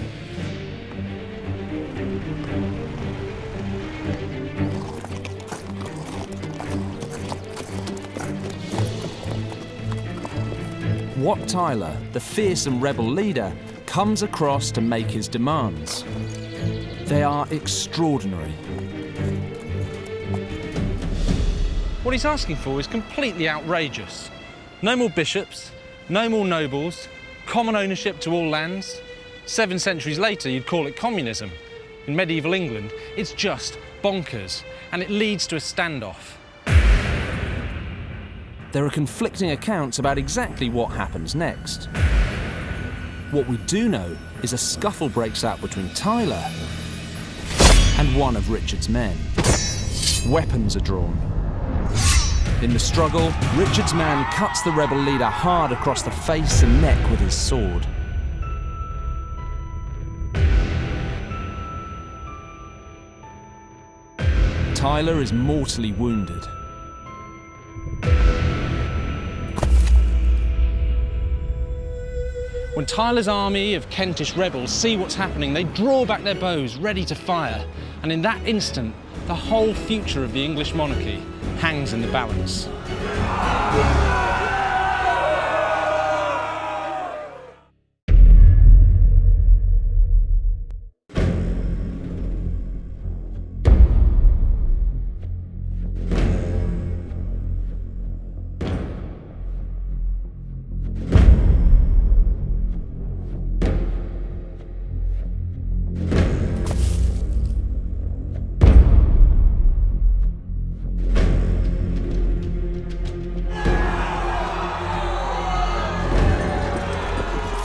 Wat Tyler, the fearsome rebel leader, comes across to make his demands. They are extraordinary. What he's asking for is completely outrageous. No more bishops, no more nobles, common ownership to all lands. 7 centuries later, you'd call it communism. In medieval England, it's just bonkers, and it leads to a standoff. There are conflicting accounts about exactly what happens next. What we do know is a scuffle breaks out between Tyler and one of Richard's men. Weapons are drawn. In the struggle, Richard's man cuts the rebel leader hard across the face and neck with his sword. Tyler is mortally wounded. When Tyler's army of Kentish rebels see what's happening, they draw back their bows, ready to fire. And in that instant, the whole future of the English monarchy hangs in the balance.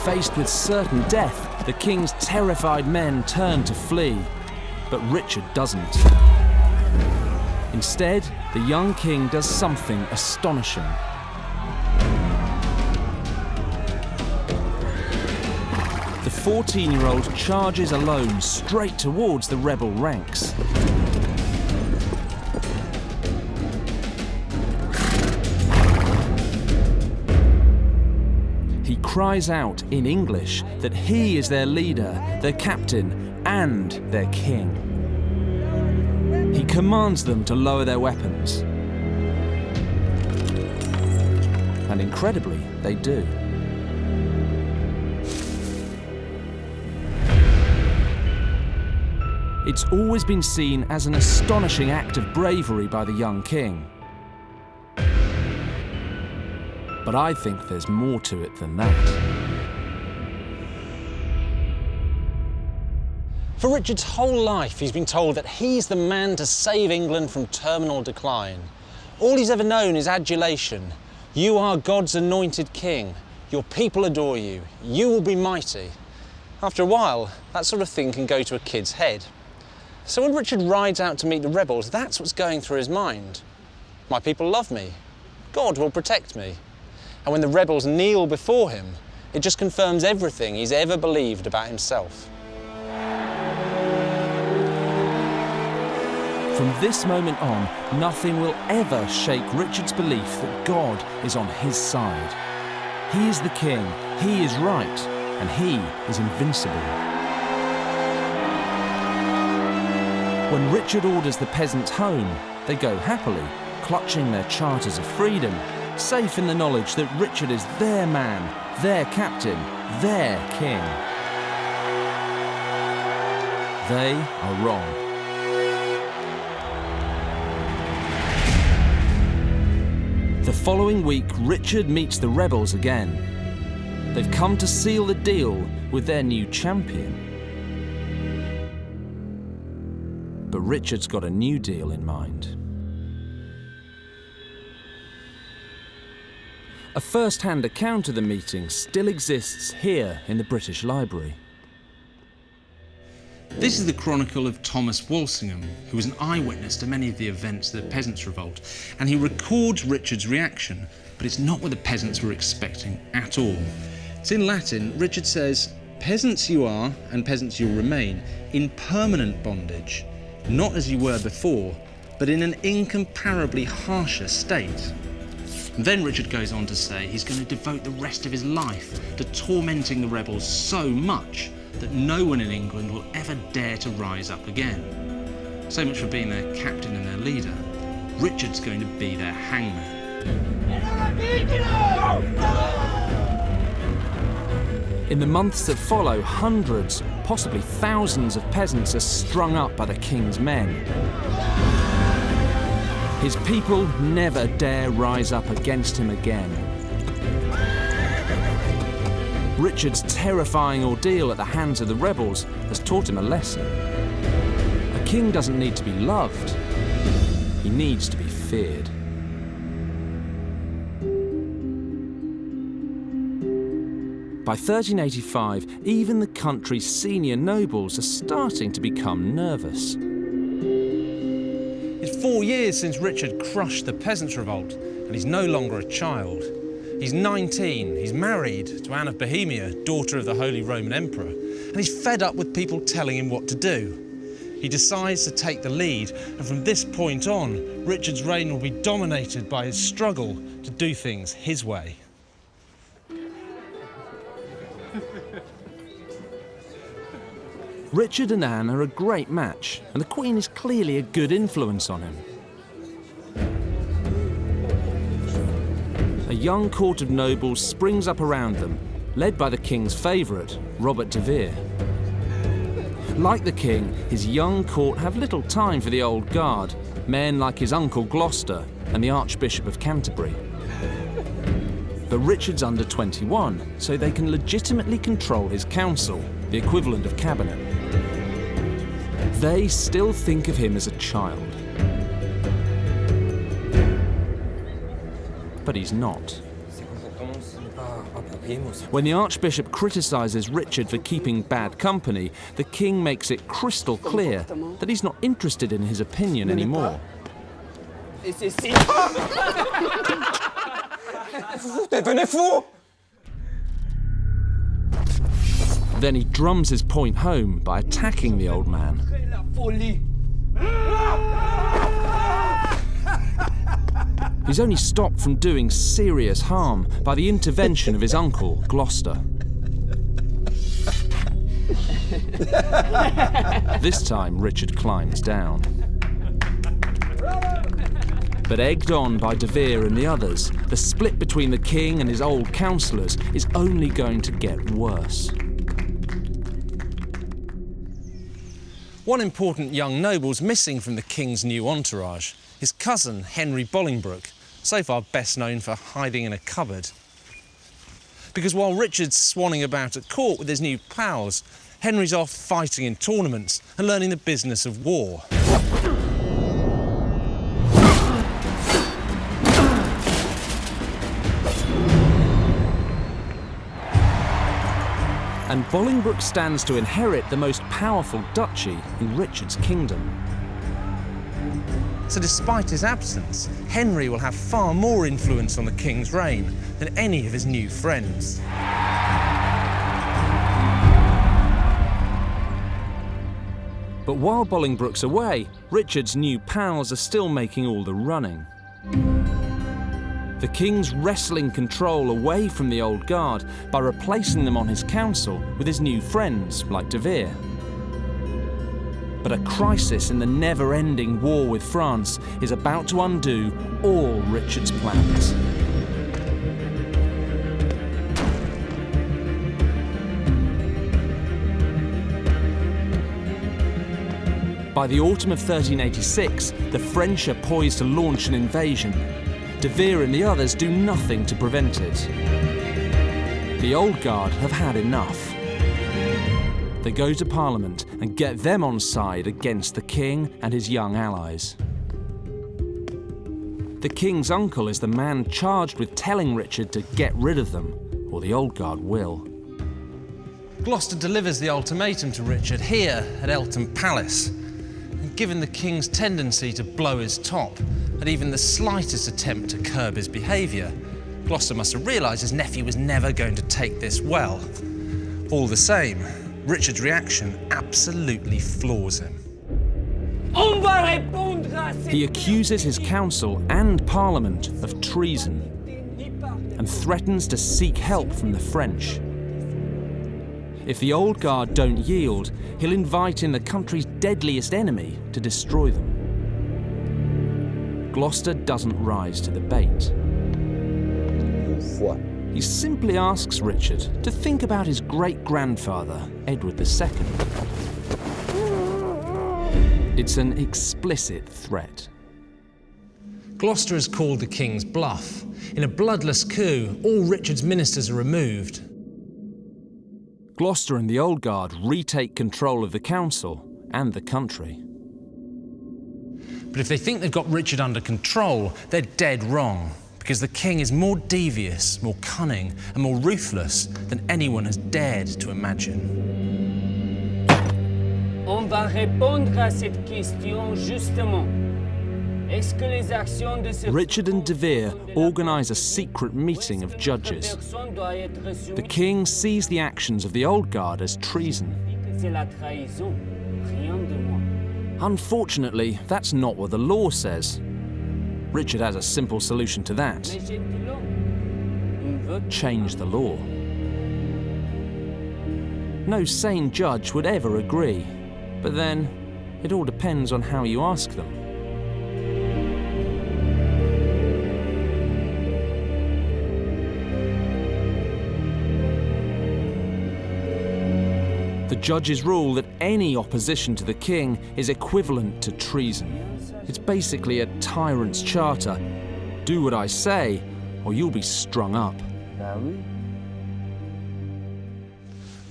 Faced with certain death, the king's terrified men turn to flee, but Richard doesn't. Instead, the young king does something astonishing. The 14-year-old charges alone straight towards the rebel ranks. He cries out in English that he is their leader, their captain, and their king. He commands them to lower their weapons. And incredibly, they do. It's always been seen as an astonishing act of bravery by the young king. But I think there's more to it than that. For Richard's whole life, he's been told that he's the man to save England from terminal decline. All he's ever known is adulation. You are God's anointed king. Your people adore you. You will be mighty. After a while, that sort of thing can go to a kid's head. So when Richard rides out to meet the rebels, that's what's going through his mind. My people love me. God will protect me. And when the rebels kneel before him, it just confirms everything he's ever believed about himself. From this moment on, nothing will ever shake Richard's belief that God is on his side. He is the king, he is right, and he is invincible. When Richard orders the peasants home, they go happily, clutching their charters of freedom, safe in the knowledge that Richard is their man, their captain, their king. They are wrong. The following week, Richard meets the rebels again. They've come to seal the deal with their new champion. But Richard's got a new deal in mind. A first-hand account of the meeting still exists here in the British Library. This is the Chronicle of Thomas Walsingham, who was an eyewitness to many of the events of the Peasants' Revolt, and he records Richard's reaction, but it's not what the peasants were expecting at all. It's in Latin. Richard says, "Peasants you are, and peasants you'll remain, in permanent bondage, not as you were before, but in an incomparably harsher state." And then Richard goes on to say he's going to devote the rest of his life to tormenting the rebels so much that no one in England will ever dare to rise up again. So much for being their captain and their leader. Richard's going to be their hangman. In the months that follow, hundreds, possibly thousands of peasants are strung up by the king's men. His people never dare rise up against him again. Richard's terrifying ordeal at the hands of the rebels has taught him a lesson. A king doesn't need to be loved, he needs to be feared. By 1385, even the country's senior nobles are starting to become nervous. It's 4 years since Richard crushed the Peasants' Revolt, and he's no longer a child. He's 19, he's married to Anne of Bohemia, daughter of the Holy Roman Emperor, and he's fed up with people telling him what to do. He decides to take the lead, and from this point on, Richard's reign will be dominated by his struggle to do things his way. Richard and Anne are a great match, and the Queen is clearly a good influence on him. A young court of nobles springs up around them, led by the king's favourite, Robert de Vere. Like the king, his young court have little time for the old guard, men like his uncle Gloucester and the Archbishop of Canterbury. But Richard's under 21, so they can legitimately control his council, the equivalent of cabinet. They still think of him as a child. But he's not. When the Archbishop criticises Richard for keeping bad company, the king makes it crystal clear that he's not interested in his opinion anymore. Then he drums his point home by attacking the old man. He's only stopped from doing serious harm by the intervention of his uncle, Gloucester. This time, Richard climbs down. But egged on by de Vere and the others, the split between the king and his old councillors is only going to get worse. One important young noble's missing from the king's new entourage, his cousin Henry Bolingbroke, so far best known for hiding in a cupboard. Because while Richard's swanning about at court with his new pals, Henry's off fighting in tournaments and learning the business of war. And Bolingbroke stands to inherit the most powerful duchy in Richard's kingdom. So despite his absence, Henry will have far more influence on the king's reign than any of his new friends. But while Bolingbroke's away, Richard's new pals are still making all the running. The king's wresting control away from the old guard by replacing them on his council with his new friends like De Vere. But a crisis in the never-ending war with France is about to undo all Richard's plans. By the autumn of 1386, the French are poised to launch an invasion. De Vere and the others do nothing to prevent it. The old guard have had enough. They go to Parliament and get them on side against the king and his young allies. The king's uncle is the man charged with telling Richard to get rid of them, or the old guard will. Gloucester delivers the ultimatum to Richard here at Eltham Palace. And given the king's tendency to blow his top at even the slightest attempt to curb his behaviour, Gloucester must have realised his nephew was never going to take this well. All the same, Richard's reaction absolutely floors him. He accuses his council and Parliament of treason and threatens to seek help from the French. If the old guard don't yield, he'll invite in the country's deadliest enemy to destroy them. Gloucester doesn't rise to the bait. He simply asks Richard to think about his great-grandfather, Edward II. It's an explicit threat. Gloucester has called the king's bluff. In a bloodless coup, all Richard's ministers are removed. Gloucester and the old guard retake control of the council and the country. But if they think they've got Richard under control, they're dead wrong, because the king is more devious, more cunning, and more ruthless than anyone has dared to imagine. On va répondre à cette question justement. Est-ce que les actions de ce... Richard and De Vere organise a secret meeting of judges. The king sees the actions of the old guard as treason. C'est la trahison, rien de moins. Unfortunately, that's not what the law says. Richard has a simple solution to that. Change the law. No sane judge would ever agree, but then it all depends on how you ask them. The judges rule that any opposition to the king is equivalent to treason. It's basically a tyrant's charter. Do what I say, or you'll be strung up.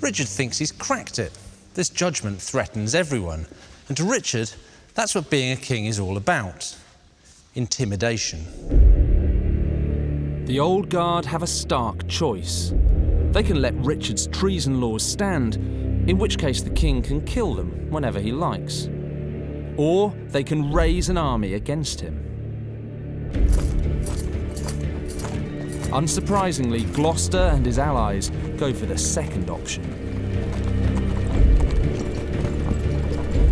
Richard thinks he's cracked it. This judgment threatens everyone. And to Richard, that's what being a king is all about. Intimidation. The old guard have a stark choice. They can let Richard's treason laws stand, in which case the king can kill them whenever he likes. Or they can raise an army against him. Unsurprisingly, Gloucester and his allies go for the second option.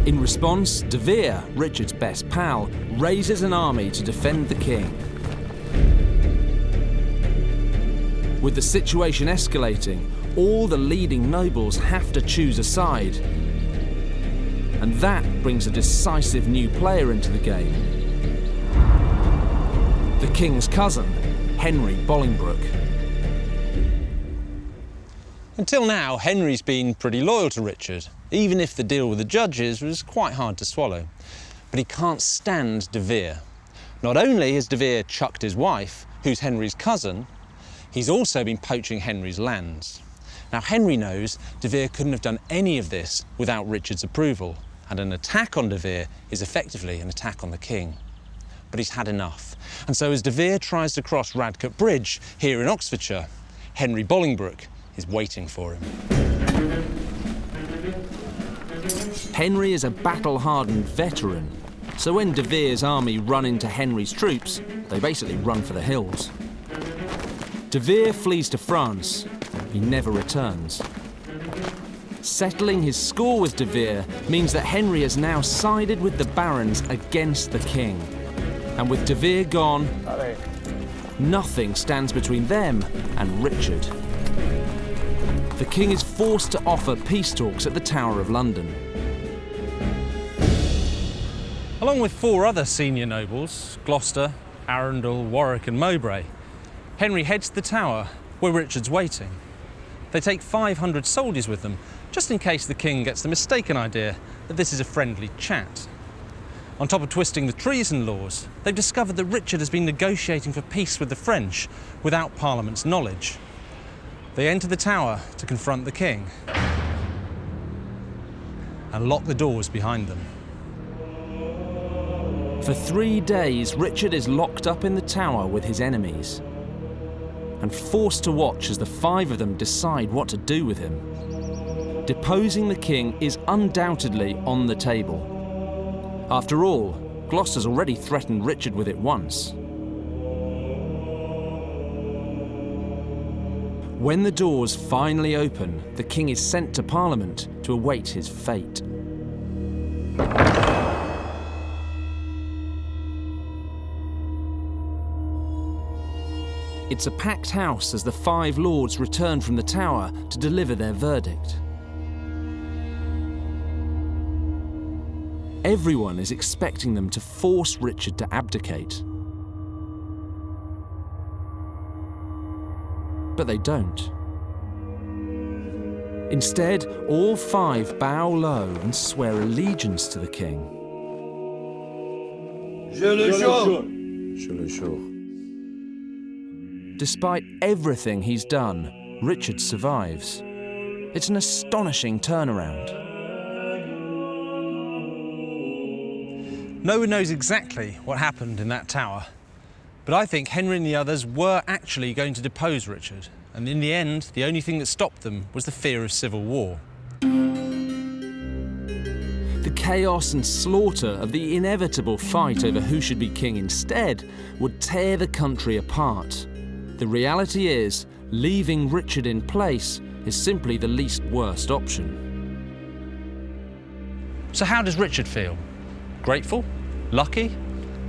In response, De Vere, Richard's best pal, raises an army to defend the king. With the situation escalating, all the leading nobles have to choose a side. And that brings a decisive new player into the game. The king's cousin, Henry Bolingbroke. Until now, Henry's been pretty loyal to Richard, even if the deal with the judges was quite hard to swallow. But he can't stand De Vere. Not only has de Vere chucked his wife, who's Henry's cousin, he's also been poaching Henry's lands. Now, Henry knows de Vere couldn't have done any of this without Richard's approval, and an attack on de Vere is effectively an attack on the king. But he's had enough. And so as de Vere tries to cross Radcot Bridge here in Oxfordshire, Henry Bolingbroke is waiting for him. Henry is a battle-hardened veteran, so when de Vere's army run into Henry's troops, they basically run for the hills. De Vere flees to France. He never returns. Settling his score with de Vere means that Henry has now sided with the barons against the king. And with de Vere gone, nothing stands between them and Richard. The king is forced to offer peace talks at the Tower of London. Along with 4 other senior nobles, Gloucester, Arundel, Warwick and Mowbray, Henry heads to the Tower where Richard's waiting. They take 500 soldiers with them, just in case the king gets the mistaken idea that this is a friendly chat. On top of twisting the treason laws, they've discovered that Richard has been negotiating for peace with the French without Parliament's knowledge. They enter the Tower to confront the king and lock the doors behind them. For 3 days, Richard is locked up in the Tower with his enemies and forced to watch as the 5 of them decide what to do with him. Deposing the king is undoubtedly on the table. After all, Gloucester's already threatened Richard with it once. When the doors finally open, the king is sent to Parliament to await his fate. It's a packed house as the 5 lords return from the Tower to deliver their verdict. Everyone is expecting them to force Richard to abdicate. But they don't. Instead, all 5 bow low and swear allegiance to the king. Je le jure. Je le jure. Despite everything he's done, Richard survives. It's an astonishing turnaround. No one knows exactly what happened in that tower, but I think Henry and the others were actually going to depose Richard, and in the end, the only thing that stopped them was the fear of civil war. The chaos and slaughter of the inevitable fight over who should be king instead would tear the country apart. The reality is, leaving Richard in place is simply the least worst option. So how does Richard feel? Grateful? Lucky?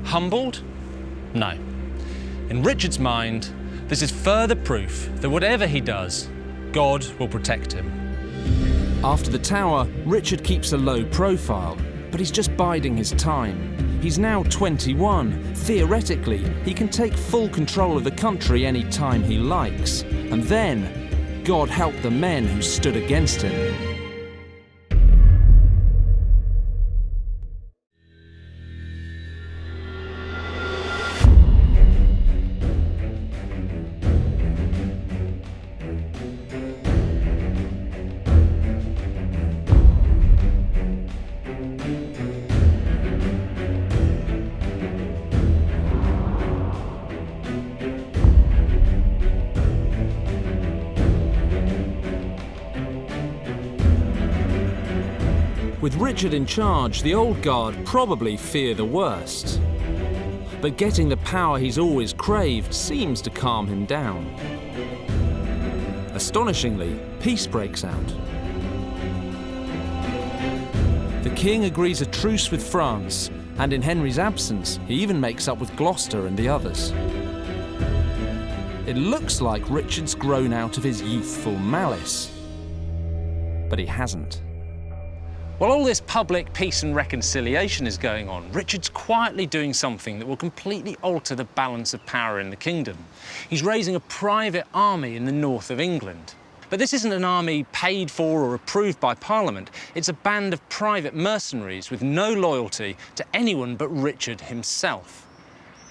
Humbled? No. In Richard's mind, this is further proof that whatever he does, God will protect him. After the Tower, Richard keeps a low profile, but he's just biding his time. He's now 21. Theoretically, he can take full control of the country any time he likes. And then, God help the men who stood against him. With Richard in charge, the old guard probably fear the worst. But getting the power he's always craved seems to calm him down. Astonishingly, peace breaks out. The king agrees a truce with France, and in Henry's absence, he even makes up with Gloucester and the others. It looks like Richard's grown out of his youthful malice. But he hasn't. While all this public peace and reconciliation is going on, Richard's quietly doing something that will completely alter the balance of power in the kingdom. He's raising a private army in the north of England. But this isn't an army paid for or approved by Parliament. It's a band of private mercenaries with no loyalty to anyone but Richard himself.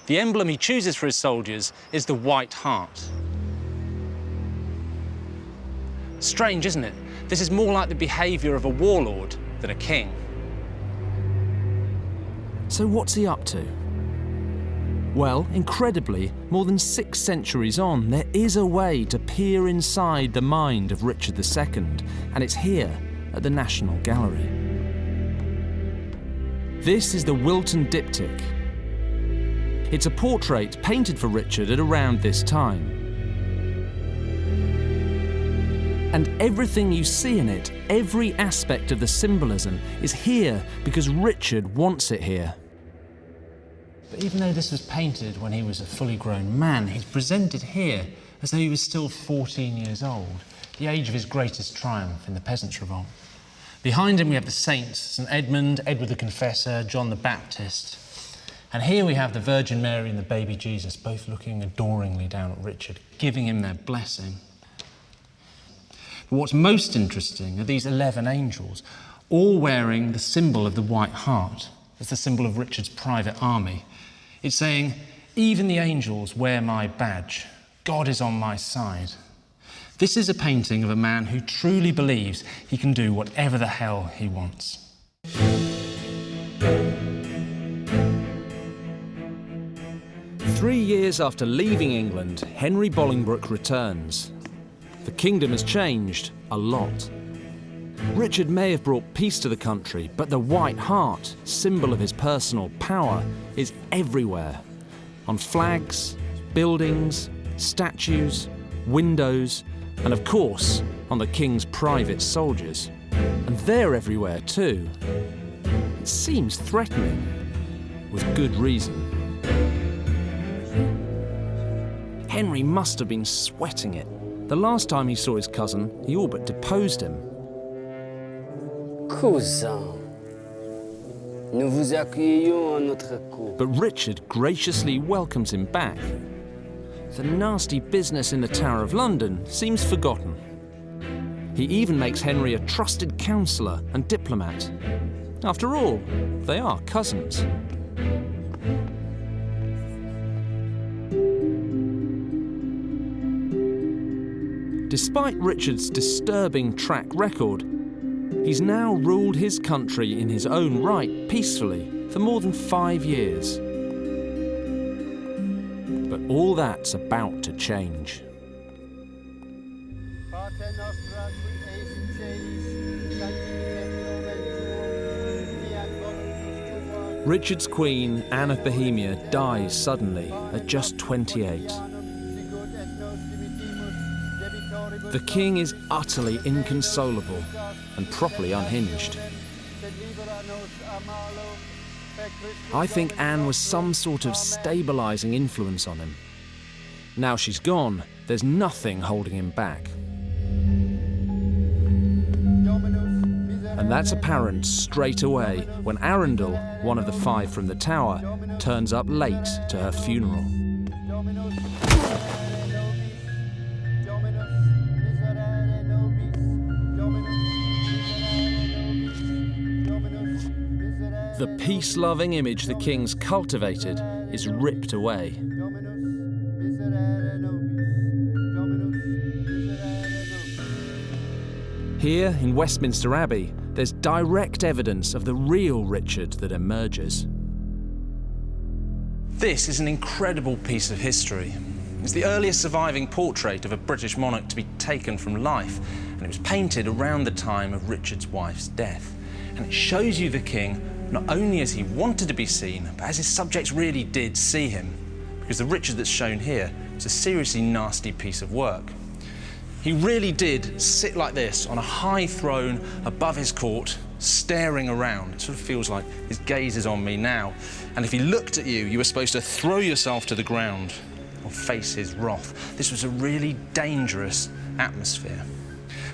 The emblem he chooses for his soldiers is the white hart. Strange, isn't it? This is more like the behaviour of a warlord than a king. So what's he up to? Well, incredibly, more than 6 centuries on, there is a way to peer inside the mind of Richard II, and it's here at the National Gallery. This is the Wilton Diptych. It's a portrait painted for Richard at around this time. And everything you see in it, every aspect of the symbolism, is here because Richard wants it here. But even though this was painted when he was a fully grown man, he's presented here as though he was still 14 years old, the age of his greatest triumph in the Peasants' Revolt. Behind him we have the saints, St Edmund, Edward the Confessor, John the Baptist. And here we have the Virgin Mary and the baby Jesus, both looking adoringly down at Richard, giving him their blessing. But what's most interesting are these 11 angels, all wearing the symbol of the white hart. It's the symbol of Richard's private army. It's saying, even the angels wear my badge. God is on my side. This is a painting of a man who truly believes he can do whatever the hell he wants. 3 years after leaving England, Henry Bolingbroke returns. The kingdom has changed a lot. Richard may have brought peace to the country, but the white hart, symbol of his personal power, is everywhere. On flags, buildings, statues, windows, and of course, on the king's private soldiers. And they're everywhere too. It seems threatening, with good reason. Henry must have been sweating it. The last time he saw his cousin, he all but deposed him. Cousin, nous vous accueillons à notre cour. But Richard graciously welcomes him back. The nasty business in the Tower of London seems forgotten. He even makes Henry a trusted counsellor and diplomat. After all, they are cousins. Despite Richard's disturbing track record, he's now ruled his country in his own right peacefully for more than 5 years. But all that's about to change. Richard's queen, Anne of Bohemia, dies suddenly at just 28. The king is utterly inconsolable and properly unhinged. I think Anne was some sort of stabilising influence on him. Now she's gone, there's nothing holding him back. And that's apparent straight away when Arundel, one of the 5 from the Tower, turns up late to her funeral. The peace-loving image the king's cultivated is ripped away. Here in Westminster Abbey, there's direct evidence of the real Richard that emerges. This is an incredible piece of history. It's the earliest surviving portrait of a British monarch to be taken from life, and it was painted around the time of Richard's wife's death. And it shows you the king not only as he wanted to be seen, but as his subjects really did see him. Because the Richard that's shown here is a seriously nasty piece of work. He really did sit like this on a high throne above his court, staring around. It sort of feels like his gaze is on me now. And if he looked at you, you were supposed to throw yourself to the ground or face his wrath. This was a really dangerous atmosphere.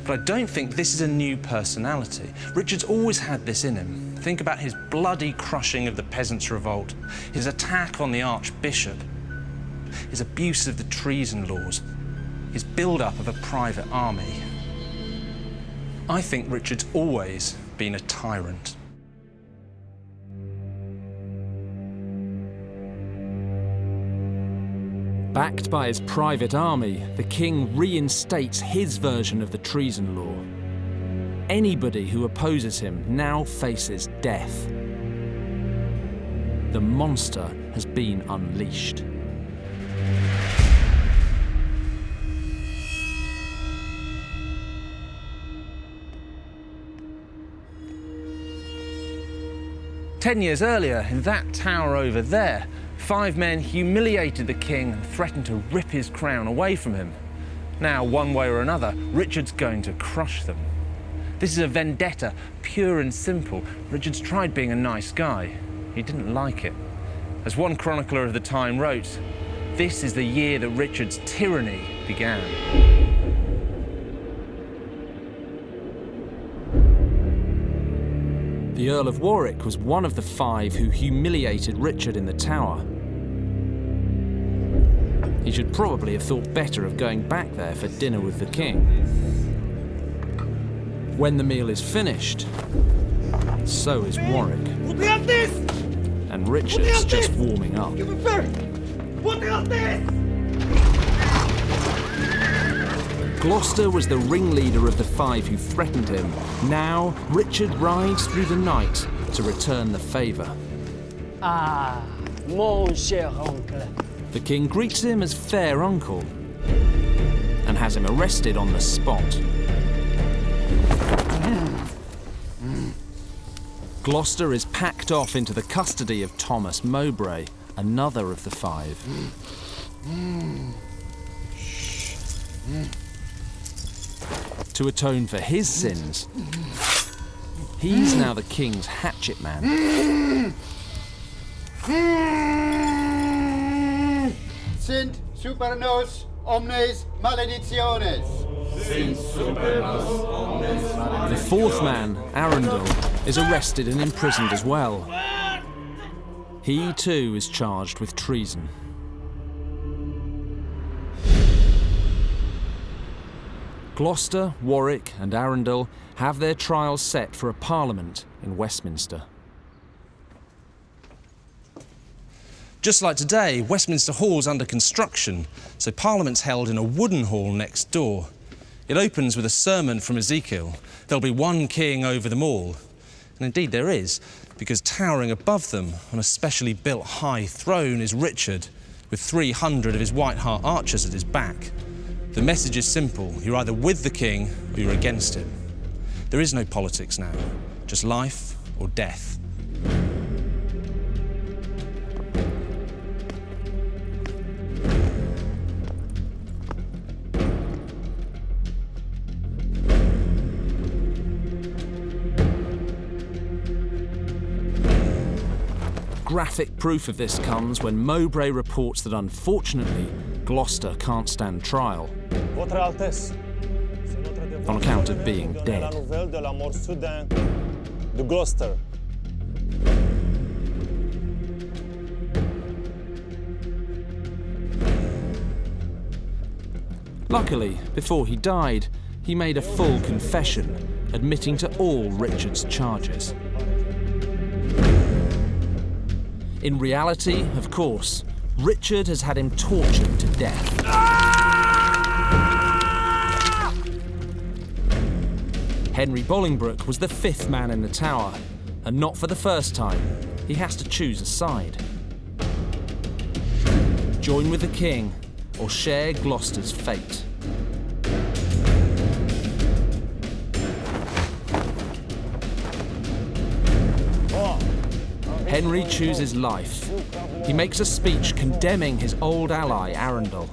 But I don't think this is a new personality. Richard's always had this in him. Think about his bloody crushing of the Peasants' Revolt, his attack on the Archbishop, his abuse of the treason laws, his build-up of a private army. I think Richard's always been a tyrant. Backed by his private army, the king reinstates his version of the treason law. Anybody who opposes him now faces death. The monster has been unleashed. "10 years earlier, in that tower over there, 5 men humiliated the king and threatened to rip his crown away from him. Now, one way or another, Richard's going to crush them. This is a vendetta, pure and simple. Richard's tried being a nice guy. He didn't like it. As one chronicler of the time wrote, this is the year that Richard's tyranny began." The Earl of Warwick was one of the 5 who humiliated Richard in the Tower. He should probably have thought better of going back there for dinner with the king. When the meal is finished, so is Warwick. And Richard's just warming up. Gloucester was the ringleader of the 5 who threatened him. Now, Richard rides through the night to return the favour. Ah, mon cher oncle. The king greets him as fair uncle and has him arrested on the spot. Gloucester is packed off into the custody of Thomas Mowbray, another of the 5. To atone for his sins, he's now the king's hatchet man. Sint super nos omnes malediciones. The 4th man, Arundel, is arrested and imprisoned as well. He too is charged with treason. Gloucester, Warwick and Arundel have their trials set for a parliament in Westminster. Just like today, Westminster Hall's under construction, so Parliament's held in a wooden hall next door. It opens with a sermon from Ezekiel. There'll be one king over them all. And indeed there is, because towering above them on a specially built high throne is Richard, with 300 of his White Hart archers at his back. The message is simple: you're either with the king or you're against him. There is no politics now, just life or death. Graphic proof of this comes when Mowbray reports that unfortunately Gloucester can't stand trial on account of being dead. Luckily, before he died, he made a full confession, admitting to all Richard's charges. In reality, of course, Richard has had him tortured to death. Henry Bolingbroke was the 5th man in the Tower, and not for the first time. He has to choose a side. Join with the king, or share Gloucester's fate. Henry chooses life. He makes a speech condemning his old ally, Arundel.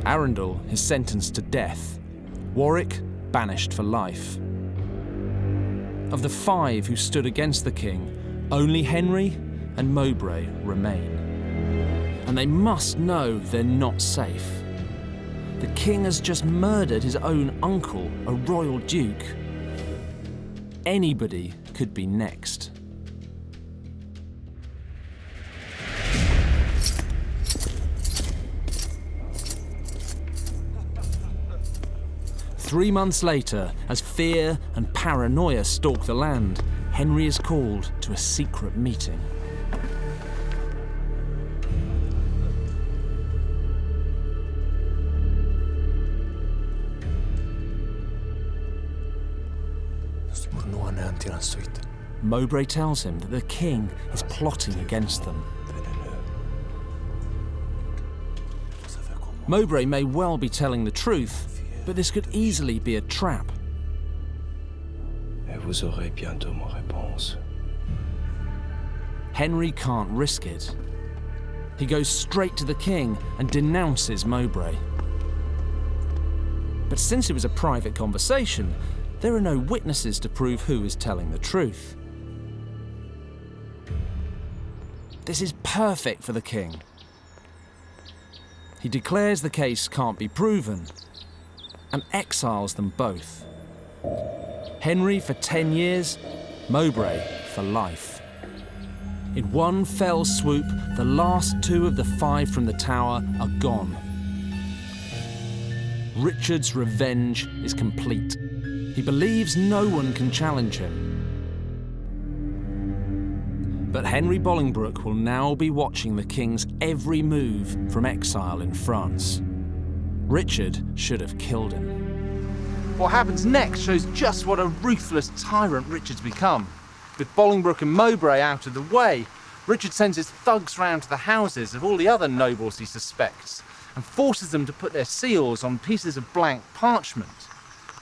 Arundel is sentenced to death. Warwick, banished for life. Of the 5 who stood against the king, only Henry and Mowbray remain. And they must know they're not safe. The king has just murdered his own uncle, a royal duke. Anybody could be next. Three months later, as fear and paranoia stalk the land, Henry is called to a secret meeting. mentir ensuite. Mowbray tells him that the king is plotting against them. Mowbray may well be telling the truth, but this could easily be a trap. Et vous aurez bientôt ma réponse. Henry can't risk it. He goes straight to the king and denounces Mowbray. But since it was a private conversation, there are no witnesses to prove who is telling the truth. This is perfect for the king. He declares the case can't be proven and exiles them both. Henry for 10 years, Mowbray for life. In one fell swoop, the last 2 of the 5 from the tower are gone. Richard's revenge is complete. He believes no one can challenge him. But Henry Bolingbroke will now be watching the king's every move from exile in France. Richard should have killed him. What happens next shows just what a ruthless tyrant Richard's become. With Bolingbroke and Mowbray out of the way, Richard sends his thugs round to the houses of all the other nobles he suspects and forces them to put their seals on pieces of blank parchment.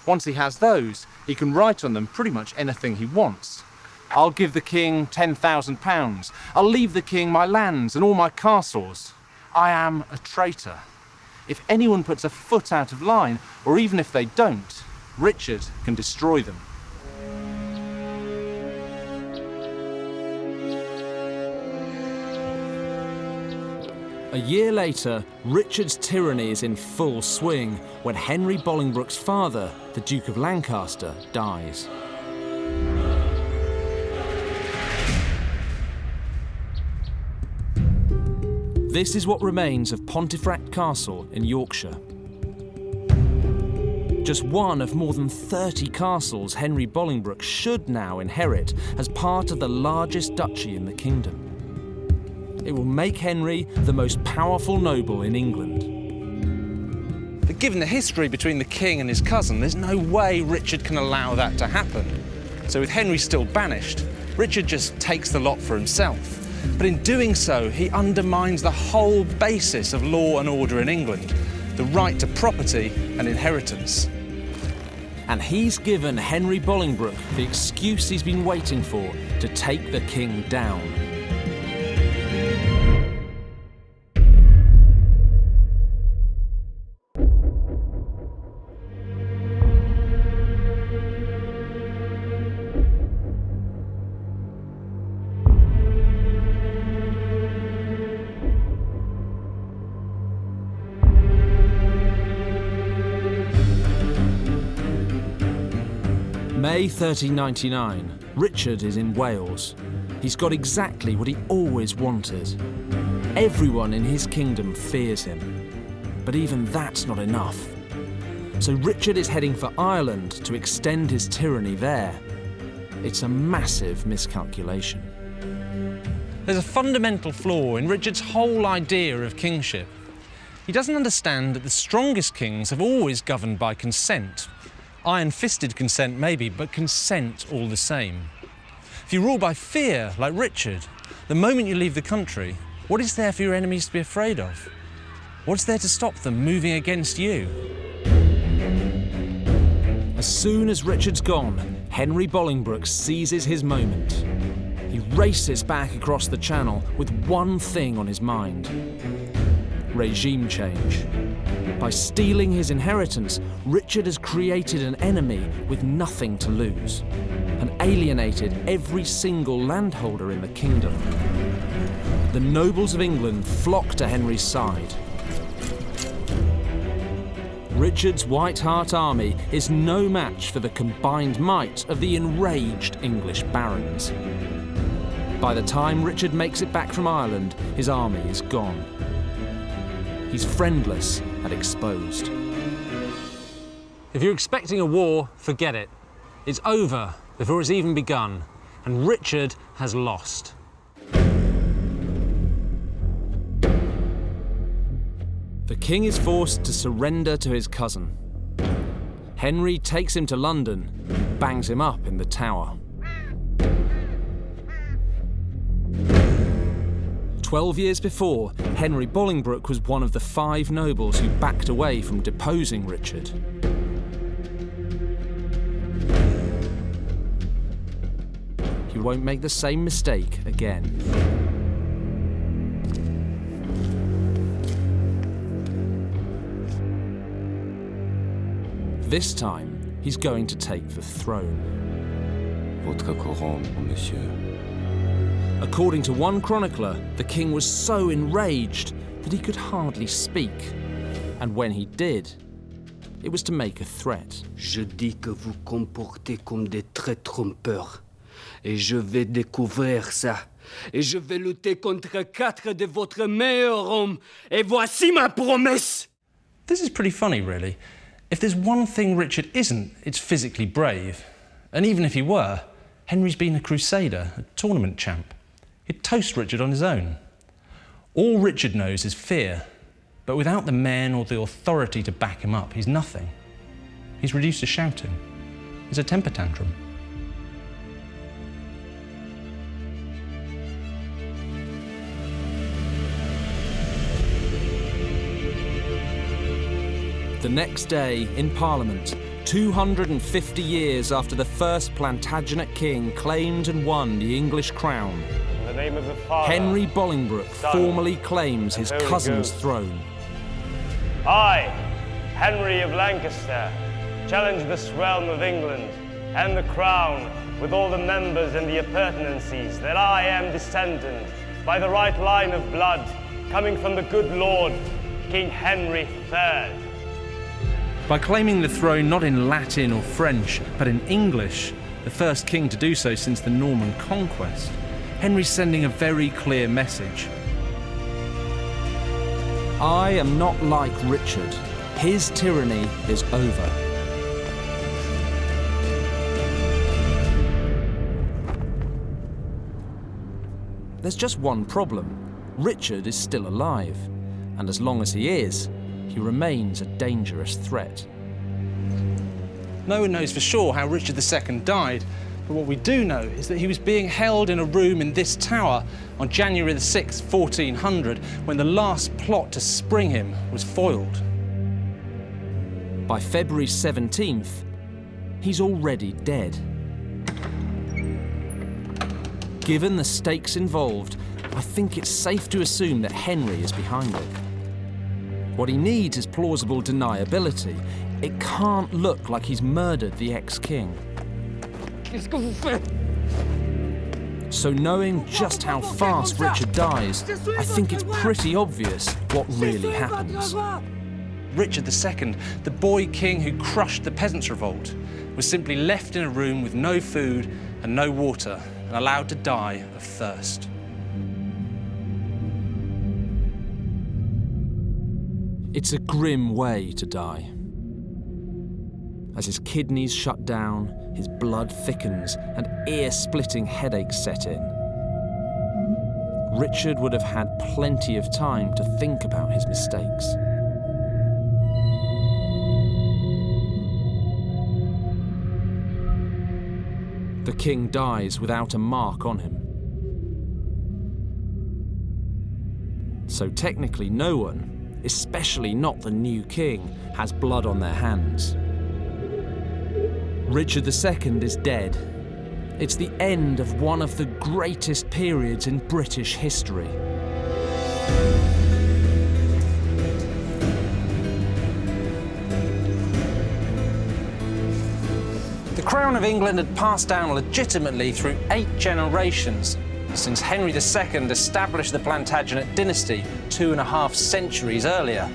Once he has those, he can write on them pretty much anything he wants. I'll give the king £10,000. I'll leave the king my lands and all my castles. I am a traitor. If anyone puts a foot out of line, or even if they don't, Richard can destroy them. A year later, Richard's tyranny is in full swing when Henry Bolingbroke's father, the Duke of Lancaster, dies. This is what remains of Pontefract Castle in Yorkshire. Just one of more than 30 castles Henry Bolingbroke should now inherit as part of the largest duchy in the kingdom. It will make Henry the most powerful noble in England. But given the history between the king and his cousin, there's no way Richard can allow that to happen. So with Henry still banished, Richard just takes the lot for himself. But in doing so, he undermines the whole basis of law and order in England, the right to property and inheritance. And he's given Henry Bolingbroke the excuse he's been waiting for to take the king down. May 1399, Richard is in Wales. He's got exactly what he always wanted. Everyone in his kingdom fears him. But even that's not enough. So Richard is heading for Ireland to extend his tyranny there. It's a massive miscalculation. There's a fundamental flaw in Richard's whole idea of kingship. He doesn't understand that the strongest kings have always governed by consent. Iron-fisted consent maybe, but consent all the same. If you rule by fear, like Richard, the moment you leave the country, what is there for your enemies to be afraid of? What's there to stop them moving against you? As soon as Richard's gone, Henry Bolingbroke seizes his moment. He races back across the Channel with one thing on his mind: regime change. By stealing his inheritance, Richard has created an enemy with nothing to lose and alienated every single landholder in the kingdom. The nobles of England flock to Henry's side. Richard's White Hart army is no match for the combined might of the enraged English barons. By the time Richard makes it back from Ireland, his army is gone. He's friendless and exposed. If you're expecting a war, forget it. It's over before it's even begun, and Richard has lost. The king is forced to surrender to his cousin. Henry takes him to London and bangs him up in the Tower. 12 years before, Henry Bolingbroke was one of the 5 nobles who backed away from deposing Richard. He won't make the same mistake again. This time, he's going to take the throne. Votre couronne, monsieur. According to one chronicler, the king was so enraged that he could hardly speak. And when he did, it was to make a threat. Je dis que vous comportez comme des très trompeurs. Et je vais découvrir ça. Et je vais lutter contre 4 de votre meilleurs hommes. Et voici ma promesse! This is pretty funny, really. If there's one thing Richard isn't, it's physically brave. And even if he were, Henry's been a crusader, a tournament champ. He'd toast Richard on his own. All Richard knows is fear, but without the men or the authority to back him up, he's nothing. He's reduced to shouting. It's a temper tantrum. The next day, in Parliament, 250 years after the first Plantagenet king claimed and won the English crown, in the name of the Father, Henry Bolingbroke formally claims his cousin's throne. I, Henry of Lancaster, challenge this realm of England and the crown with all the members and the appurtenances that I am descendant by the right line of blood coming from the good Lord, King Henry III. By claiming the throne not in Latin or French, but in English, the first king to do so since the Norman conquest, Henry's sending a very clear message. I am not like Richard. His tyranny is over. There's just one problem. Richard is still alive, and as long as he is, he remains a dangerous threat. No one knows for sure how Richard II died, but what we do know is that he was being held in a room in this tower on January the 6th, 1400, when the last plot to spring him was foiled. By February 17th, he's already dead. Given the stakes involved, I think it's safe to assume that Henry is behind it. What he needs is plausible deniability. It can't look like he's murdered the ex-king. So knowing just how fast Richard dies, I think it's pretty obvious what really happens. Richard II, the boy king who crushed the peasants' revolt, was simply left in a room with no food and no water and allowed to die of thirst. It's a grim way to die. As his kidneys shut down, his blood thickens, and ear-splitting headaches set in. Richard would have had plenty of time to think about his mistakes. The king dies without a mark on him. So technically no one, especially not the new king, has blood on their hands. Richard II is dead. It's the end of one of the greatest periods in British history. The crown of England had passed down legitimately through 8 generations, since Henry II established the Plantagenet dynasty 2.5 centuries earlier.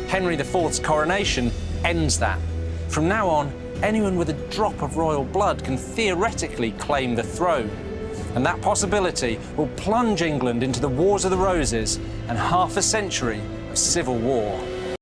Henry IV's coronation ends that. From now on, anyone with a drop of royal blood can theoretically claim the throne, and that possibility will plunge England into the Wars of the Roses and half a century of civil war.